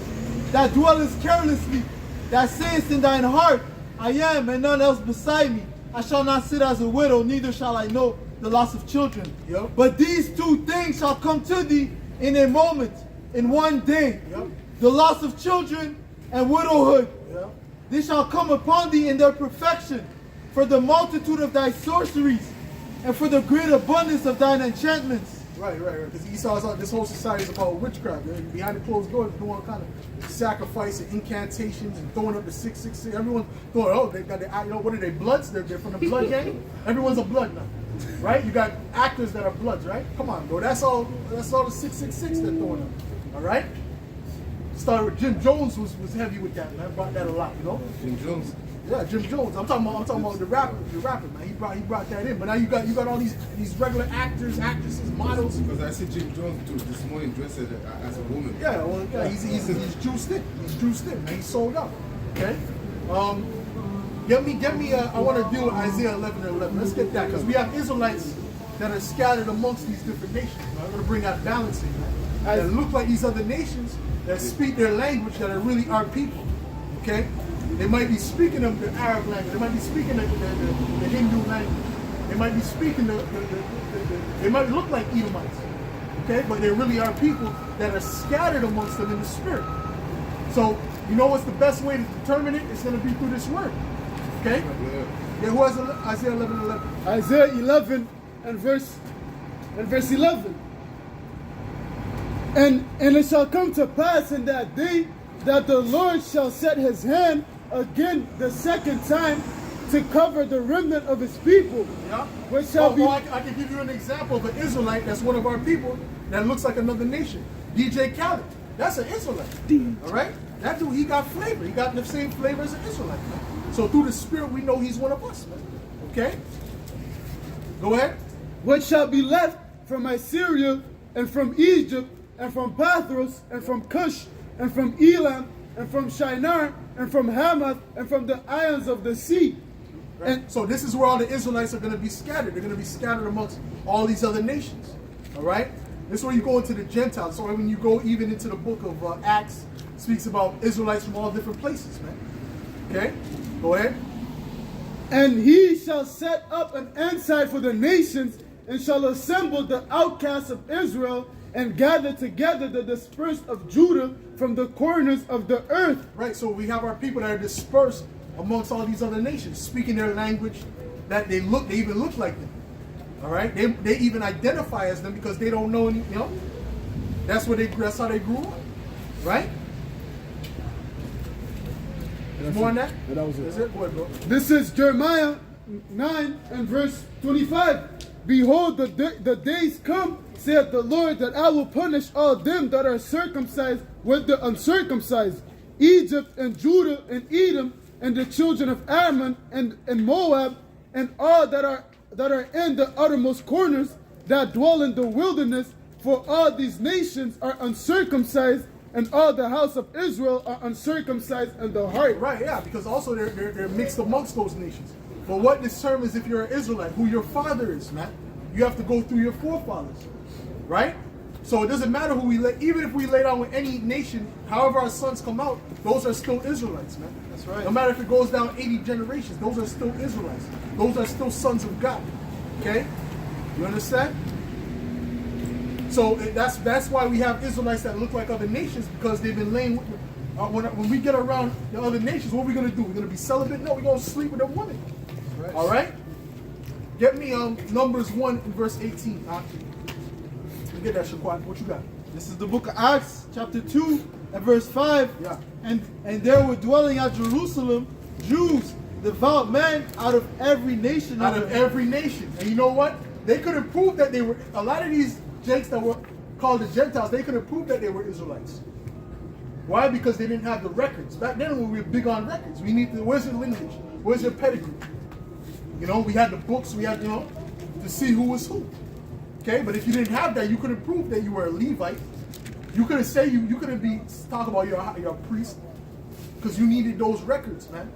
that dwellest carelessly, that sayest in thine heart, I am and none else beside me. I shall not sit as a widow, neither shall I know the loss of children. Yep. But these two things shall come to thee in a moment, in one day. Yep. The loss of children and widowhood. Yeah. They shall come upon thee in their perfection, for the multitude of thy sorceries, and for the great abundance of thine enchantments. Right. Because Esau's this whole society is about witchcraft. They're behind the closed doors doing all kind of sacrifice and incantations and throwing up the 666. Everyone's throwing, oh, they got what are they, bloods? They're from the blood gang? Everyone's a blood now. Right? You got actors that are bloods, right? Come on, bro. That's all the 666 they're throwing up. All right? Started with Jim Jones was heavy with that, man. Brought that a lot, you know? Jim Jones. Yeah, Jim Jones. I'm talking about the rapper, man. He brought that in. But now you got all these regular actors, actresses, models. Because I see Jim Jones too this morning dressed as a woman. Yeah, well, yeah, he's juiced in. He's juiced in, man. He's sold out. Okay. Get me. I want to deal with Isaiah 11 and 11. Let's get that because we have Israelites that are scattered amongst these different nations. I'm going to bring that balance in. That look like these other nations that speak their language that are really our people. Okay. They might be speaking of the Arab language. They might be speaking the Hindu language. They might be speaking they might look like Edomites. Okay, but they really are people that are scattered amongst them in the spirit. So, you know what's the best way to determine it? It's going to be through this word. Okay? Yeah, who has Isaiah 11 and 11? Isaiah 11 and verse 11. And it shall come to pass in that day that the Lord shall set his hand again the second time to cover the remnant of his people. Yeah. Which shall be. I can give you an example of an Israelite that's one of our people that looks like another nation. DJ Khaled. That's an Israelite. All right? That dude, he got flavor. He got the same flavor as an Israelite, man. So through the spirit, we know he's one of us, man. Okay? Go ahead. What shall be left from Assyria and from Egypt and from Pathros and from Cush and from Elam and from Shinar and from Hamath and from the islands of the sea. Right? And so this is where all the Israelites are going to be scattered. They're going to be scattered amongst all these other nations. All right? This is where you go into the Gentiles. So when you go even into the book of Acts, it speaks about Israelites from all different places, man. Okay? Go ahead. And he shall set up an ensign for the nations and shall assemble the outcasts of Israel and gather together the dispersed of Judah from the corners of the earth. Right, so we have our people that are dispersed amongst all these other nations, speaking their language that they even look like them. All right, they even identify as them because they don't know any, you know. That's how they grew up, right? More on that? That was it. That's it, boy, bro. This is Jeremiah 9 and verse 25. Behold, the days come, saith the Lord, that I will punish all them that are circumcised with the uncircumcised, Egypt and Judah and Edom and the children of Ammon and Moab and all that are in the uttermost corners that dwell in the wilderness. For all these nations are uncircumcised, and all the house of Israel are uncircumcised in the heart. Right, yeah, because also they're mixed amongst those nations. But what determines if you're an Israelite, who your father is, man? You have to go through your forefathers, right? So it doesn't matter who we lay, even if we lay down with any nation, however our sons come out, those are still Israelites, man. That's right. No matter if it goes down 80 generations, those are still Israelites. Those are still sons of God. Okay? You understand? So that's why we have Israelites that look like other nations, because they've been laying with, when we get around the other nations, what are we going to do? We're going to be celibate? No, we're going to sleep with a woman. Right. All right? Get me Numbers 1 and verse 18. You get that, Shaquat. What you got? This is the book of Acts, chapter 2 and verse 5. Yeah. And there were dwelling at Jerusalem Jews, devout men out of every nation. Out of every nation. And you know what? They couldn't prove that they were, a lot of these Jakes that were called the Gentiles, they couldn't prove that they were Israelites. Why? Because they didn't have the records. Back then we were big on records. We need to, where's your lineage? Where's your pedigree? You know, we had the books, we had, you know, to see who was who. Okay, but if you didn't have that, you couldn't prove that you were a Levite. You couldn't say you couldn't be talk about your priest, because you needed those records, man.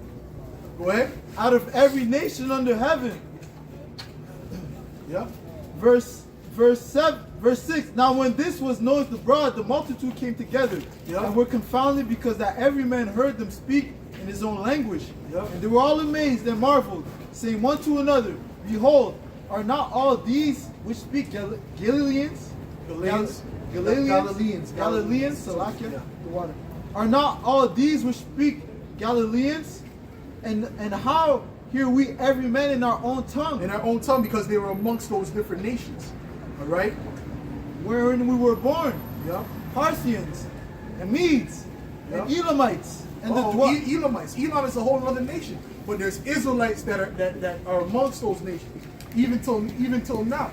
Go ahead. Out of every nation under heaven. Yeah. Verse 6. Now when this was noised abroad, the multitude came together, and were confounded, because that every man heard them speak in his own language. And they were all amazed and marveled, saying one to another, Behold, are not all these which speak Galileans? Galileans, Salakia, the water. Are not all these which speak Galileans? And how hear we every man in our own tongue? In our own tongue, because they were amongst those different nations. All right? Wherein we were born. Yeah. Parthians and Medes and Elamites. And Elamites. Elam is a whole other nation. But there's Israelites that are amongst those nations, even till now.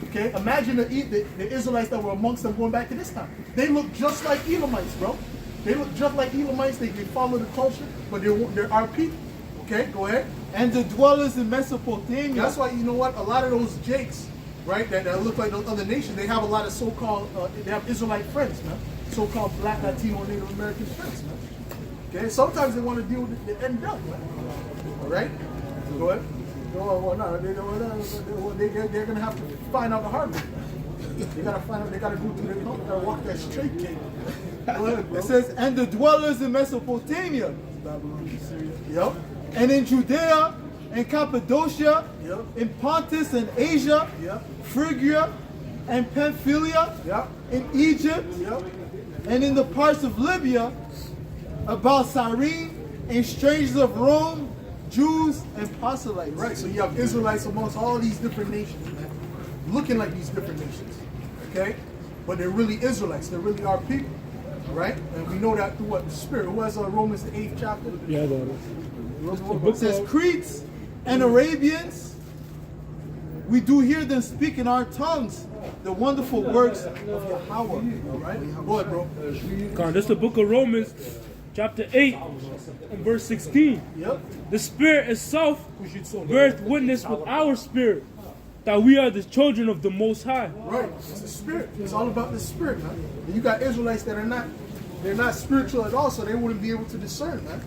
Okay? Imagine the Israelites that were amongst them going back to this time. They look just like Elamites, bro. They look just like Elamites. They follow the culture, but they're our people. Okay? Go ahead. And the dwellers in Mesopotamia. That's why, you know what? A lot of those Jakes, right, that look like those other nations, they have a lot of so-called, they have Israelite friends, man. So-called Black, Latino, Native American friends, man. Okay? Sometimes they want to deal with the end up, man. All right? Go ahead. They're going to have to find out the hard way. They got to find out, they got to go through, they got to walk that straight gate. Go ahead, bro. It says, and the dwellers in Mesopotamia. Babylon, Syria. Yep. And in Judea, and Cappadocia, Yep. in Pontus and Asia, Yep. Phrygia and Pamphylia, Yep. in Egypt, Yep. and in the parts of Libya, about Cyrene, and strangers of Rome, Jews and proselytes. Right, so you have Israelites amongst all these different nations, man. Looking like these different nations. Okay? But they're really Israelites. They're really our people. Right? And we know that through what? The Spirit. Who has Romans the 8th chapter? Yeah, It says Cretes and Arabians, we do hear them speak in our tongues the wonderful works of Yahweh. All right? Go ahead, bro. Come on, this is the book of Romans, chapter 8, and verse 16. Yep. The Spirit itself beareth witness with our spirit that we are the children of the Most High. Right. It's the Spirit. It's all about the Spirit, man. And you got Israelites that they're not spiritual at all, so they wouldn't be able to discern, man.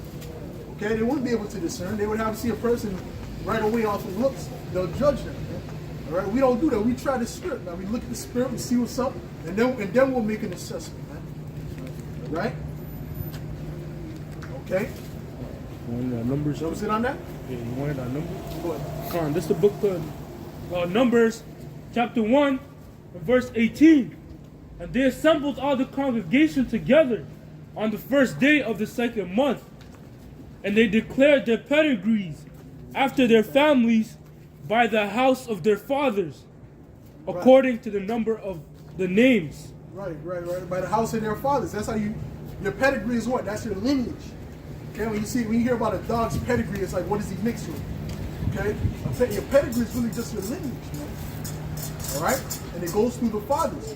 Okay? They wouldn't be able to discern. They would have to see a person right away off of looks. They'll judge them, man. All right? We don't do that. We try the Spirit, man. We look at the Spirit, we see what's up, and then we'll make an assessment, man. Right? Okay? You wanted our numbers? That was it on that? Yeah, you wanted our numbers? Go ahead. Come on, this is the book of Numbers, chapter 1, and verse 18. And they assembled all the congregation together on the first day of the second month. And they declared their pedigrees after their families by the house of their fathers, according to the number of the names. Right. By the house of their fathers. That's how your pedigree is what? That's your lineage. Okay, when you hear about a dog's pedigree, it's like, what is he mixed with? Okay? I'm saying your pedigree is really just your lineage, man. All right? And it goes through the fathers.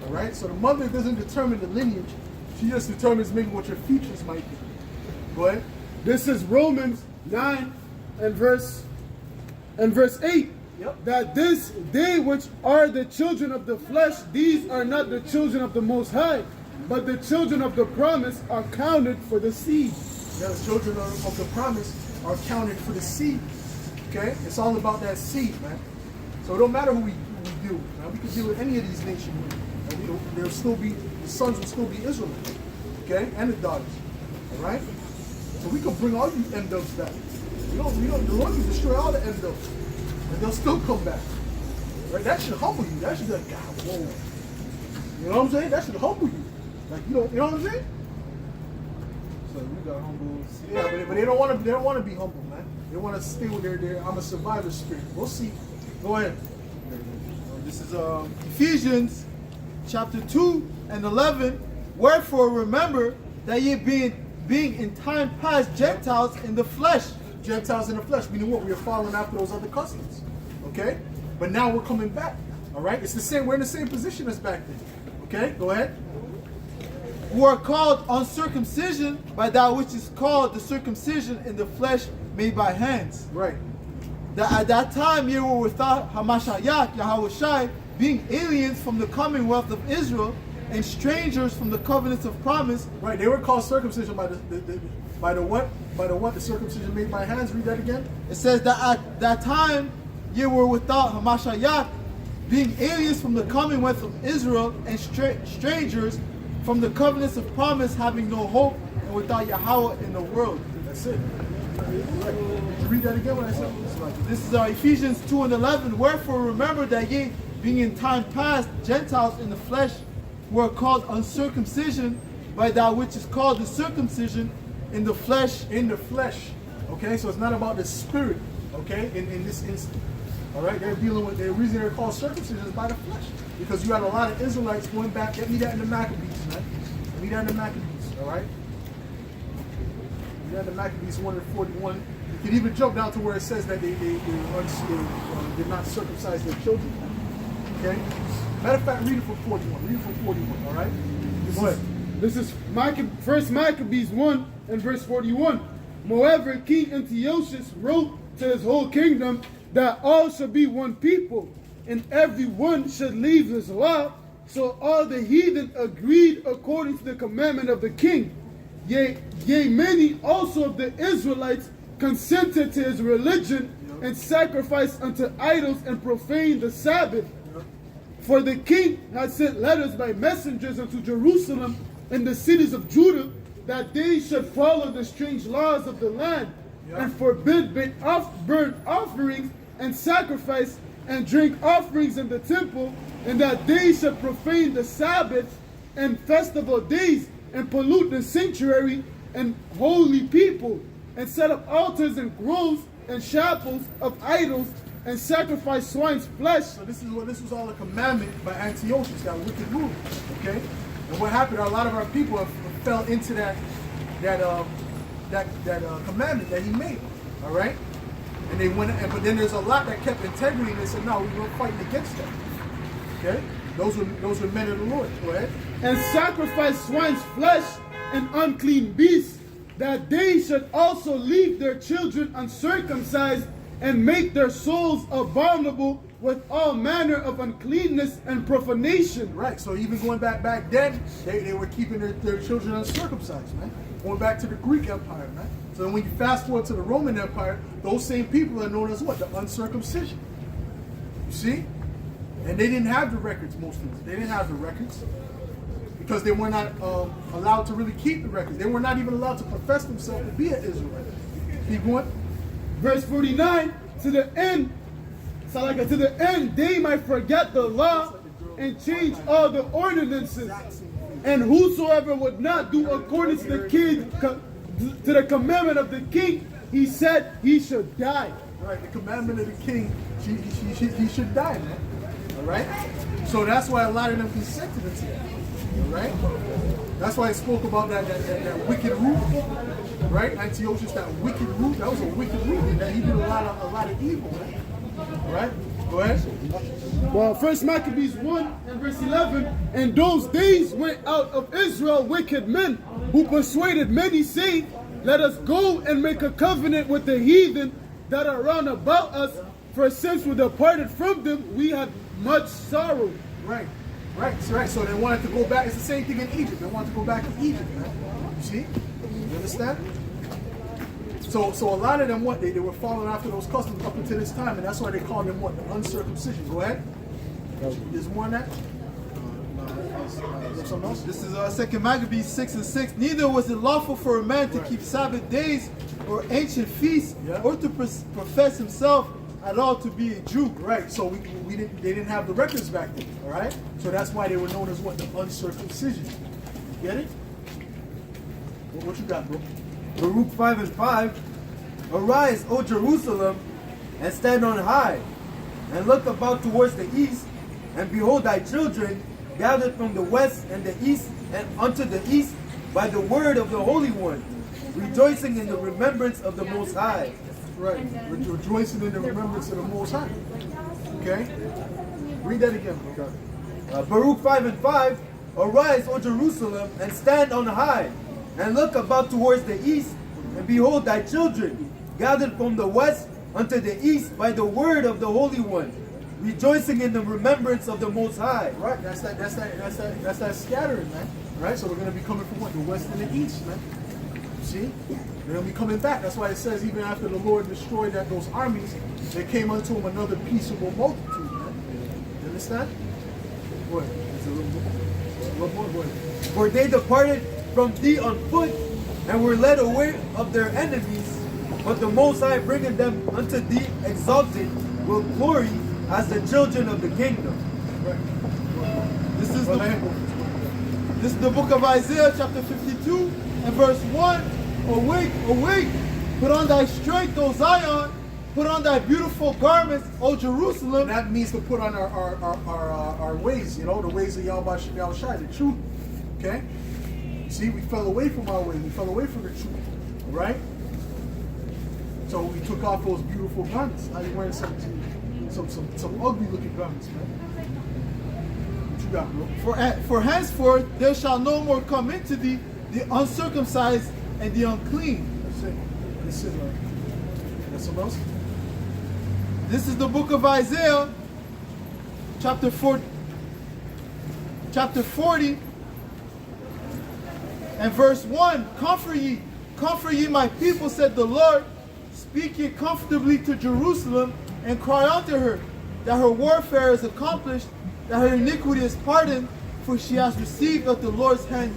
All right? So the mother doesn't determine the lineage. She just determines maybe what your features might be. Go ahead. This is Romans 9 and verse 8. Yep. That this they which are the children of the flesh, these are not the children of the Most High, but the children of the promise are counted for the seed. Yeah, the children of the promise are counted for the seed. Okay? It's all about that seed, man. So it don't matter who we deal with. Man. We can deal with any of these nations. There'll still be, the sons will still be Israelites. Okay? And the daughters. Alright? So we can bring all you M-dubs back. The Lord can destroy all the M-dubs. And they'll still come back. Right? That should humble you. That should be like, God, whoa. You know what I'm saying? That should humble you. Like, you know what I'm saying? So we got humble. Yeah, but they don't want to. They don't want to be humble, man. They want to stay with their I'm a survivor spirit. We'll see. Go ahead. This is Ephesians chapter 2 and 11. Wherefore remember that ye being in time past Gentiles in the flesh. Gentiles in the flesh, meaning what? We are following after those other customs. Okay? But now we're coming back. Alright? It's the same, we're in the same position as back then. Okay? Go ahead. Who are called uncircumcision by that which is called the circumcision in the flesh made by hands. Right. That at that time ye were without Hamashiach, Yahushai, being aliens from the commonwealth of Israel and strangers from the covenants of promise. Right. They were called circumcision by the what? By the what? The circumcision made by hands. Read that again. It says that at that time ye were without Hamashiach, being aliens from the commonwealth of Israel and strangers from the covenants of promise, having no hope and without Yahweh in the world. That's it. Right. Did you read that again? What I said? This is Ephesians 2 and 11. Wherefore remember that ye, being in time past Gentiles in the flesh, were called uncircumcision by that which is called the circumcision in the flesh. In the flesh. Okay, so it's not about the spirit. Okay, in this instance. All right, they're dealing with the reason they're called circumcision is by the flesh, because you had a lot of Israelites going back. Get me that in the Maccabees, man. Get me that in the Maccabees. All right. Get me that in the Maccabees 141. You can even jump down to where it says that they did not circumcise their children. Okay. Matter of fact, read it from 41. Read it from 41. All right. Go ahead. This is First Maccabees 1 and verse 41. Moreover, King Antiochus wrote to his whole kingdom that all should be one people, and every one should leave his law. So all the heathen agreed according to the commandment of the king. Yea, many also of the Israelites consented to his religion and sacrificed unto idols and profaned the Sabbath. For the king had sent letters by messengers unto Jerusalem and the cities of Judah, that they should follow the strange laws of the land, and forbid burnt offerings and sacrifice and drink offerings in the temple, and that they should profane the Sabbath and festival days, and pollute the sanctuary and holy people, and set up altars and groves and chapels of idols, and sacrifice swine's flesh. So this was all a commandment by Antiochus, that wicked ruler. Okay, and what happened? A lot of our people fell into that commandment that he made. All right, and they went. But then there's a lot that kept integrity, and they said, "No, we were fighting against that." Okay, those were men of the Lord. Go ahead. And sacrifice swine's flesh and unclean beasts, that they should also leave their children uncircumcised, and make their souls abominable with all manner of uncleanness and profanation. Right, so even going back then, they were keeping their children uncircumcised, man. Going back to the Greek Empire, man. So then when you fast forward to the Roman Empire, those same people are known as what? The uncircumcision. You see? And they didn't have the records, most of them. They didn't have the records, because they were not allowed to really keep the records. They were not even allowed to profess themselves to be an Israelite. Keep going. Verse 49, to the end they might forget the law and change all the ordinances. And whosoever would not do according to the commandment of the king, he said he should die. Right, the commandment of the king, he should die, man. All right? So that's why a lot of them consented into that. All right? That's why I spoke about that wicked rule. right? Antiochus, that wicked root, that was a wicked root, and that he did a lot of evil, man. Right? Go ahead. Well, First Maccabees 1 and verse 11. And those days went out of Israel wicked men who persuaded many, saying, let us go and make a covenant with the heathen that are round about us, for since we departed from them, we had much sorrow. Right. So they wanted to go back. It's the same thing in Egypt. They wanted to go back to Egypt, man. You see? You understand? So a lot of them, what they were following after those customs up until this time, and that's why they call them what? The uncircumcision. Go ahead. There's more on that. Something else? This is 2 Maccabees 6 and 6. Neither was it lawful for a man to keep Sabbath days or ancient feasts, or to profess himself at all to be a Jew. Right. So they didn't have the records back then. All right. So that's why they were known as what? The uncircumcision. Get it? What you got, bro? Baruch 5 and 5. Arise, O Jerusalem, and stand on high, and look about towards the east, and behold thy children gathered from the west and the east and unto the east by the word of the Holy One, rejoicing in the remembrance of the Most High. Right. Rejoicing in the remembrance of the Most High. Okay? Read that again, bro. Baruch 5 and 5. Arise, O Jerusalem, and stand on high, and look about towards the east, and behold thy children gathered from the west unto the east by the word of the Holy One, rejoicing in the remembrance of the Most High. Right, that's that scattering, man. Right, so we're gonna be coming from what? The west and the east, man. See, they're gonna be coming back. That's why it says even after the Lord destroyed those armies, there came unto him another peaceable multitude, man. You understand? Go ahead. It's a little more. Go ahead. For they departed from thee on foot, and were led away of their enemies, but the Most High bringing them unto thee exalted will glory as the children of the kingdom. Right. This is the book of Isaiah, chapter 52, and verse 1. Awake, awake, put on thy strength, O Zion, put on thy beautiful garments, O Jerusalem. And that means to put on our ways, the ways of Yahweh Shai, the truth. Okay? See, we fell away from our ways. We fell away from the truth. Right? So we took off those beautiful garments. Now you're wearing some ugly looking garments, man. What you got, bro? For henceforth there shall no more come into thee the uncircumcised and the unclean. That's it. This is something else? This is the book of Isaiah, chapter 40, and verse 1. Comfort ye my people, said the Lord. Speak ye comfortably to Jerusalem, and cry unto her, that her warfare is accomplished, that her iniquity is pardoned, for she has received of the Lord's hand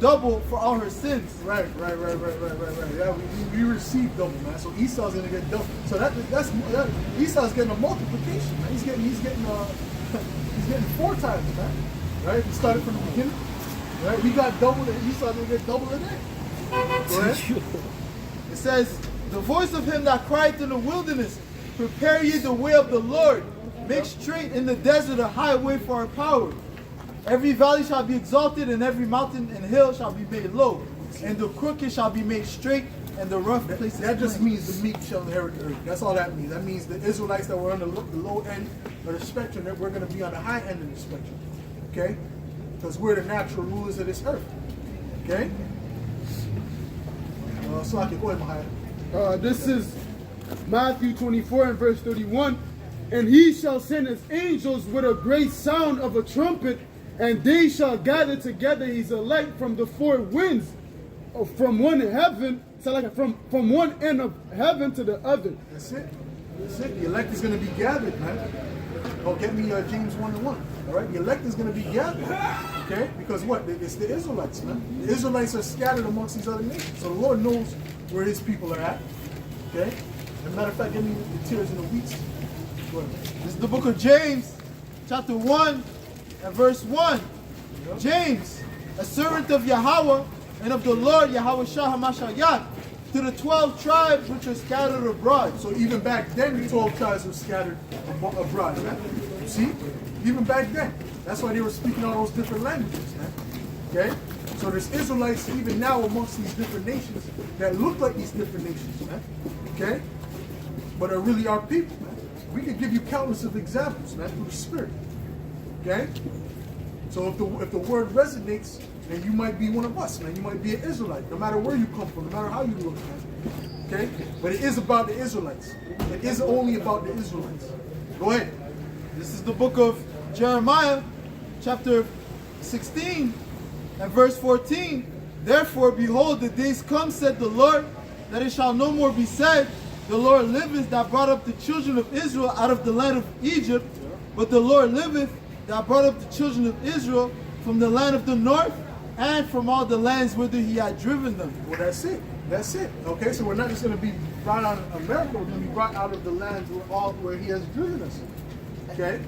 double for all her sins. Right. Yeah, we received double, man. So Esau's gonna get double. So that's Esau's getting a multiplication, man. He's getting 4 times, man. Right? He started from the beginning. Right? We got double, and Esau's gonna get double again. Go ahead. It says, the voice of him that cried in the wilderness, prepare ye the way of the Lord, make straight in the desert a highway for our power. Every valley shall be exalted, and every mountain and hill shall be made low, and the crooked shall be made straight, and the rough places. That just means the meek shall inherit the earth. That's all that means. That means the Israelites that were on the low end of the spectrum, that we're going to be on the high end of the spectrum. Okay? Because we're the natural rulers of this earth. Okay? So I can go ahead, Mahaya. This is Matthew 24 and verse 31. And he shall send his angels with a great sound of a trumpet, and they shall gather together his elect from the 4 winds, from one heaven, so like from one end of heaven to the other. That's it. The elect is going to be gathered, man. Oh, get me James 1:1. All right, the elect is going to be gathered. Okay, because what? It's the Israelites, man. The Israelites are scattered amongst these other nations, so the Lord knows where His people are at. Okay. As a matter of fact, give me the tears and the weeds. Go ahead. This is the book of James, chapter 1 and verse 1. James, a servant of Yahweh and of the Lord Yahweh Shah HaMashiach, to the 12 tribes which are scattered abroad. So even back then, the 12 tribes were scattered abroad, man. You see? Even back then. That's why they were speaking all those different languages, man. Okay? So there's Israelites even now amongst these different nations that look like these different nations, man. Okay? But are really our people, man. We can give you countless of examples, man, through the Spirit. Okay? So if the word resonates, then you might be one of us, man. You might be an Israelite, no matter where you come from, no matter how you look, man. Okay? But it is about the Israelites. It is only about the Israelites. Go ahead. This is the book of Jeremiah, chapter 16, and verse 14. Therefore, behold, the days come, said the Lord, that it shall no more be said, the Lord liveth that brought up the children of Israel out of the land of Egypt, but the Lord liveth that brought up the children of Israel from the land of the north and from all the lands whither he had driven them. Well, that's it. That's it. Okay, so we're not just going to be brought out of America, we're going to be brought out of the lands where he has driven us. Okay?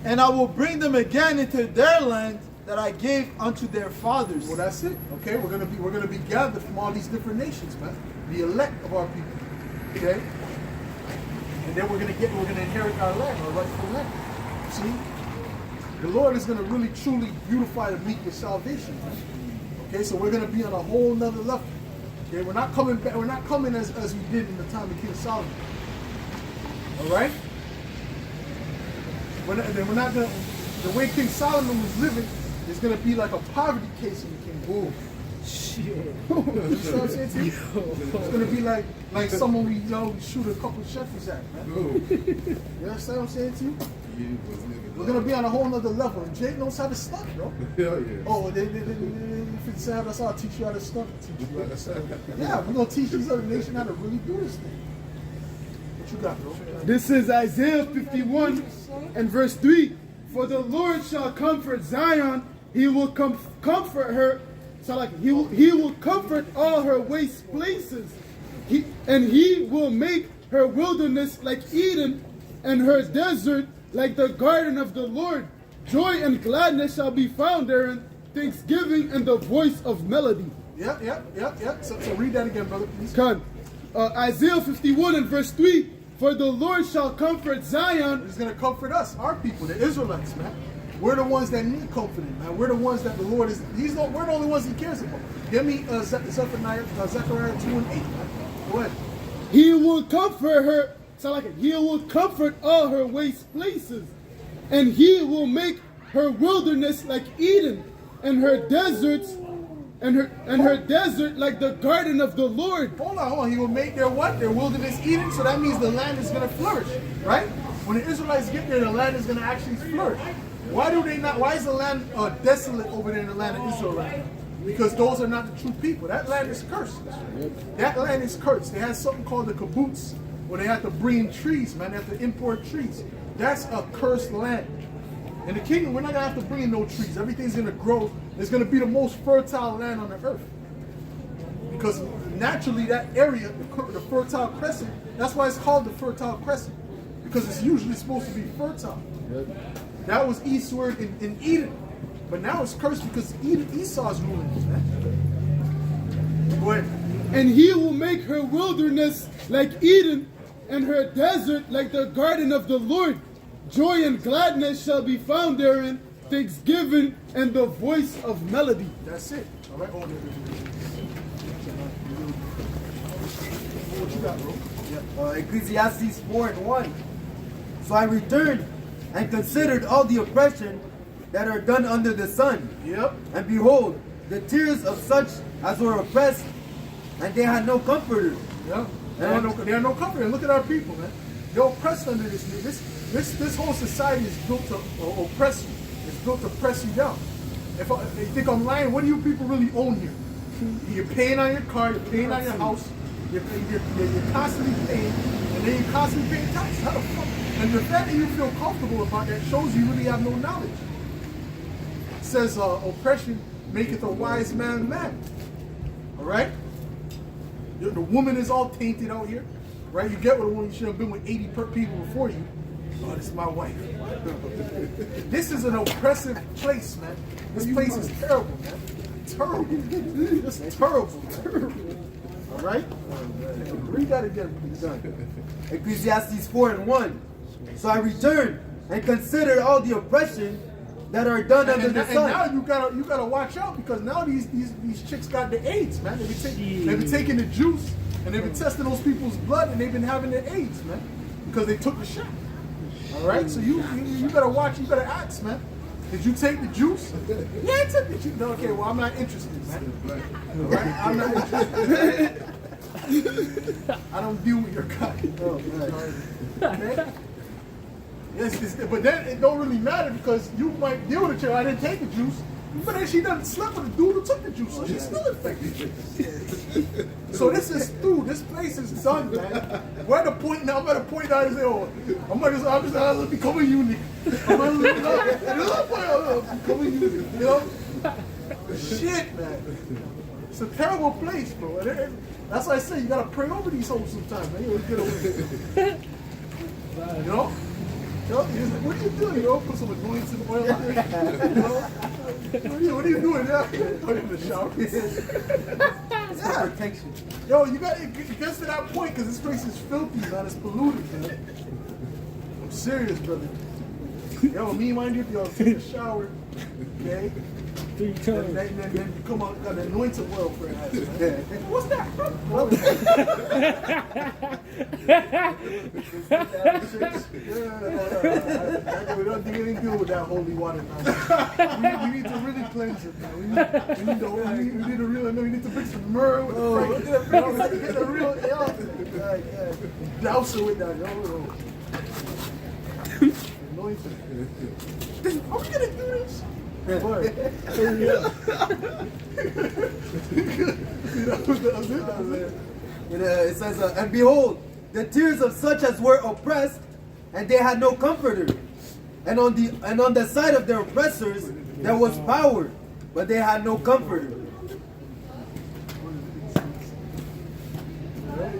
And I will bring them again into their land that I gave unto their fathers. Well, that's it. Okay, we're gonna be gathered from all these different nations, man. The elect of our people. Okay? And then we're gonna inherit our land, our rightful land. See? The Lord is gonna really truly beautify and meet your salvation, man. Okay, so we're gonna be on a whole nother level. Okay, we're not coming back, we're not coming as we did in the time of King Solomon. Alright? We're not gonna, the way King Solomon was living is gonna be like a poverty case in the kingdom. Shit. You know what I'm saying to you? It's gonna be like someone we shoot a couple shekels at, man. You understand what I'm saying to you? We're gonna be on a whole nother level, and Jake knows how to stunt, bro. Hell yeah. Oh, if it's sad, that's how I'll teach you how to stunt. Yeah, we're gonna teach these other nations how to really do this thing. What you got, bro? This is Isaiah 51 and verse 3. For the Lord shall comfort Zion, he will comfort her. So he will comfort all her waste places. He will make her wilderness like Eden, and her desert like the garden of the Lord. Joy and gladness shall be found therein, thanksgiving and the voice of melody. Yeah. So read that again, brother, please. Isaiah 51 and verse 3. For the Lord shall comfort Zion. He's going to comfort us, our people, the Israelites, man. We're the ones that need comforting, man. We're the ones that the Lord is. We're the only ones He cares about. Give me Zechariah 2 and 8. Man. Go ahead. He will comfort her. He will comfort all her waste places, and He will make her wilderness like Eden, and her deserts, and her desert like the garden of the Lord. Hold on. He will make their what? Their wilderness Eden. So that means the land is going to flourish, right? When the Israelites get there, the land is going to actually flourish. Why do they not? Why is the land desolate over there in the land of Israel right now? Because those are not the true people. That land is cursed. That land is cursed. They have something called the kibbutz, where they have to bring in trees, man. They have to import trees. That's a cursed land. In the kingdom, we're not going to have to bring in no trees. Everything's going to grow. It's going to be the most fertile land on the earth. Because naturally, that area, the Fertile Crescent, that's why it's called the Fertile Crescent. Because it's usually supposed to be fertile. That was eastward in Eden. But now it's cursed because Esau's ruling it, man. Go ahead. And He will make her wilderness like Eden, and her desert like the garden of the Lord. Joy and gladness shall be found therein, thanksgiving and the voice of melody. That's it. All right. What you got, bro? Ecclesiastes 4 and 1. So I returned and considered all the oppression that are done under the sun. Yep. And behold, the tears of such as were oppressed, and they had no comforters. Yeah. They have no comfort. And look at our people, man. They're oppressed under this. This whole society is built to oppress you. It's built to press you down. If you think I'm lying, what do you people really own here? You're paying on your car, you're paying on your house, you're constantly paying, and then you're constantly paying taxes. How the fuck? And the fact that you feel comfortable about that shows you really have no knowledge. It says oppression maketh a wise man mad. All right? The woman is all tainted out here, right? You get with a woman, you should have been with 80 people before you. Oh, this is my wife. This is an oppressive place, man. This place is terrible, man. Terrible. Just terrible. All right? Read that again, please. Ecclesiastes 4 and 1. So I returned and considered all the oppression that are done under the sun. And now you gotta watch out, because now these chicks got the AIDS, man. They've been taking the juice and they've been testing those people's blood, and they've been having the AIDS, man, because they took the shot. All right, so you better watch. You better ask, man. Did you take the juice? Yeah, I took the juice. No, okay, well, I'm not interested, man. All right, I'm not interested. I don't deal with your kind. Oh, man. Okay? Yes, but then it don't really matter, because you might deal with a chick. I didn't take the juice, but then she done slept with a dude who took the juice, so she's still infected. So this is through. This place is done, man. We're at the point now. I'm at a point now to say, oh, I'm just become a eunuch. I'm gonna become a eunuch. You know? Shit, man. It's a terrible place, bro. That's why I say you gotta pray over these hoes sometimes, man. You always get away. You know? What are you doing? You know, put some anointing oil on there. You know? What are you doing there? Put in the shower. It's for protection. Yo, it gets to that point, because this place is filthy, man. It's polluted, man. I'm serious, brother. Yo, me and my dude, yo, take a shower, okay? 3 times. Then you come out, got an anointed oil for your ass, man. What's that, bro? We don't think anything to do with that holy water, man. We need to really cleanse it, man. We need to mix some myrrh with the frankincense. Get a real, douse it with that, yo. Anointed. Are we gonna do this? It says, and behold, the tears of such as were oppressed, and they had no comforter. And on the side of their oppressors there was power, but they had no comforter.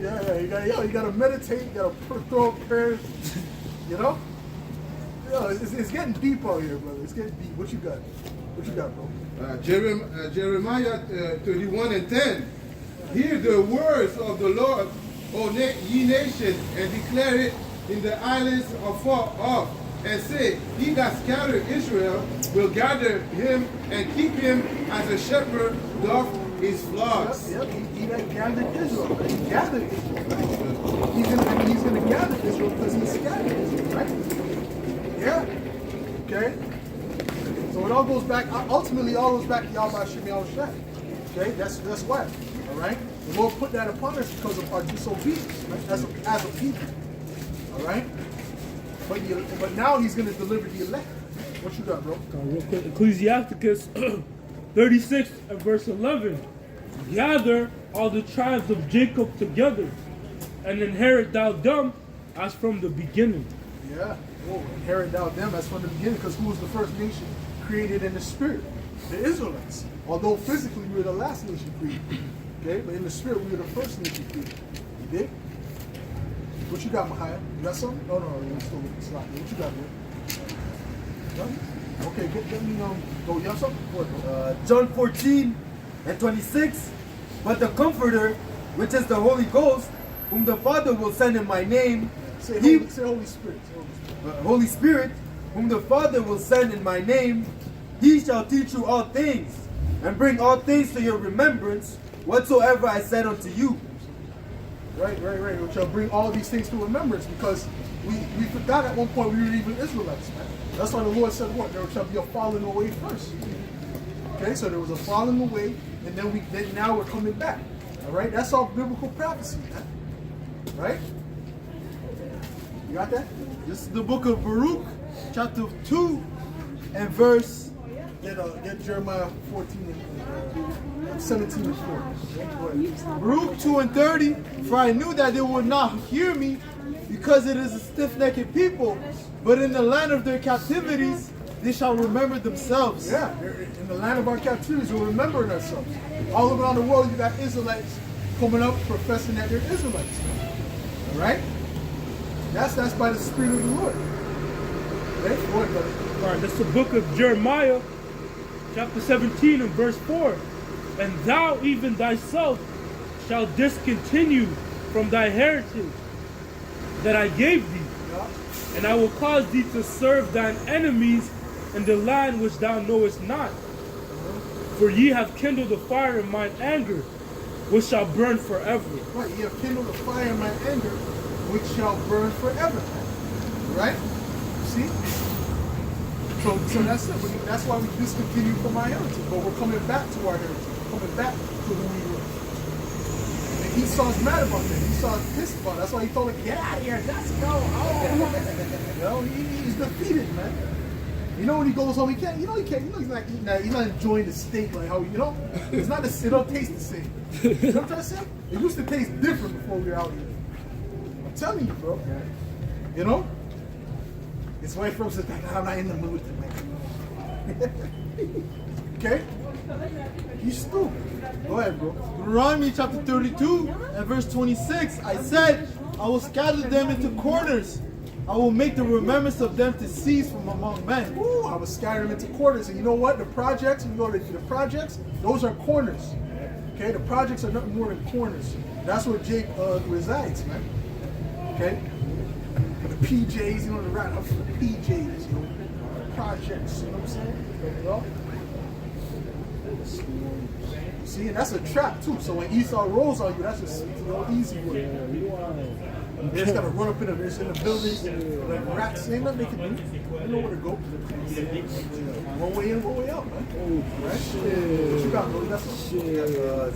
Yeah, you gotta meditate, you gotta throw up prayers, you know? Yo, it's getting deep out here, brother. It's getting deep. What you got? What you got, bro? Jeremiah 31:10. Hear the words of the Lord, O ye nations, and declare it in the islands afar off, and say, he that scattered Israel will gather him and keep him as a shepherd doth his flocks. Yep. He that gathered Israel. He gathered Israel, right? He's gonna gather Israel because he scattered Israel, right? Yeah. Okay. So it all goes back. Ultimately, all goes back to Yahweh Shem Yahushua. Okay. That's why. All right. The Lord put that upon us because of our disobedience, right? As a people. All right. But now He's going to deliver the elect. What you got, bro? Real quick, Ecclesiasticus 36 and verse 11. Gather all the tribes of Jacob together, and inherit thou them as from the beginning. Yeah. Oh, inherit thou them as from the beginning, because who was the first nation created in the spirit? The Israelites. Although physically we were the last nation created. Okay, but in the spirit we were the first nation created. You dig? What you got, Mahaya? You got something? No, you're still with the slot. What you got, bro? Done? Okay, get me go. You have something? What, John 14 and 26. But the Comforter, which is the Holy Ghost, whom the Father will send in my name, say Holy Spirit. Say Holy Spirit. Holy Spirit, whom the Father will send in my name, he shall teach you all things, and bring all things to your remembrance, whatsoever I said unto you. Right. Which shall bring all these things to remembrance, because we forgot at one point we were even Israelites, man. That's why the Lord said what? There shall be a falling away first. Okay, so there was a falling away, and then now we're coming back. All right, that's all biblical prophecy, man. Right? You got that? This is the book of Baruch, chapter 2 and verse. Get Jeremiah 14 and 17 and 4. Okay, Baruch 2 and 30. For I knew that they would not hear me, because it is a stiff-necked people. But in the land of their captivities, they shall remember themselves. Yeah, in the land of our captivities, we're remembering ourselves. All around the world, you got Israelites coming up professing that they're Israelites. All right? That's by the Spirit of the Lord. Okay? Go ahead, brother. All right, that's the book of Jeremiah, chapter 17 and verse 4. And thou even thyself shalt discontinue from thy heritage that I gave thee. Yeah. And I will cause thee to serve thine enemies in the land which thou knowest not. For ye have kindled a fire in mine anger, which shall burn forever. Right, ye have kindled a fire in my anger, which shall burn forever. Right? See? So that's it. That's why we discontinue from our heritage. But we're coming back to our heritage. We're coming back to who we were. And Esau's mad about that. Esau's pissed about it. That's why he told him, get out of here. Let's go. Oh. You know, he's defeated, man. You know when he goes home, he can't. You know he's not eating that. He's not enjoying the steak like how it's not. It don't taste the same. You know what I'm trying to say? It used to taste different before we were out here. I'm telling you, bro. You know. His wife Rose said, I'm not in the mood tonight. Okay? You stupid. Go ahead, bro. Deuteronomy chapter 32 and verse 26, I said, I will scatter them into corners. I will make the remembrance of them to cease from among men. Ooh, I will scatter them into corners. And you know what? The projects, you go to the projects, those are corners. Okay? The projects are nothing more than corners. That's where Jake resides, man. Okay? The PJs, you know, the right up for the PJs, you know, projects, you know what I'm saying? See, and that's a trap too. So when Esau rolls on you, that's just easy work. They just gotta run up in the building, like rats. Ain't nothing they can do. They know where to go. One way in, one way out, man. Right? What you got, bro? That's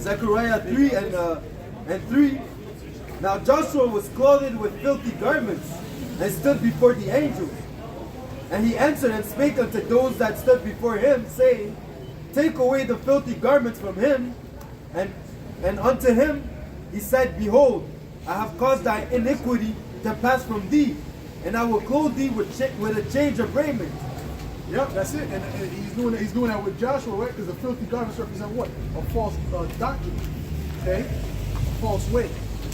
Zechariah 3 and 3. Now Joshua was clothed with filthy garments, and stood before the angels. And he answered and spake unto those that stood before him, saying, Take away the filthy garments from him. And unto him he said, Behold, I have caused thy iniquity to pass from thee, and I will clothe thee with a change of raiment. Yep, that's it. And he's doing that with Joshua, right? Because the filthy garments represent what? A false doctrine. Okay? A false way.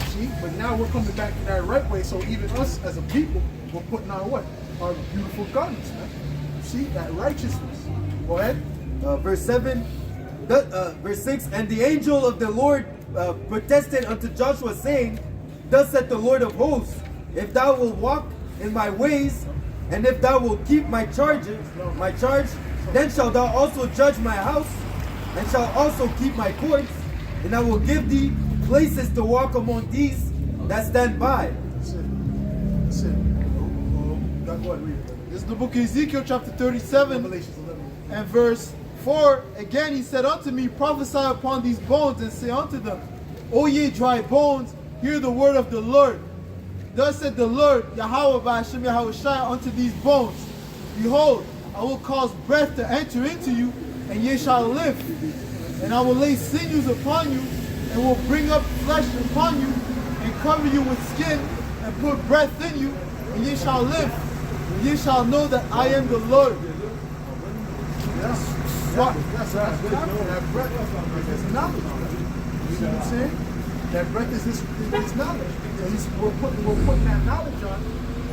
See? But now we're coming back to that right way. So even us as a people, we're putting on what? Our beautiful garments, man. See? That righteousness. Go ahead. Verse 7, verse 6, and the angel of the Lord protested unto Joshua, saying, Thus saith the Lord of hosts, if thou wilt walk in my ways, and if thou wilt keep my charge, then shalt thou also judge my house, and shalt also keep my courts, and I will give thee places to walk among these that stand by. That's it. That's it. Go ahead, read it. This is the book of Ezekiel chapter 37 Revelations 11. and verse 4. Again he said unto me, Prophesy upon these bones, and say unto them, O ye dry bones, hear the word of the Lord. Thus said the Lord, Yahweh Ba'ashem Yahushai, unto these bones, Behold, I will cause breath to enter into you, and ye shall live. And I will lay sinews upon you, and will bring up flesh upon you, and cover you with skin, and put breath in you, and ye shall live. And ye shall know that I am the Lord. Yes. That's good. That breath is his knowledge. You see what I'm saying? That breath is his knowledge. So we're putting that knowledge on,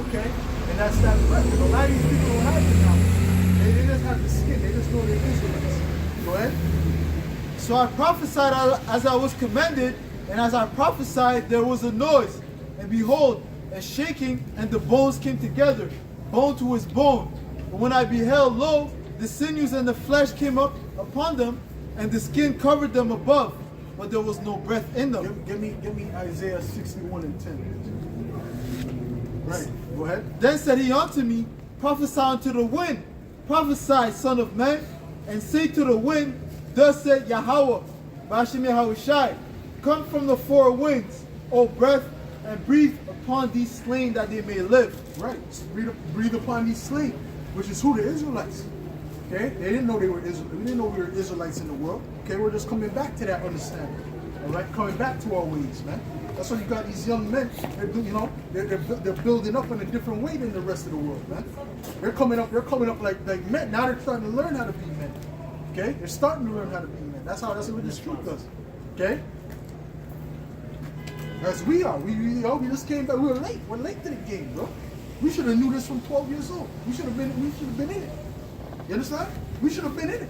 okay? And that's that breath. Because a lot of these people don't have the knowledge. They just have the skin. They just know they're Israelites. Go ahead. So I prophesied as I was commanded, and as I prophesied, there was a noise. And behold, a shaking, and the bones came together, bone to his bone. But when I beheld, lo, the sinews and the flesh came up upon them, and the skin covered them above, but there was no breath in them. Give me Isaiah 61 and 10. Right. Go ahead. Then said he unto me, Prophesy unto the wind, prophesy, son of man, and say to the wind, Thus said Yahweh, Ba'ashem Yahushai, Come from the four winds, O breath, and breathe upon these slain that they may live. Right. Breathe upon these slain, which is who? The Israelites. Okay? They didn't know they were Israelites. We didn't know we were Israelites in the world. Okay? We're just coming back to that understanding. All right? Coming back to our ways, man. That's why you got these young men. They're building up in a different way than the rest of the world, man. They're coming up like men. Now they're starting to learn how to be men. Okay? They're starting to learn how to be men. That's what this truth does. Okay? As we are. We just came back. We were late. We're late to the game, bro. We should have knew this from 12 years old. We should have been in it. You understand? We should have been in it.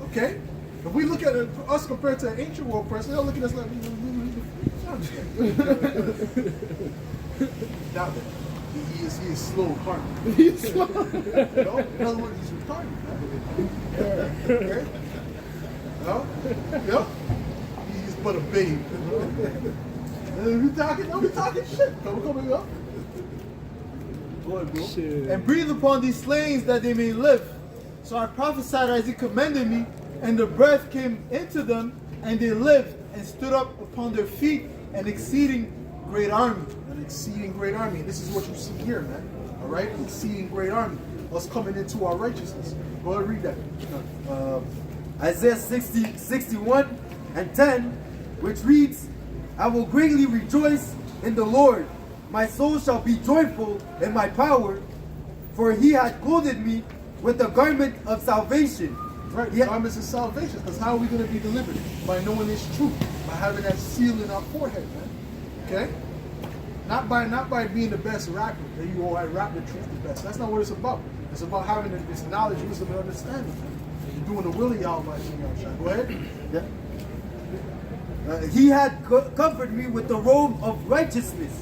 Okay? If we look at us compared to an ancient world person, they'll look at us like, doubt it. He is slow carnal. He's slow. No? In other words, he's retarded, man. Okay? No? Yep. He's but a babe. We talking shit. Coming up. Go ahead, bro. Shit. And breathe upon these slayings that they may live. So I prophesied as he commanded me, and the breath came into them, and they lived and stood up upon their feet, an exceeding great army. An exceeding great army. And this is what you see here, man. All right? Exceeding great army. Us coming into our righteousness. Go ahead, read that. Isaiah 61 and 10, which reads, I will greatly rejoice in the Lord. My soul shall be joyful in my power, for he hath clothed me with the garment of salvation. Right, the garments of salvation. Because how are we going to be delivered? By knowing this truth. By having that seal in our forehead, man. Okay? Not by being the best rapper. That you all rap the truth the best. That's not what it's about. It's about having this knowledge, wisdom, and understanding. You're doing the will of Yahweh. Go ahead. Yeah. He had covered me with the robe of righteousness,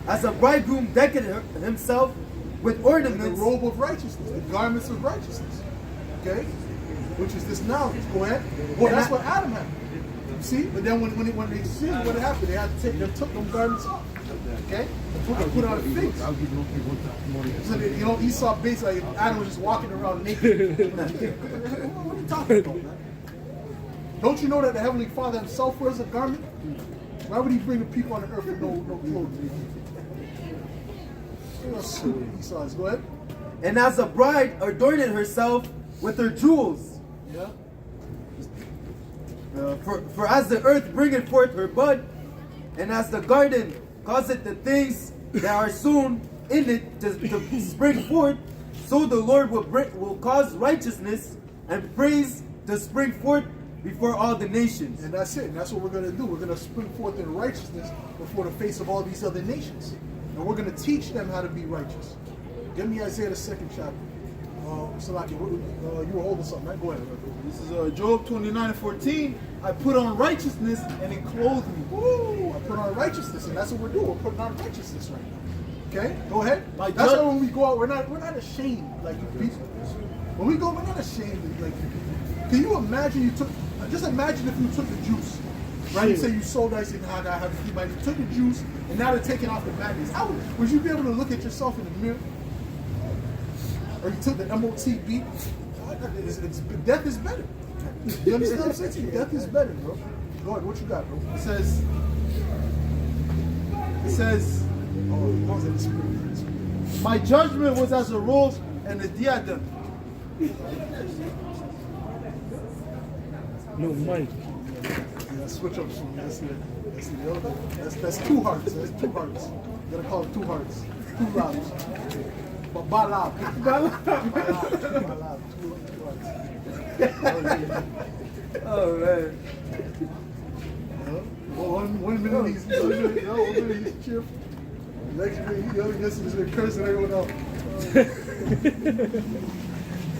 as a bridegroom decked himself with ornaments. The robe of righteousness, the garments of righteousness. Okay? Which is this knowledge. Go ahead. Well, that's what Adam had. You see? But then when they sinned, what happened? They took them garments off. Okay? They put on figs. So Esau basically, Adam was just walking around naked. What are you talking about, man? Don't you know that the Heavenly Father himself wears a garment? Why would he bring the people on the earth with no clothes? Esau's, go ahead. And as a bride adorned herself with her jewels. Yeah. For as the earth bringeth forth her bud, and as the garden causeth the things that are sown in it to spring forth, so the Lord will cause righteousness and praise to spring forth before all the nations. And that's it. And that's what we're going to do. We're going to spring forth in righteousness before the face of all these other nations. And we're going to teach them how to be righteous. Give me Isaiah the 2nd chapter. Salaki, you were holding something, right? Go ahead. This is Job 29:14. I put on righteousness and it clothed me. Woo! I put on righteousness, and that's what we're doing. We're putting on righteousness right now. Okay? Go ahead. That's why when we go out, we're not ashamed like you people. When we go, we're not ashamed like you people. Can you imagine just imagine if you took the juice, right? You say you sold ice and how I have to keep my. You took the juice and now they're taking off the madness. Would you be able to look at yourself in the mirror? Or you took the MOTB? Death is better. You understand what I'm saying? Death is better, bro. Go ahead, what you got, bro? It says, my judgment was as a robe and a diadem. No, Mike. Yeah, switch up soon. That's two hearts. That's two hearts. You gotta call it two hearts. Two lives. But balab. Oh man. One minute he's cheerful. Next minute he's cursing everyone else.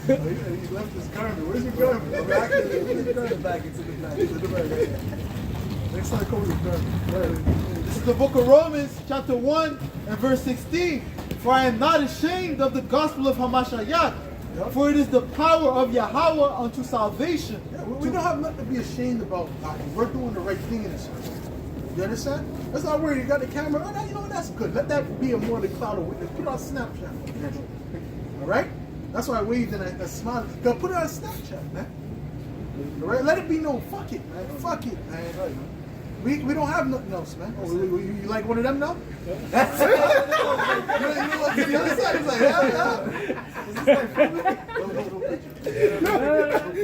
He left his garment. Where's your garment? Back into the bag. Next time come with his garment. This is the book of Romans, chapter 1 and verse 16. For I am not ashamed of the gospel of Hamashiach, for it is the power of Yahweh unto salvation. Yeah, we don't have nothing to be ashamed about. We're doing the right thing in this earth. You understand? That's not where you got the camera. Oh, you know what? That's good. Let that be a more than cloud of witness. Put it on Snapchat. All right? That's why I waved and I smiled. Put it on Snapchat, man. All right? Let it be known. Fuck it, man. Fuck it, man. We don't have nothing else, man. Oh, you like one of them now? You know what the other side is like,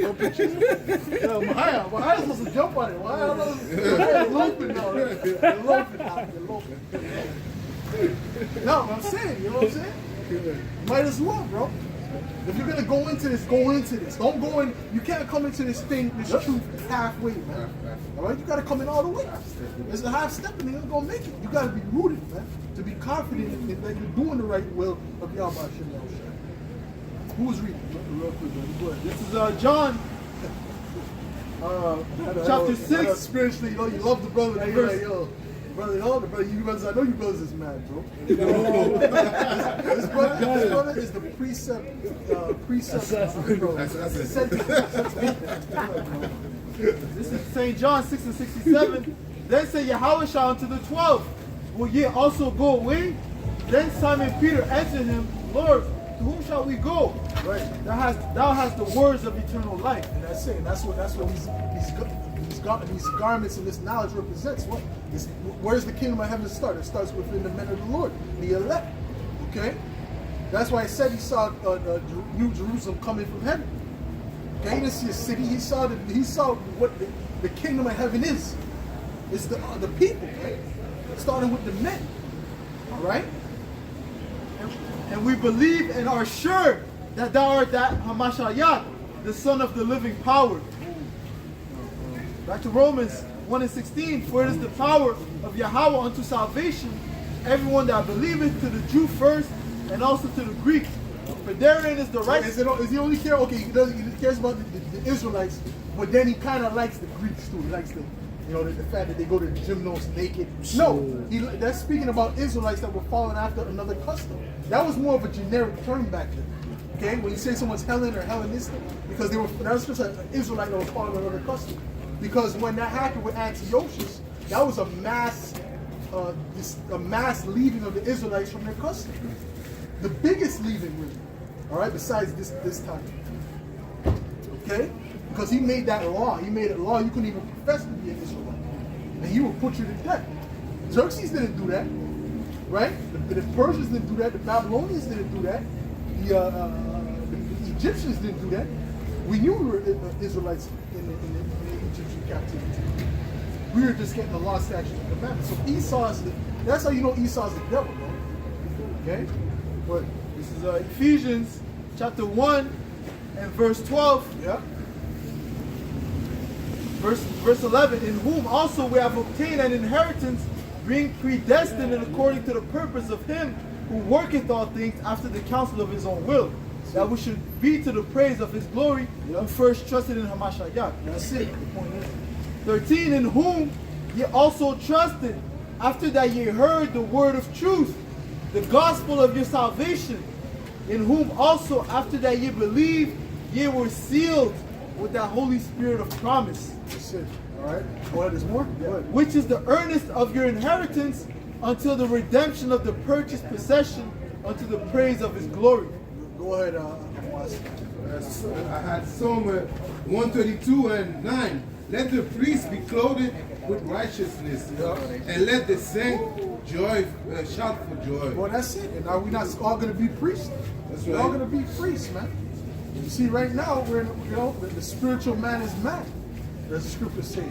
no pictures. Yo, Mahaya's supposed to jump on it. Mahaya's loafing now. They're loafing. No, I'm saying, you know what I'm saying? Might as well, bro. If you're gonna go into this, go into this. Don't go in. You can't come into this thing, this truth halfway, man. All right, you gotta come in all the way. There's a half step, and you're gonna make it. You gotta be rooted, man, to be confident that you're doing the right will of Yahweh Shem. Who's reading? Real quick, man. Go ahead. This is John, chapter 6. Spiritually, you love the brother. And you're like, yo, brother, you brothers, I know you brothers is mad, bro. This brother is the precept, bro. This is St. John 6:67. Then said Yahweh shall unto the 12, will ye also go away? Then Simon Peter answered him, Lord, to whom shall we go? Right. Thou hast the words of eternal life. And that's it. And that's what these garments and this knowledge represents. Where's the kingdom of heaven start? It starts within the men of the Lord, the elect. Okay? That's why I said he saw New Jerusalem coming from heaven. Okay? He didn't see a city. He saw what the kingdom of heaven is. It's the people, right? Starting with the men. All right? And we believe and are sure that thou art that Hamashiach, the Son of the living power. Back to Romans 1:16. For it is the power of Yahweh unto salvation, everyone that believeth, to the Jew first, and also to the Greek. For therein is the right. Is he only care? Okay, he cares about the Israelites, but then he kind of likes the Greeks too. He likes the fact that they go to the gymnos naked. No, that's speaking about Israelites that were following after another custom. That was more of a generic term back then. Okay, when you say someone's Hellen or Hellenistic, because that was just an Israelite that was following another custom. Because when that happened with Antiochus, that was a mass leaving of the Israelites from their custom. The biggest leaving, really. All right, besides this time. Okay, because he made that law. He made it law. You couldn't even profess to be an Israelite, and he would put you to death. Xerxes didn't do that, right? The Persians didn't do that. The Babylonians didn't do that. The Egyptians didn't do that. We knew we were Israelites in the Egyptian captivity. We were just getting the law, statutes, and commandments. So that's how you know Esau's the devil, bro. Okay? But this is Ephesians chapter 1 and verse 12. Yeah. Verse 11, in whom also we have obtained an inheritance, being predestined and according to the purpose of him who worketh all things after the counsel of his own will, that we should be to the praise of his glory, who first trusted in Hamashiach. That's it. The point is. 13, in whom ye also trusted, after that ye heard the word of truth, the gospel of your salvation, in whom also after that ye believed, ye were sealed with that Holy Spirit of promise. That's it. All right. Go ahead. There's more. Yeah. Which is the earnest of your inheritance until the redemption of the purchased possession unto the praise of his glory. Go ahead. I had Psalm 132 and 9. Let the priest be clothed with righteousness, and let the saint shout for joy. Well, that's it. And are we not all going to be priests? That's We're right. all going to be priests, man. You see, right now the spiritual man is mad, as the scriptures say.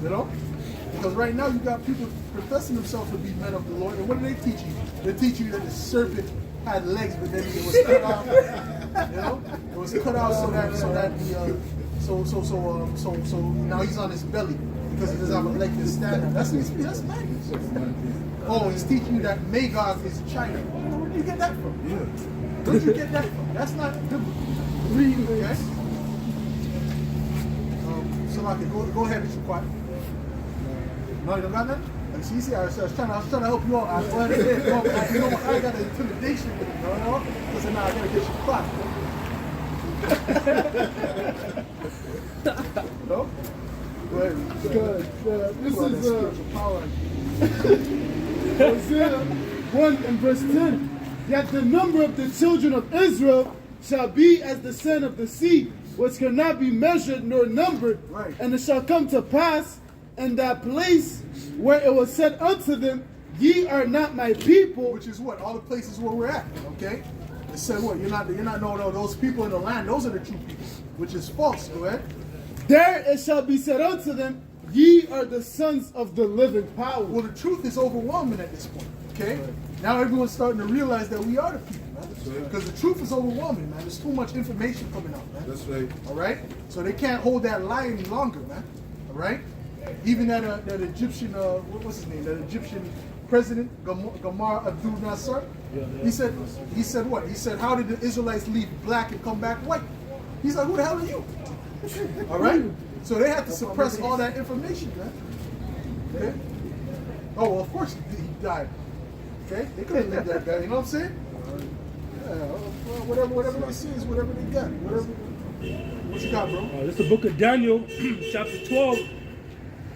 Because right now you got people professing themselves to be men of the Lord, and what do they teach you? They teach you that the serpent had legs, but then it was cut out. It was cut out so now he's on his belly because he doesn't have a leg to stand on. That's madness. Oh, he's teaching you that Magog is China. Where did you get that from? Yeah. Where did you get that from? That's not biblical. Read, okay? So go ahead, Mr. Quiet. No, you don't got that? See, I was trying to help you out. I got an intimidation with you, because now I gotta get you quiet. No? Go ahead. This is Hosea 1 and verse 10. Yet the number of the children of Israel shall be as the sand of the sea, which cannot be measured nor numbered. Right. And it shall come to pass in that place where it was said unto them, ye are not my people. Which is what? All the places where we're at, okay? It said what? You're not no, those people in the land, those are the true people, which is false. Go ahead. There it shall be said unto them, ye are the sons of the living power. Well, the truth is overwhelming at this point, okay? Right. Now everyone's starting to realize that we are the people, man. Because the truth is overwhelming, man. There's too much information coming out, man. That's right. All right? So they can't hold that lie any longer, man. All right? Even that Egyptian, what's his name? That Egyptian president, Gamal Abdul Nasser. He said what? He said, how did the Israelites leave black and come back white? He's like, who the hell are you? All right? So they had to suppress all that information, man. Okay? Oh, well, of course he died. Okay? They couldn't live that guy, you know what I'm saying? Yeah, well, whatever they see is whatever they got. What you got, bro? This is the book of Daniel, chapter 12,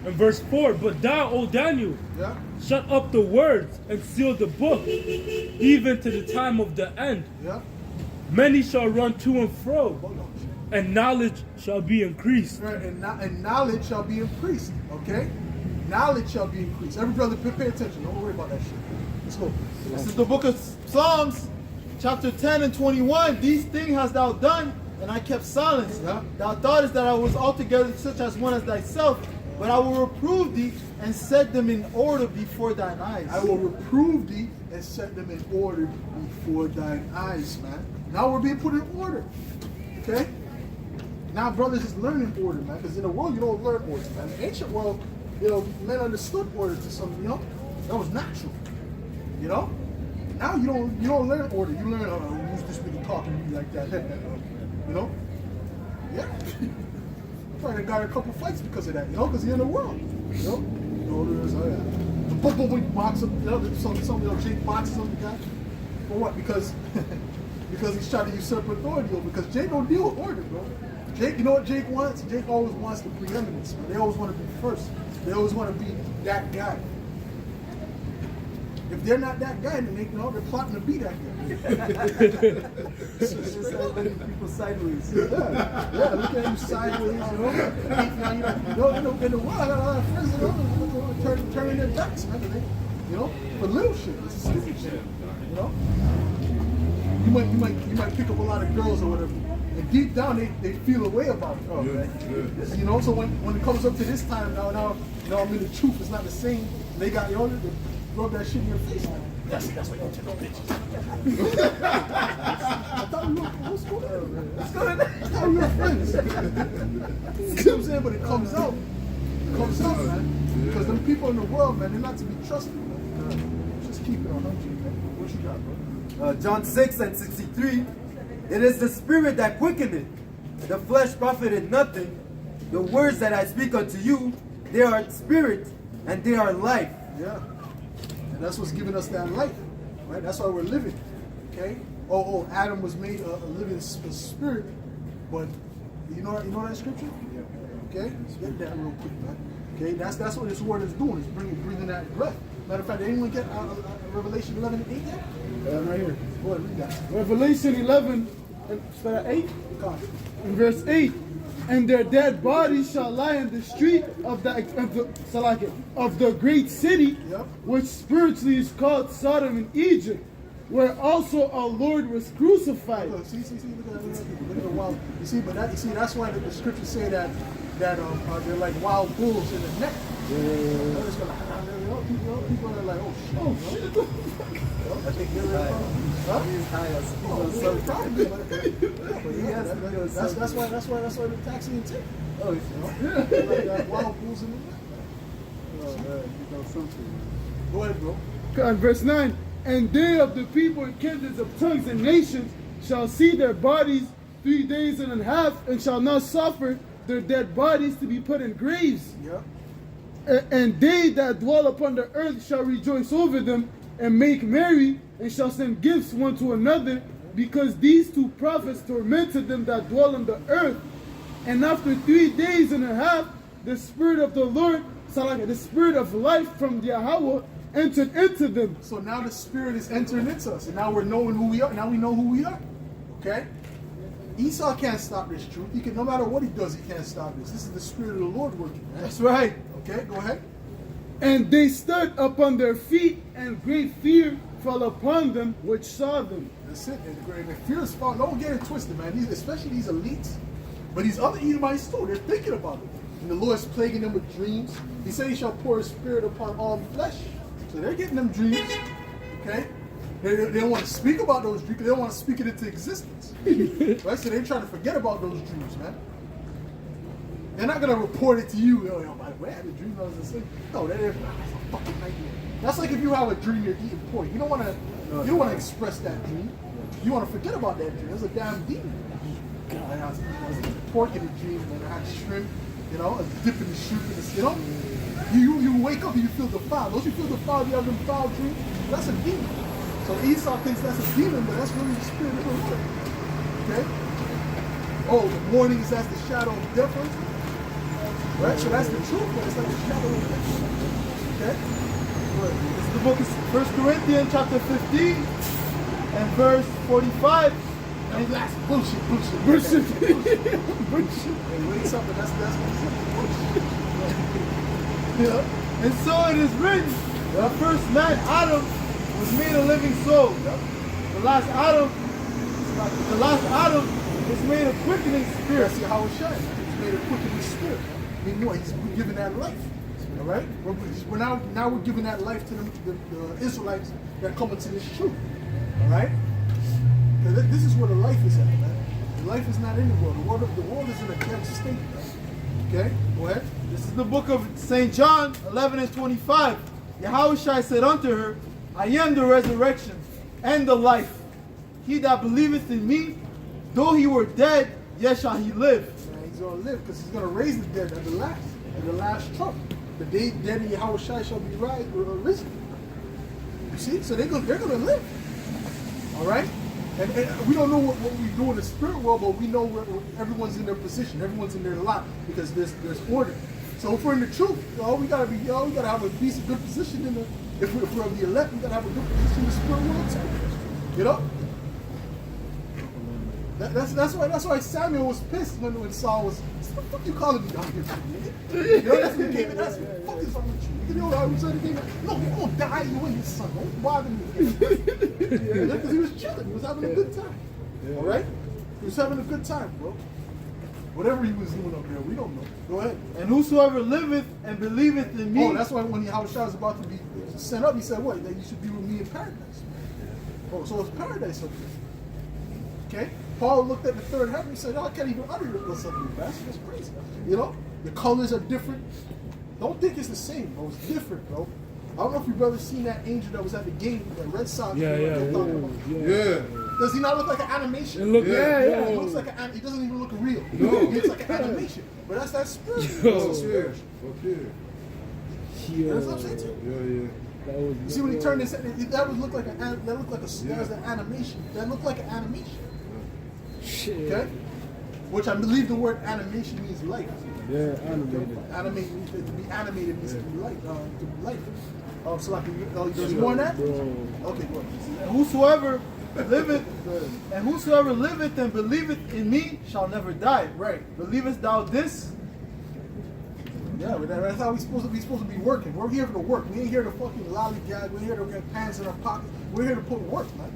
and verse 4. But thou, O Daniel, Yeah? shut up the words and seal the book, even to the time of the end. Yeah? Many shall run to and fro, Hold on. and knowledge shall be increased. Right, and knowledge shall be increased, okay? Knowledge shall be increased. Every brother, pay attention. Don't worry about that shit. Let's go. This is the book of Psalms, chapter 10 and 21. These things hast thou done, and I kept silence. Yeah. Thou thoughtest that I was altogether such as one as thyself, but I will reprove thee and set them in order before thine eyes. I will reprove thee and set them in order before thine eyes, man. Now we're being put in order, okay? Now brothers is learning order, man, because in the world you don't learn order, man. In the ancient world, you know, men understood order to some, you know, that was natural, you know? Now you don't learn order. You learn, who's this nigga talking to me like that? You know? Yeah. Probably got a couple fights because of that, you know, because you're in the world, you know? Orders, oh yeah. Boom, boom, boom, box him, you know, some you know, Jake boxes him, the guy. For what? Because he's trying to usurp authority, or because Jake don't deal with order, bro. Jake, you know what Jake wants? Jake always wants the preeminence, man. They always want to be first. They always want to be that guy. If they're not that guy, then they're plotting to be that guy. People sideways. Yeah, look at him sideways, you know. In the world, I got a lot of friends, you know, turning their backs, man. You know, for little shit. It's stupid shit. You know? You might pick up a lot of girls or whatever. And deep down they feel a way about it. Oh, right? You know, so when it comes up to this time now I mean the truth is not the same. They got they rub that shit in your face. That's why you don't take no bitches. I thought we were what's going on, man? What's going on? I thought we were friends. You know what I'm saying? But it comes out. Man. Because them people in the world, man, they're not to be trusted, man. Just keep it on, don't you, man? What you got, bro? John 6 and 63. It is the spirit that quickeneth, the flesh profited nothing. The words that I speak unto you, they are spirit and they are life. Yeah. And that's what's giving us that life, right? That's why we're living, okay? Oh, Adam was made a living spirit, but you know that scripture? Okay? Let's get that real quick, man. Okay? That's what this word is doing. It's breathing that breath. Matter of fact, did anyone get Revelation 11 and 8 yet? Right here. Go ahead, read that. Revelation 11, start at 8, in verse 8. And their dead bodies shall lie in the street of the great city, Yep. which spiritually is called Sodom and Egypt, where also our Lord was crucified. Look, see, look at the wild. You see, that's why the scriptures say that they're like wild bulls in the neck. People are like, oh shit. I think that's why the taxi and tick. Oh, like wild bulls in the neck. Oh man, you know something. Go ahead, bro. And verse 9, and they of the people and kindreds of tongues and nations shall see their bodies 3 days and a half, and shall not suffer their dead bodies to be put in graves. Yeah. And they that dwell upon the earth shall rejoice over them, and make merry, and shall send gifts one to another, because these two prophets tormented them that dwell on the earth. And after 3 days and a half, the Spirit of the Lord, the Spirit of life from Yahweh, entered into them. So now the Spirit is entering into us, and now we're knowing who we are. Now we know who we are. Okay? Esau can't stop this truth. He can, no matter what he does, he can't stop this. This is the Spirit of the Lord working. Man. That's right. Okay, go ahead. And they stood upon their feet, and great fear fell upon them which saw them. That's it. And the fear is falling. Don't get it twisted, man. Especially these elites. But these other Edomites too, they're thinking about it. And the Lord's plaguing them with dreams. He said he shall pour his spirit upon all flesh. So they're getting them dreams. Okay? They don't want to speak about those dreams. They don't want to speak it into existence. Right? So they're trying to forget about those dreams, man. They're not going to report it to you. Oh, by the way, I had a dream I was asleep. No, that's a fucking nightmare. That's like if you have a dream you're eating pork. You don't want to express that dream. You want to forget about that dream. That's a damn demon. God, I was eating pork in a dream, and I had shrimp, you know, I was dipping the shrimp in the, you know? You wake up and you feel defiled. Don't you feel defiled? You have them foul dreams? That's a demon. So Esau thinks that's a demon, but that's really the spirit of the Lord. Okay? Oh, the morning is as the shadow of death. Right? So that's the truth, but it's like the shadow of death. Okay? This is the book of 1 Corinthians chapter 15 and verse 45. And that's bullshit. Bullshit. Hey, wait something. That's what he said. Bullshit. Yeah. And so it is written, the first man, Adam, was made a living soul. The last Adam was made a quickening spirit. See how it shines. He's made a quickening spirit. I mean, what? He's giving that life. All right? Now we're giving that life to the Israelites that come into this truth. All right? This is where the life is at, man. The life is not in the world. The world is in a dead state, man. Okay? Go ahead. This is the book of St. John 11 and 25. Yahushua said unto her, I am the resurrection and the life. He that believeth in me, though he were dead, yet shall he live. Man, he's going to live because he's going to raise the dead at the last trump. The day dead in Yahushua shall be risen. You see? So they're going to live. All right? And we don't know what we do in the spirit world, but we know where everyone's in their position, everyone's in their lot, because there's order. So if we're in the truth, we gotta have a decent, good position in the. If we're of the elect, we gotta have a good position in the spirit world too. You know. That's why Samuel was pissed when Saul was. What the fuck you calling me down here for, nigga? You know, that's what he came and asked me. What the fuck is wrong with you? You know what I was saying? No, you're gonna die. You and your son. Don't bother me. Because he was chilling. He was having a good time. All right? He was having a good time, bro. Whatever he was doing up there, we don't know. Go ahead. And whosoever liveth and believeth in me. Oh, that's why when Yahushua was about to be sent up, he said, what? That you should be with me in paradise. Oh, so it's paradise up there. Okay? Paul looked at the third heaven and said, I can't even utter what's up with that. That's crazy. You know? The colors are different. Don't think it's the same, bro. It's different, bro. I don't know if you've ever seen that angel that was at the game, that Red Sox. Yeah. Does he not look like an animation? It look, It looks like he doesn't even look real. No. He looks like an animation. But that's that spirit. Okay. That's what I'm saying to you. You see when he turned his head, that would look like that was an animation. That looked like an animation. Shit. Okay? Which I believe the word animation means life. Yeah, animated. Animate means to be animated means to be life. Oh, so like there's more than that? Okay, go ahead. And whosoever liveth and believeth in me shall never die. Right. Believest thou this? Yeah, but that's how we're supposed to be working. We're here to work. We ain't here to fucking lollygag. We're here to get pants in our pockets. We're here to put work, man.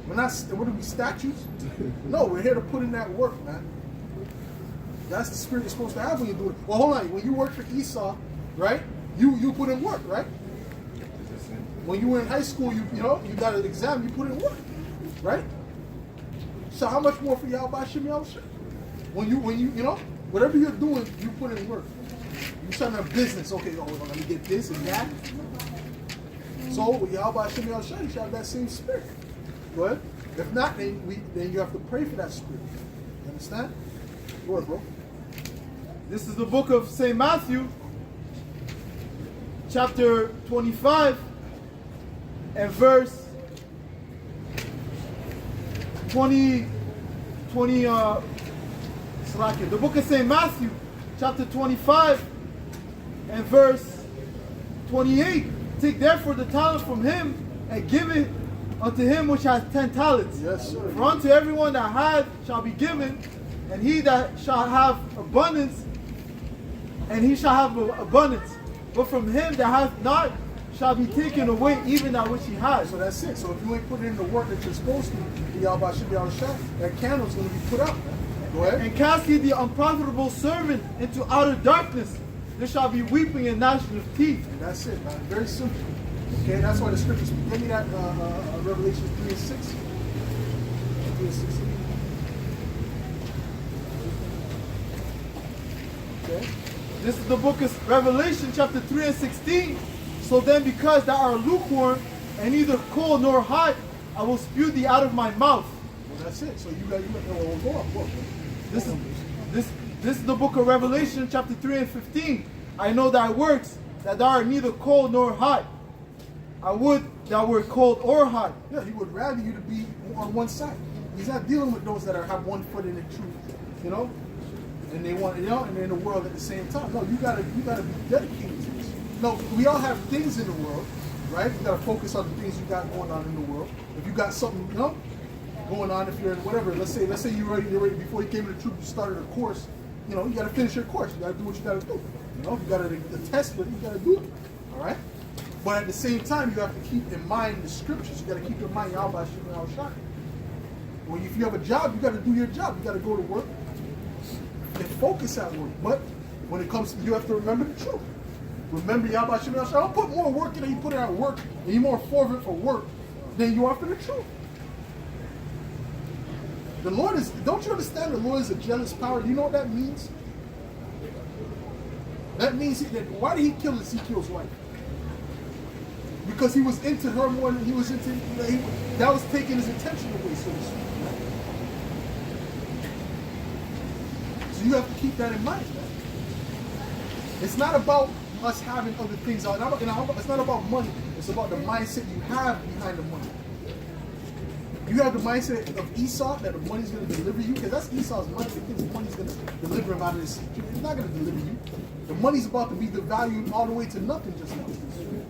We're not. What are we, statues? No, we're here to put in that work, man. That's the spirit you're supposed to have when you do it. Well, hold on. When you work for Esau, right? You put in work, right? When you were in high school, you got an exam. You put in work, right? So how much more for Yahweh Shem Yahushua? When you whatever you're doing, you put in work. You starting a business. Okay, let me get this and that. So with Yahweh Shem Yahushua, you should have that same spirit. Go ahead. If not, then you have to pray for that spirit. You understand? Go ahead, bro. This is the book of St. Matthew, chapter 25, and verse 20. The book of St. Matthew, chapter 25, and verse 28. Take therefore the talent from him and give it unto him which has 10 talents. Yes, sir. For unto everyone that hath shall be given, and he that shall have abundance, and he shall have abundance. But from him that hath not shall be taken away even that which he has. So that's it. So if you ain't putting in the work that you're supposed to, that candle's going to be put out. Go ahead. And cast ye the unprofitable servant into outer darkness. There shall be weeping and gnashing of teeth. And that's it, man. Very simple. Okay, that's why the scriptures give me that Revelation 3 and 6. 3 and 6. Okay. This is the book of Revelation, chapter 3 and 16. So then, because thou art lukewarm and neither cold nor hot, I will spew thee out of my mouth. Well, that's it. So you got go up. This is the book of Revelation, chapter 3 and 15. I know thy works, that thou art neither cold nor hot. I would thou were cold or hot. Yeah, he would rather you to be on one side. He's not dealing with those that have one foot in the truth, you know, and they want, you know, and they're in the world at the same time. No, you gotta be dedicated to this. No, we all have things in the world, right? You gotta focus on the things you got going on in the world. If you got something, you know, going on, if you're in whatever, let's say you're ready before you came to the truth, you started a course. You know, you gotta finish your course. You gotta do what you gotta do. You know, if you got the test for it, you gotta do it. All right. But at the same time, you have to keep in mind the scriptures. You got to keep in mind Yahweh Shem Shai. Well, if you have a job, you got to do your job. You got to go to work and focus at work. But when it comes to, you have to remember the truth. Remember Yahweh Shem Shai. Don't put more work in than you put in at work, and you're more fervent for work than you are for the truth. The Lord is, don't you understand the Lord is a jealous power? Do you know what that means? That means that, why did he kill Ezekiel's wife? Because he was into her more than he was into, that was taking his attention away, so to speak. So you have to keep that in mind, man. It's not about us having other things out. It's not about money. It's about the mindset you have behind the money. You have the mindset of Esau, that the money's going to deliver you, because that's Esau's mindset. He thinks money's going to deliver him out of this. It's not going to deliver you. The money's about to be devalued all the way to nothing just now.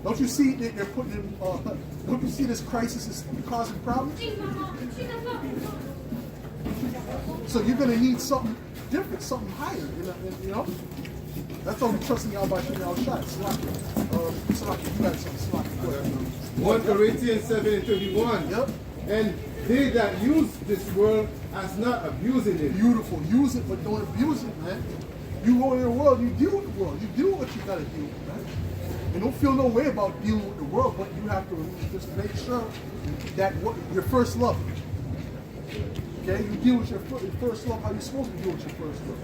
Don't you see that they're putting in, don't you see this crisis is causing problems? So you're going to need something different, something higher, you know? That's why we trust in Yahweh Shem Shai. Slaki, you got something. 1 Corinthians 7:31. Yep. And they that use this world as not abusing it. Beautiful. Use it, but don't abuse it, man. You go in the world, you deal with the world. You do what you got to do, man. And don't feel no way about dealing with the world, but you have to just make sure that your first love. Okay? You deal with your first love how you're supposed to deal with your first love.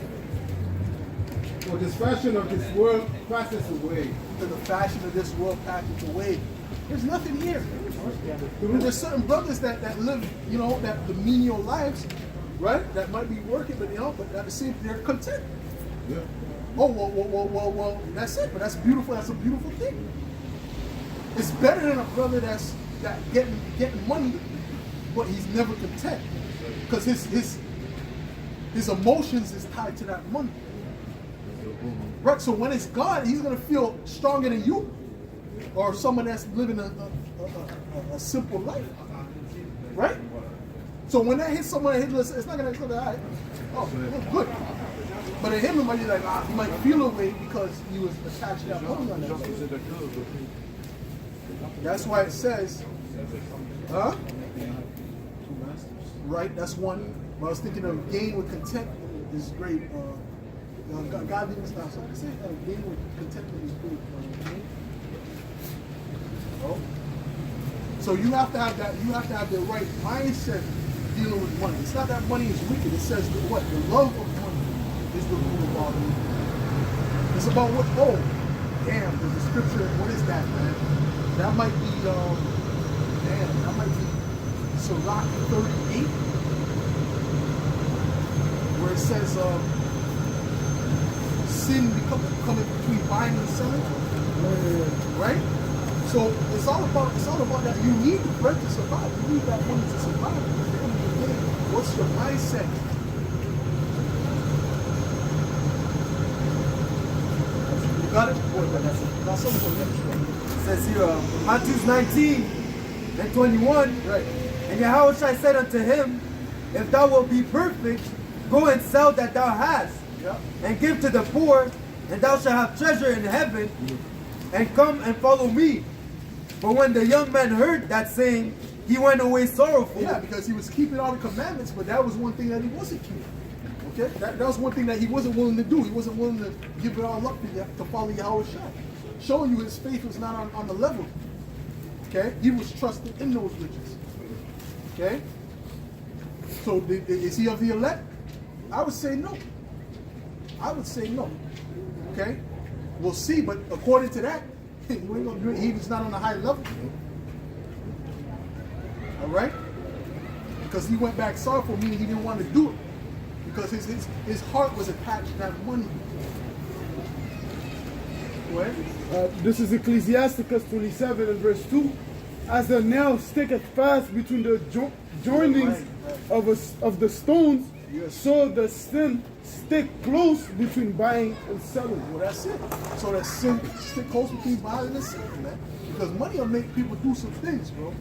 For this fashion of this world passes away. For the fashion of this world passes away. There's nothing here. There's certain brothers that live, you know, that the menial lives, right? That might be working, but you know, but at the same time, they're content. Yeah. Oh, well, that's it. But that's beautiful. That's a beautiful thing. It's better than a brother that's getting money, but he's never content, because his emotions is tied to that money. Right. So when it's gone, he's gonna feel stronger than you, or someone that's living a simple life. Right. So when that hits someone, it's not gonna all right. Oh, good. But in him, it might be like, he might feel a way because he was attached to that money on that. That's why it says, right, that's one. But I was thinking of gain with contentment is great. God didn't stop. So I say gain with contentment is great. So you have to have that. You have to have the right mindset dealing with money. It's not that money is wicked. It says the love of money is the rule of all evil. It's about what? Oh, damn! There's a scripture. What is that, man? That might be. That might be Sirach 38, where it says, "Sin coming between buying and selling." Right. So it's all about that. You need the bread to survive. You need that money to survive. At the end of the day, what's your mindset? You got it? That's something for next one. It says here, Matthew 19:21. Right. And Yahushua said unto him, if thou wilt be perfect, go and sell that thou hast, and give to the poor, and thou shalt have treasure in heaven, and come and follow me. But when the young man heard that saying, he went away sorrowful. Yeah, because he was keeping all the commandments, but that was one thing that he wasn't keeping. Okay? That was one thing that he wasn't willing to do. He wasn't willing to give it all up to follow Yahushua. Showing you his faith was not on the level. Okay? He was trusting in those riches. Okay? So is he of the elect? I would say no. I would say no. Okay? We'll see, but according to that, he was not on a high level. All right? Because he went back sorrowful, meaning he didn't want to do it. Because his heart was attached to that money. Go ahead. This is Ecclesiasticus 27 and verse 2. As the nail sticketh fast between the joinings of the stones, so the sin stick close between buying and selling. Well, that's it. So that sin stick close between buying and selling, man. Because money will make people do some things, bro.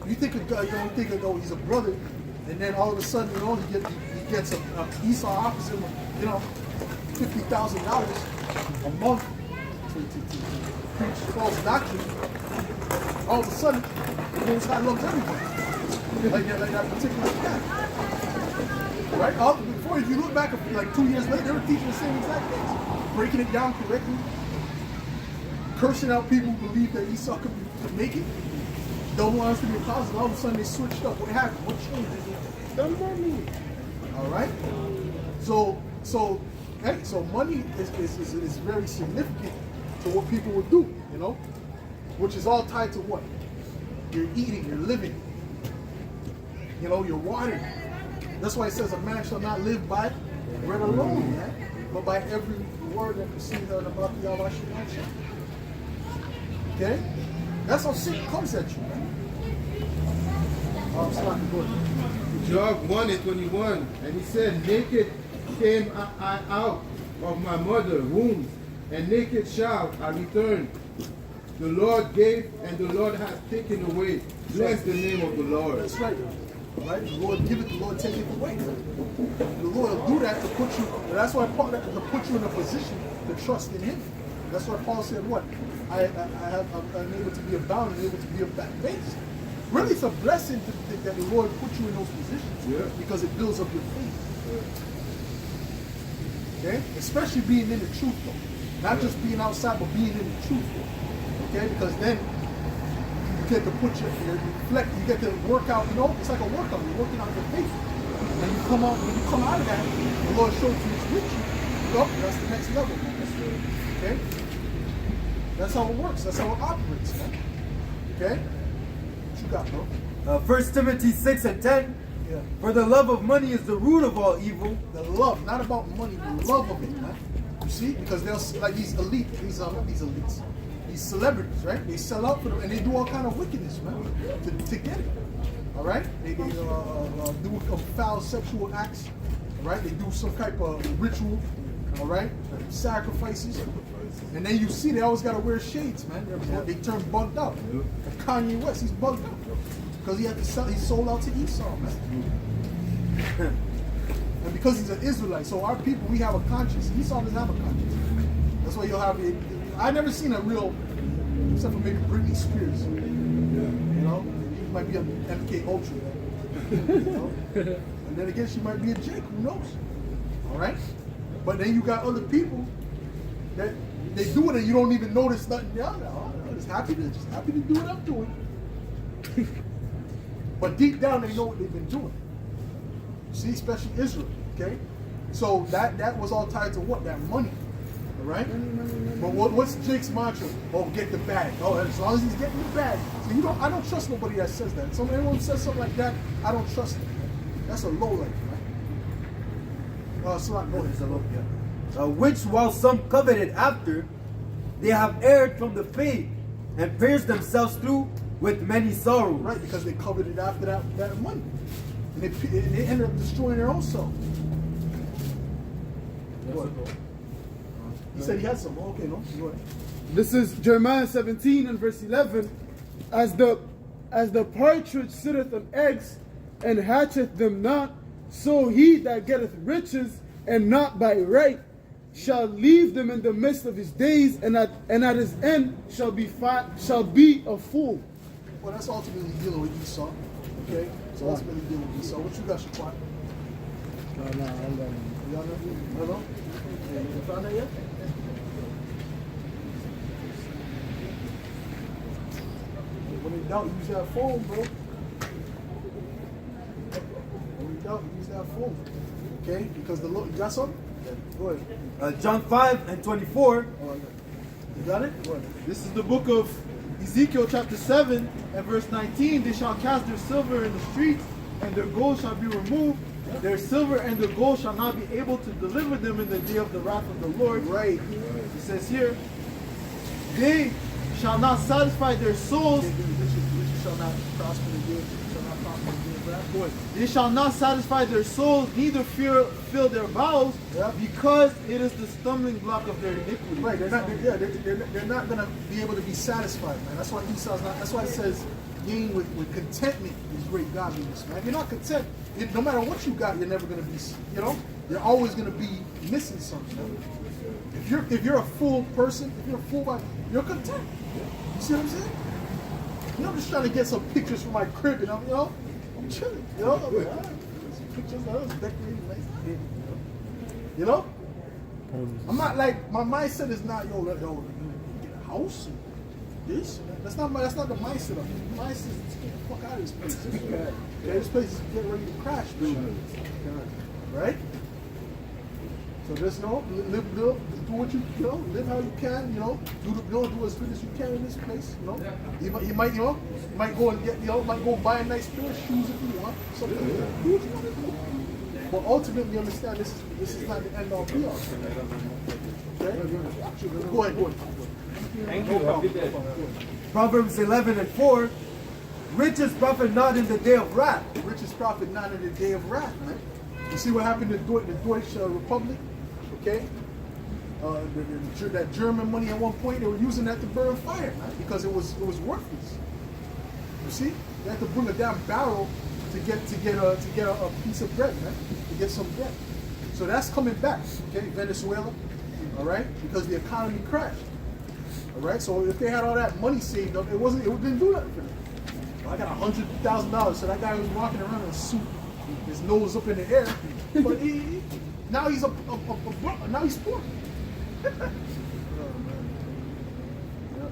You think a guy, you don't think of, oh, he's a brother, and then all of a sudden, you know, he gets a Esau opposite him, you know, $50,000 a month to preach false doctrine. All of a sudden, the Most High loves everybody. Like that particular guy. Right? Before, if you look back like 2 years later, they were teaching the same exact things. Breaking it down correctly. Cursing out people who believe that Esau could make it. Double honors to be apostles. All of a sudden they switched up. What happened? What changed? The money. All right? So money is very significant to what people will do, you know? Which is all tied to what? You're eating, you're living. You know, you're watering. That's why it says a man shall not live by bread alone, man, but by every word that proceeds out about the Yahweh. Okay? That's how sin comes at you, man. Job 1 and 21, and he said, naked came I out of my mother's womb, and naked shall I return. The Lord gave, and the Lord has taken away. Bless the name of the Lord. That's right. Right? The Lord give it, the Lord take it away. The Lord will do that to put you, that's why Paul, to put you in a position to trust in Him. That's why Paul said, what? I'm able to be abound and able to be of base. Really, it's a blessing that the Lord put you in those positions because it builds up your faith. Okay? Especially being in the truth, though. Not just being outside, but being in the truth. Okay? Because then you get to put your reflect, you get to work out, you know, it's like a workout. You're working out your faith. And you come out, when you come out of that, the Lord shows you it's with you. Oh, that's the next level, man. Okay? That's how it works. That's how it operates, man. Okay? What you got, bro? 1 Timothy 6 and 10. Yeah. For the love of money is the root of all evil. The love, not about money, the love of it, man. You see? Because they'll, like these elites, these celebrities, right? They sell out for them, and they do all kind of wickedness, man, to get it. All right? They do foul sexual acts, right? They do some type of ritual, all right? Sacrifices. And then you see they always got to wear shades, man. They turn bugged out. And Kanye West, he's bugged out. Because he had to sell, he sold out to Esau, man. And because he's an Israelite, so our people, we have a conscience. Esau doesn't have a conscience. That's why you'll have it. I've never seen a real, except for maybe Britney Spears. You know? She might be an MK Ultra. You know? And then again, she might be a Jake, who knows? All right? But then you got other people that they do it and you don't even notice nothing down there. I'm just happy to do what I'm doing. But deep down they know what they've been doing. See, especially Israel, okay? So that was all tied to what? That money. All right? But what's Jake's mantra? Oh, get the bag. Oh, as long as he's getting the bag. So I don't trust nobody that says that. So anyone says something like that, I don't trust them. That's a low life, right? So go ahead. Which while some coveted after, they have erred from the faith and pierced themselves through with many sorrows. Right, because they coveted after that money. And they ended up destroying their own self. He said he had some. Okay, no? Go ahead. This is Jeremiah 17 and verse 11. As the partridge sitteth on eggs and hatcheth them not, so he that getteth riches and not by right shall leave them in the midst of his days, and at his end shall be a fool. Well, that's ultimately dealing with Esau. Okay? So ultimately dealing with Esau. What you got, Shaquan? No, I'm done. You got nothing? No? You found that yet? When in doubt, use that phone, bro. When in doubt, use that phone. Okay? Because the Lord, you got something? Go ahead. John 5 and 24. You got it? Go ahead. This is the book of Ezekiel chapter 7 and verse 19. They shall cast their silver in the streets, and their gold shall be removed. Their silver and their gold shall not be able to deliver them in the day of the wrath of the Lord. Right. It says here, they shall not satisfy their souls. Riches shall not prosper the day. Shall not prosper the day. Go ahead. They shall not satisfy their souls, neither fill their bowels, Yeah. because it is the stumbling block of their iniquity. Right, they're not gonna be able to be satisfied, man. That's why Esau's not. That's why it says, gain with contentment is great godliness, man. If you're not content, no matter what you got, you're never gonna be. You know, you're always gonna be missing something. Man. If you're a full person, if you're a full body, you're content. You see what I'm saying? You know, I'm just trying to get some pictures from my crib, and I'm chilling. You know, I'm like, some pictures, I was decorating nice. You know. I'm not like, my mindset is not you get a house and this. That's not the mindset of it. The mindset is get the fuck out of this place. This place is getting ready to crash, man. Right? So there's live, do what you live how you can, do as good as you can in this place, You might go and get, might go buy a nice pair of shoes if you want, something like that. Do what you want to do. But ultimately, understand this is not the end all be all. Okay? Go ahead. Thank you. Proverbs 11:4. Riches profit not in the day of wrath. Riches profit not in the day of wrath, man. You see what happened in the Deutsche Republic? Okay? That German money at one point, they were using that to burn fire, man, because it was worthless. You see? They had to bring a damn barrel to get a piece of bread, man, to get some bread. So that's coming back, okay? Venezuela, all right? Because the economy crashed, all right? So if they had all that money saved up, it didn't do nothing for them. Well, I got $100,000, so that guy was walking around in a suit, his nose up in the air, but now he's now he's poor.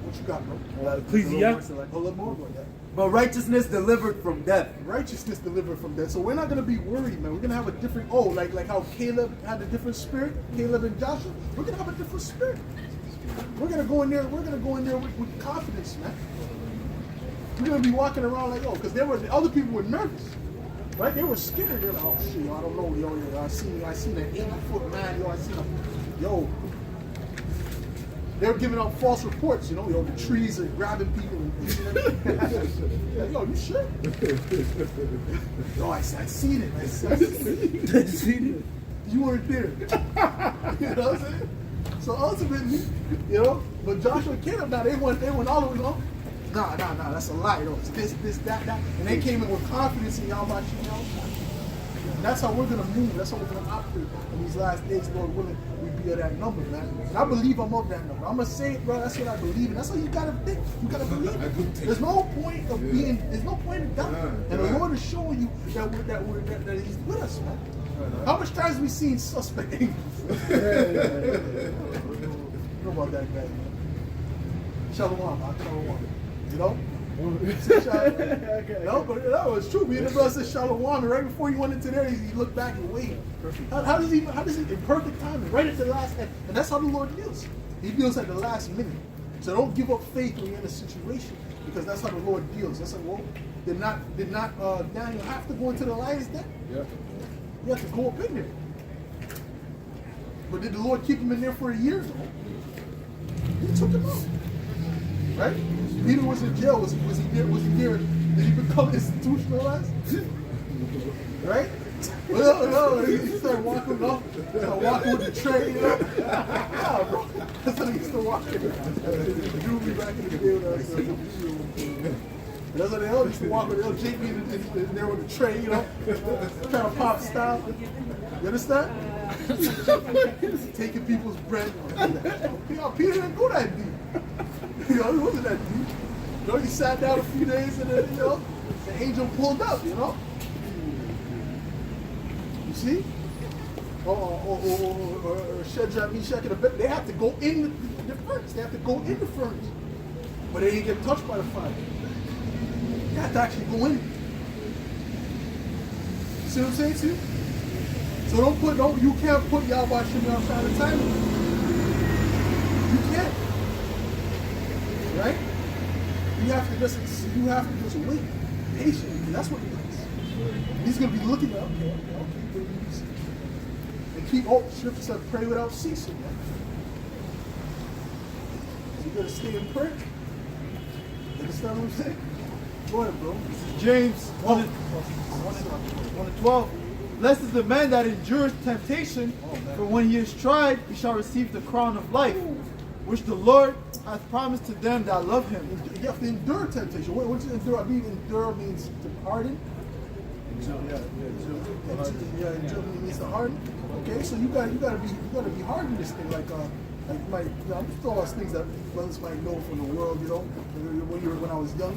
What you got, bro? Ecclesiastes. A little more about that. But righteousness delivered from death. Righteousness delivered from death. So we're not going to be worried, man. We're going to have a different, like how Caleb had a different spirit, Caleb and Joshua. We're going to have a different spirit. We're going to go in there with confidence, man. We're going to be walking around like, because the other people were nervous. Right? They were scared. They're like, oh shit, I don't know, I seen an 80-foot man, I seen a, they're giving out false reports, the trees are grabbing people and eating them. Yo, you sure? No, I seen it. I seen it. You weren't there. You know what I'm saying? So ultimately, but Joshua and Caleb, now they went all the way, Nah, that's a lie, It's this, that. And they came in with confidence in y'all about And that's how we're going to move. That's how we're going to operate in these last days, Lord willing. We be at that number, man. And I believe I'm of that number. I'm going to say it, bro. That's what I believe in. That's how you got to think. You got to believe it. There's no point in doubting. And the Lord is showing you that He's with us, man. How much times have we seen suspect angels? You know about that guy, man. Shalom, man. Shalom. No, but it's true. Me and the brother said Shalom, and right before he went into there, he looked back and waited. How does he in perfect timing, right at the last end? And that's how the Lord deals. He deals at the last minute. So don't give up faith when you're in a situation, because that's how the Lord deals. That's like, did not Daniel have to go into the lion's den? Yeah. You have to go up in there. But did the Lord keep him in there for a year? He took him out. Right? Peter was in jail. Was he there? Did he become institutionalized? Right? No. He started walking off. Walking with the tray, Yeah, bro. That's how he used to walk. Drew me back in the day when I was That's how they used to walk with LJB in there with the tray, trying to pop style. You understand? Taking people's bread. Peter didn't go that deep. He wasn't that deep. He sat down a few days and then, the angel pulled up, You see? Or Shadrach, Meshach, and Abednego, they have to go in the furnace. They have to go in the furnace. But they didn't get touched by the fire. You have to actually go in. See what I'm saying to you? So you can't put Yahweh Shem outside the time. You can't. Right? You have to just wait patiently. That's what he does. He's gonna be looking at okay. And keep Scripture said pray without ceasing. gotta stay in prayer. You understand what I'm saying? Go ahead, bro. James 1:12. Blessed is the man that endures temptation, for when he is tried, he shall receive the crown of life, which the Lord hath promised to them that love him. You have to endure temptation. What does endure? I mean, endure means to harden. Endure means to harden. Okay, so you gotta be hard in this thing. Like I'm throwing us things that brothers might know from the world. You know, when I was young,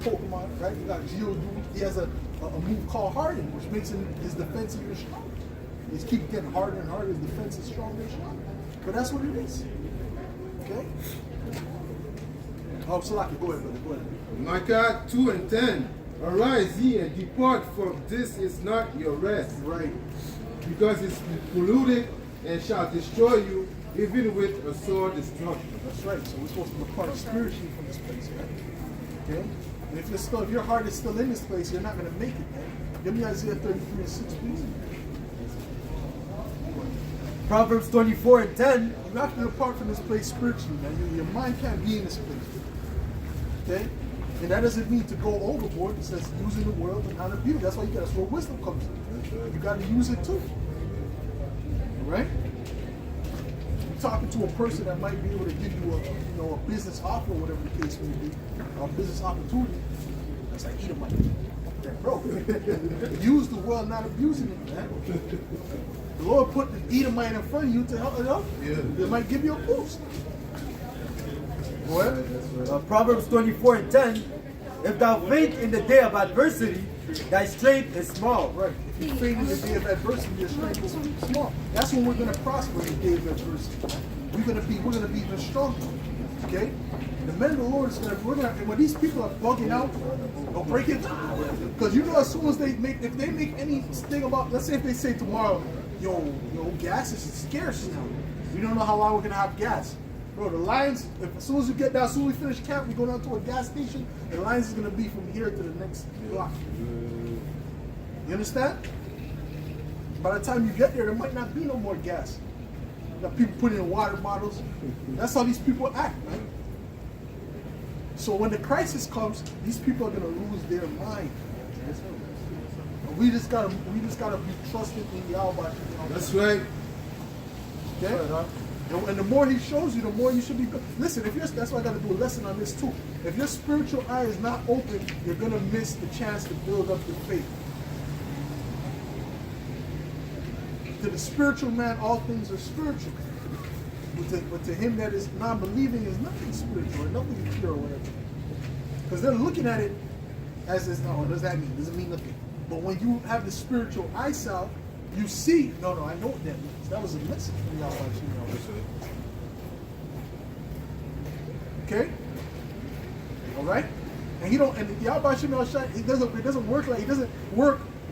Pokemon, right? You got Geodude. He has a move called Harden, which makes his defense even stronger. He's keep getting harder and harder. His defense is stronger and stronger. But that's what it is. Okay. Oh, Salaki, go ahead, brother. Go ahead. Micah 2:10. Arise ye and depart, for this is not your rest. Right. Because it's polluted and shall destroy you, even with a sore destruction. That's right. So we're supposed to depart spiritually from this place, right? Okay. And if your heart is still in this place, you're not going to make it, man. Give me Isaiah 33:6, please. Proverbs 24:10. You have to depart from this place spiritually, man. Your mind can't be in this place. Okay? And that doesn't mean to go overboard. It says using the world and not abuse. That's that's where wisdom comes in. You got to use it too. Right? You're talking to a person that might be able to give you a business offer, whatever the case may be, or a business opportunity. That's like eat money. Yeah, bro. Use the world, not abusing it, man. The Lord put the Edomite in front of you to help it up. Yeah. It might give you a boost. What? Proverbs 24:10. If thou faint in the day of adversity, thy strength is small. Right. If you faint in the day of adversity, your strength is small. That's when we're going to prosper in the day of adversity. We're going to be even stronger. Okay? The men of the Lord is going to. When these people are bugging out, don't break it down. Because you know, as soon as if they make anything about, let's say if they say tomorrow, yo, gas is scarce now. We don't know how long we're going to have gas. Bro, the lines, as soon as you get down, as soon as we finish camp, we go down to a gas station, the lines is going to be from here to the next block. You understand? By the time you get there might not be no more gas. You got people putting in water bottles. That's how these people act, right? So when the crisis comes, these people are going to lose their mind. We just gotta be trusted in Yahweh. That's right. Okay? And the more he shows you, the more you should be good. Listen, that's why I got to do a lesson on this too. If your spiritual eye is not open, you're going to miss the chance to build up your faith. To the spiritual man, all things are spiritual. But to him that is non-believing is nothing spiritual or nothing pure or whatever. Because they're looking at it as this, what does that mean? Does it mean nothing? But when you have the spiritual eyesight, you see, no, I know what that means. That was a message from y'all. Okay? Alright? And Yahweh it doesn't work like,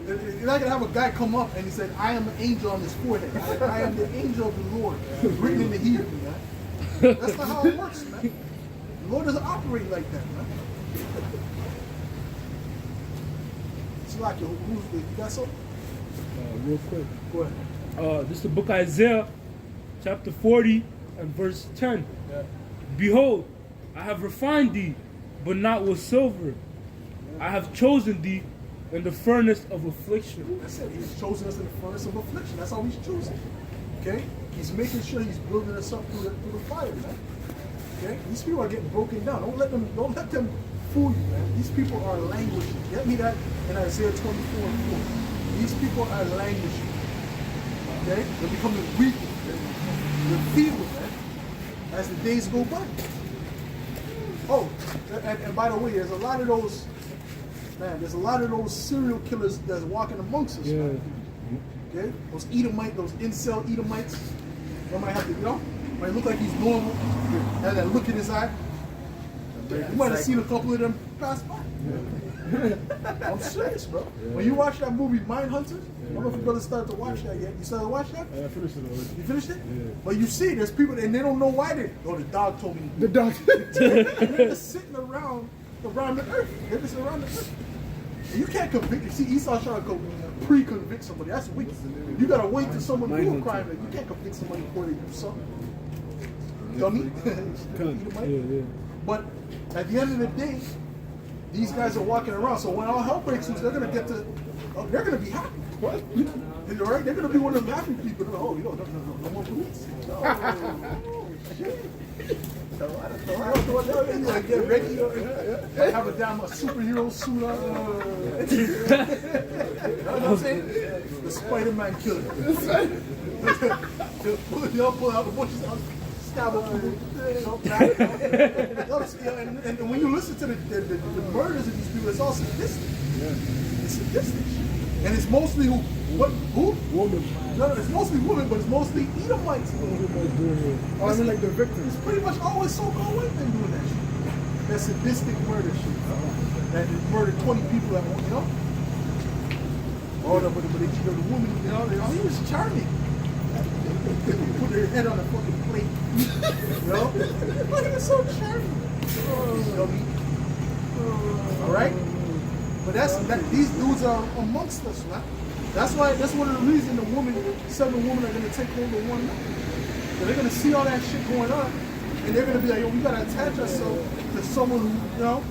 You're not gonna have a guy come up and he said, I am an angel on his forehead. I am the angel of the Lord, written in the Hebrew, man. That's not how it works, man. The Lord doesn't operate like that, man. It's like, you got something? Real quick. Go ahead. This is the book of Isaiah, chapter 40 and verse 10. Yeah. Behold, I have refined thee, but not with silver. I have chosen thee in the furnace of affliction. That's it. He's chosen us in the furnace of affliction. That's how he's choosing. Okay? He's making sure he's building us up through the fire, man. Okay? These people are getting broken down. Don't let them fool you, man. These people are languishing. Get me that in Isaiah 24:4. These people are languishing. Okay? They're becoming weak. They're feeble, man, as the days go by. Oh, and by the way, there's a lot of those serial killers that's walking amongst us. Yeah. Man. Okay? Those incel Edomites. They might have to, might look like he's normal. Have that look in his eye. You might have seen a couple of them pass by. Yeah. I'm serious, bro. Yeah. When you watch that movie, Mindhunters, I don't know if your brother started to watch that yet. You started to watch that? Yeah, I finished it already. You finished it? Yeah. But you see, there's people, and they don't know why the dog told me. The dog. They're just sitting around the earth. They're just around the earth. And you can't convict. See, Esau trying to pre-convict somebody. That's weak. You gotta wait till someone do a crime. You can't convict somebody before they do something. dummy. Yeah. But at the end of the day, these guys are walking around. So when all hell breaks loose, they're gonna get to, they're gonna be happy. What? Right? They're gonna be one of them happy people. Oh, no more police. Oh, shit. Get ready. Have a damn superhero suit on. You know what I'm saying? The Spider-Man killer. They'll pull out the bushes, stab up and when you listen to the murders of these people, it's all sadistic. It's sadistic. And it's mostly who? Women. No, it's mostly women, but it's mostly Edomites. I mean, like the victims. It's pretty much always so-called white men doing that shit. That sadistic murder shit. That murdered 20 people at once, you know? Oh, no, but they cheated on the woman, you know? He was charming. Put their head on a fucking plate. You know? But he was so charming. All right? But these dudes are amongst us, man. That's one of the reasons seven women are going to take over one man. So they're going to see all that shit going on, and they're going to be like, yo, we got to attach ourselves to someone who, you know,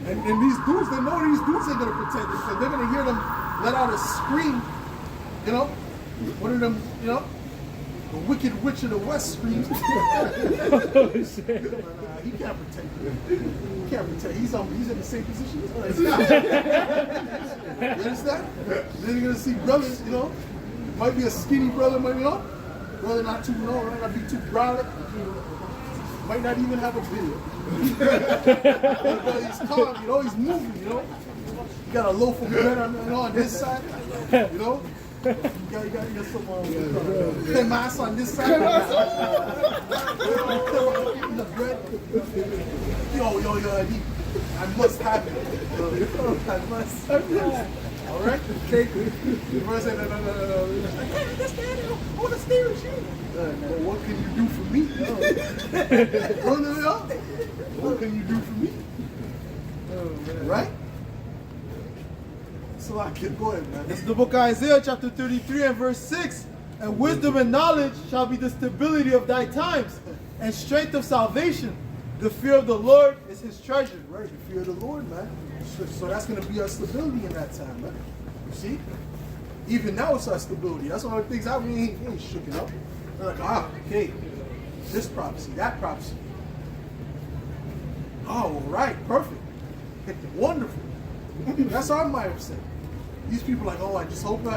and these dudes, they know these dudes ain't going to protect them, because they're going to hear them let out a scream, you know, one of them, you know, the Wicked Witch of the West screams. Oh, shit. He can't protect you. He can't protect. He's in the same position as us. You understand? Then you're gonna see brothers, you know. Might be a skinny brother, maybe not. Brother not too low, might not be too brolic. Might not even have a beard. But he's calm, you know. He's moving, you know. You got a loaf of bread on this side, you know. You got some cremas on this side. The bread. Yo, I must have it. I must. All right? Take it. The first said, no. I understand it. I want to stay with you. Well, what can you do for me? What can you do for me? Right? So I can go ahead, man. It's the book of Isaiah, chapter 33 and verse 6. And wisdom and knowledge shall be the stability of thy times, and strength of salvation. The fear of the Lord is his treasure. Right, the fear of the Lord, man. So that's going to be our stability in that time, man. You see? Even now it's our stability. That's one of the things I mean, he ain't shook it up. They're like, okay, this prophecy, that prophecy. Oh, right, perfect. Wonderful. That's our mindset. These people are like, oh, I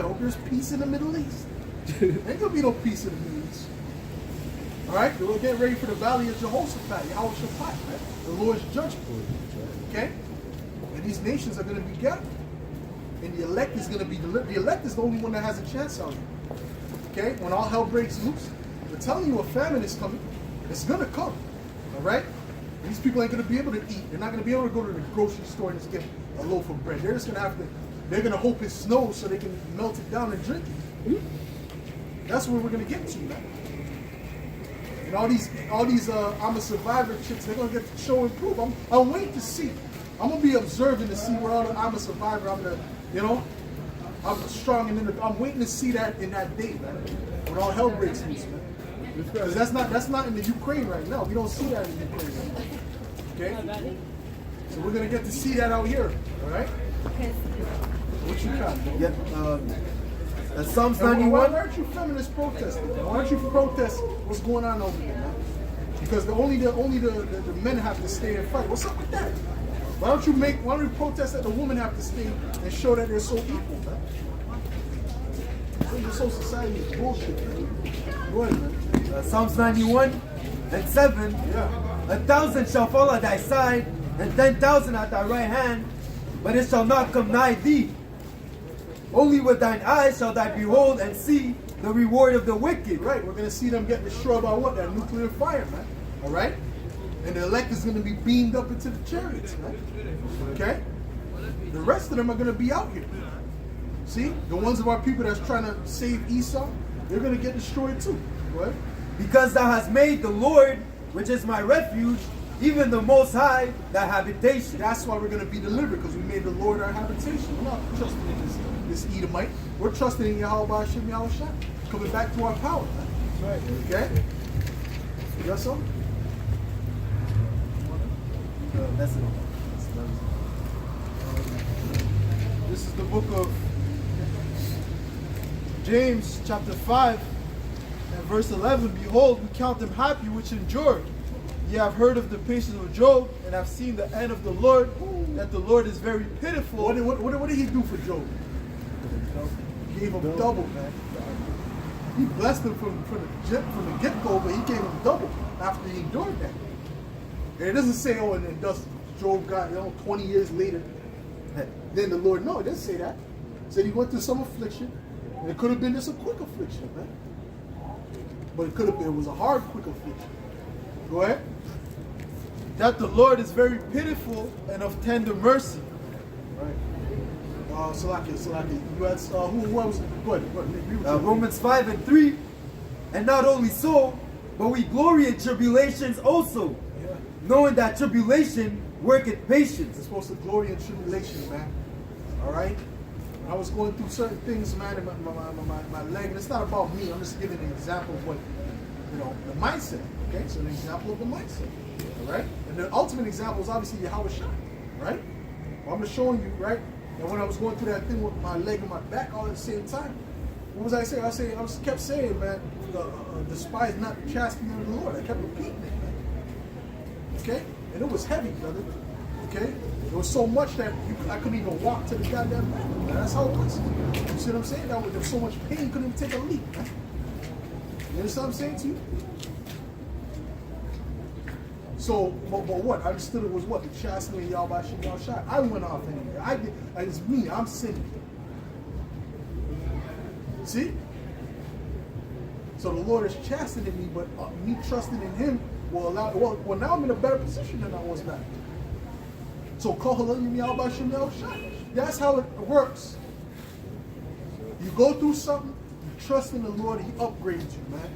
hope there's peace in the Middle East. There ain't gonna be no peace in the Middle East. All right, we're getting ready for the valley of Jehoshaphat, Yehoshaphat, right? The Lord's judgment. Okay? And these nations are gonna be gathered. And the elect is gonna be delivered. The elect is the only one that has a chance out here. Okay? When all hell breaks loose, we're telling you a famine is coming. It's gonna come. All right? And these people ain't gonna be able to eat. They're not gonna be able to go to the grocery store and just get a loaf of bread. They're just gonna they're gonna hope it snows so they can melt it down and drink it. That's where we're gonna get to, man. And all these I'm a survivor chicks, they're gonna get to show and prove. I'm waiting to see. I'm gonna be observing to see where all the I'm a survivor, I'm strong and I'm waiting to see that in that day, man. When all hell breaks loose, man. Because that's not in the Ukraine right now. We don't see that in the Ukraine right now. Okay? So we're gonna get to see that out here, all right? What you got, bro? Yeah, Psalms 91. Why aren't you feminists protesting? Why don't you protest what's going on over there, man? Because only the men have to stay and fight. What's up with that? Why don't you protest that the women have to stay and show that they're so equal, man? This whole society is bullshit, man. Go ahead, man. Psalms 91 and 7. Yeah. 1,000 shall fall at thy side, and 10,000 at thy right hand, but it shall not come nigh thee. Only with thine eyes shall thou behold and see the reward of the wicked. Right, we're going to see them get destroyed by what? That nuclear fire, man. All right? And the elect is going to be beamed up into the chariots, man. Okay? The rest of them are going to be out here. See? The ones of our people that's trying to save Esau, they're going to get destroyed too. Go ahead. Because thou hast made the Lord, which is my refuge, even the Most High, thy habitation. That's why we're going to be delivered, because we made the Lord our habitation. We're not trusting in this Edomite. We're trusting in Yahweh Hashem Yahushua, coming back to our power. Man. That's right. Okay? You got something? That's it. This is the book of James, chapter 5, and verse 11. Behold, we count them happy which endured. Ye have heard of the patience of Job, and have seen the end of the Lord, that the Lord is very pitiful. What did he do for Job? He gave him double, man. He blessed him from the get-go, but he gave him double after he endured that. And it doesn't say, oh, and then thus Job got, 20 years later, then the Lord, no, it doesn't say that. It said he went through some affliction, and it could have been just a quick affliction, man. But it was a hard, quick affliction. Go ahead. That the Lord is very pitiful and of tender mercy. Right. Salaki, you had, who was it? Go ahead. Romans 5 and 3. And not only so, but we glory in tribulations also, knowing that tribulation worketh patience. It's supposed to glory in tribulation, man. All right? I was going through certain things, man, in my leg. And it's not about me. I'm just giving an example of what, the mindset. Okay? So an example of the mindset. All right? And the ultimate example is obviously Yahweh Shai. Right? Well, I'm just showing you, right? And when I was going through that thing with my leg and my back all at the same time, what was I saying? I kept saying, man, despise not the chastity of the Lord. I kept repeating it, man. Okay? And it was heavy, brother. Okay? It was so much that I couldn't even walk to the goddamn bathroom, man. That's how it was. You see what I'm saying? There was so much pain, you couldn't even take a leak, man. You understand what I'm saying to you? So, but what? I understood it was what? The chastity of Yahweh Hashem Yahushua. I went off anyway. It's me. I'm sinning. See? So the Lord is chastening me, but me trusting in Him will allow. Well, now I'm in a better position than I was back. So that's how it works. You go through something, you trust in the Lord, He upgrades you, man.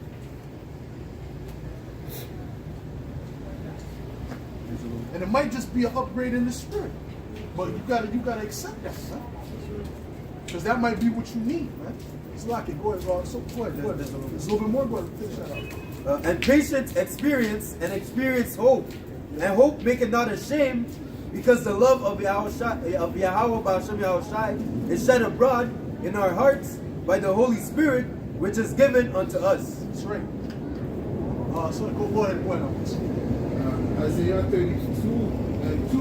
And it might just be an upgrade in the spirit, but you gotta accept that, man. Because that might be what you need, man. It's like it. Go ahead, Rob. So go ahead. There's a little bit more. Go ahead. Finish that out. And patience experience, and experience hope. And hope make it not ashamed, because the love of Yahweh B'Hashem Yahushai is shed abroad in our hearts by the Holy Spirit, which is given unto us. That's right. So go ahead. Isaiah 32 and 2.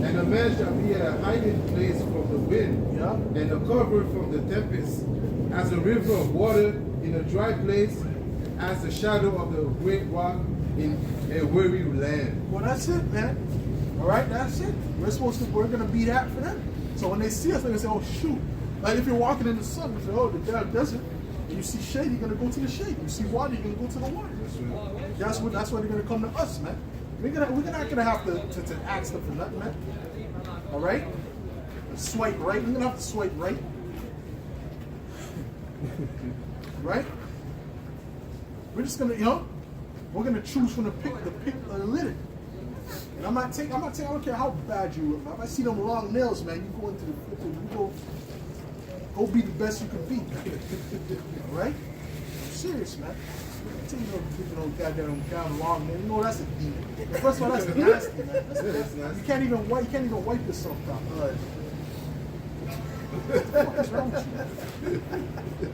And a man shall be a hiding place from the wind, and a cover from the tempest, as a river of water in a dry place, as the shadow of the great rock in a weary land. Well, that's it, man. All right, that's it. We're gonna be that for them. So when they see us, they're gonna say, "Oh shoot!" Like if you're walking in the sun, you say, "Oh, the damn desert." And you see shade, you're gonna go to the shade. You see water, you're gonna go to the water. That's why they're gonna come to us, man. We're not gonna have to ask them for nothing, man. All right? Swipe right. We're gonna have to swipe right. Right? We're just gonna, we're gonna choose from the pick of the litter. And I'm not saying, I don't care how bad you look. If I see them long nails, man, you go into the go be the best you can be. All right? I'm serious, man. You goddamn long nails. You know that's a demon. First of all, that's nasty, man. That's nasty. You can't even wipe yourself down. What's wrong with you?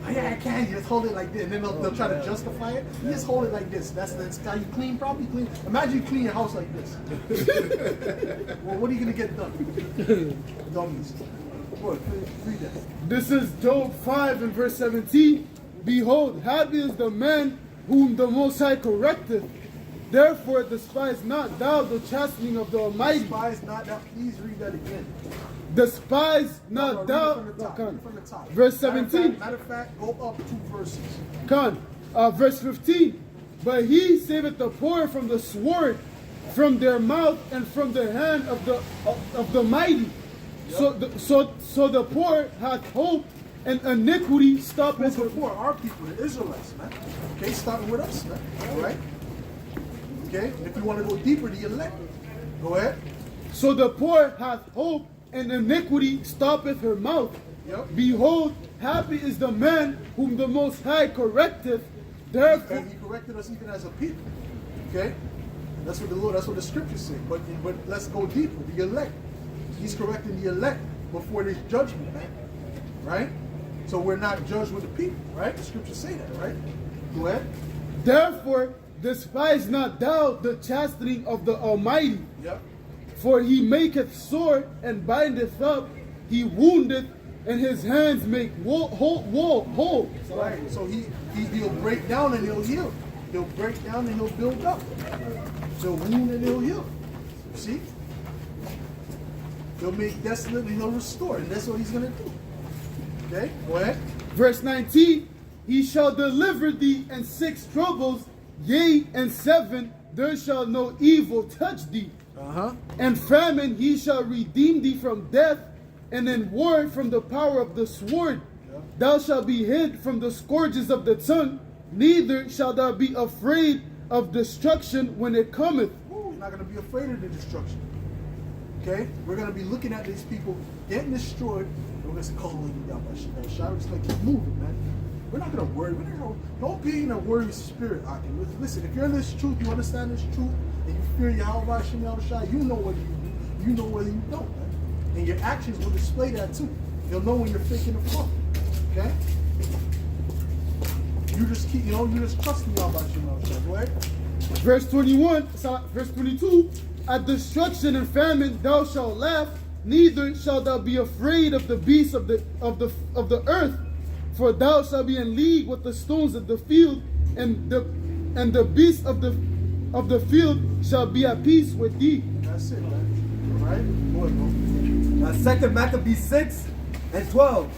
Oh, yeah, I can. You just hold it like this, and then they'll try to justify it. You just hold it like this. That's how you clean. Probably clean. Imagine you clean your house like this. Well, what are you gonna get done? Dummies. Read that. This is Job 5 and verse 17. Behold, happy is the man whom the Most High correcteth. Therefore despise not thou the chastening of the Almighty. Despise not thou. Please read that again. Despise not thou. From the top. Verse 17. Matter of fact, go up 2 verses. Verse 15. But he saveth the poor from the sword, from their mouth, and from the hand of the mighty. Yep. So the poor hath hope, and iniquity stoppeth. The poor, our people, the Israelites, man. Okay, starting with us, man. All right. Okay? And if you want to go deeper, the elect. Go ahead. So the poor hath hope, and iniquity stoppeth her mouth. Yep. Behold, happy is the man whom the Most High correcteth. Therefore, And he corrected us even as a people. Okay? That's what the scriptures say. But let's go deeper. The elect. He's correcting the elect before this judgment, man. Right? So we're not judged with the people, right? The scriptures say that, right? Go ahead. therefore, despise not thou the chastening of the Almighty. Yep. For he maketh sore and bindeth up, he woundeth, and his hands make whole. Right. So he'll break down and he'll heal. He'll break down and he'll build up. He'll wound and he'll heal. See? He'll make desolate and he'll restore. And that's what he's going to do. Okay? Go ahead. Verse 19, he shall deliver thee in 6 troubles, yea, and 7, there shall no evil touch thee. And famine he shall redeem thee from death, and in war from the power of the sword. Thou shalt be hid from the scourges of the tongue, neither shalt thou be afraid of destruction when it cometh. Ooh, you're not going to be afraid of the destruction. Okay? We're going to be looking at these people getting destroyed. And we're going to say, call them down by Shah. We're just going to keep moving, man. We're not going to worry. Don't be in a worried spirit, Akim. Listen, if you're in this truth, you understand this truth, and you fear Yahweh Shah, you know what you do. You know what you don't, man. And your actions will display that too. You'll know when you're faking the front. Okay? You just trust me Yahweh Shah. Go ahead. Verse 22, at destruction and famine thou shalt laugh, neither shalt thou be afraid of the beasts of the earth, for thou shalt be in league with the stones of the field, and the beasts of the field shall be at peace with thee. That's it, man. All right? Go ahead, bro. 2 Maccabees 6 and 12.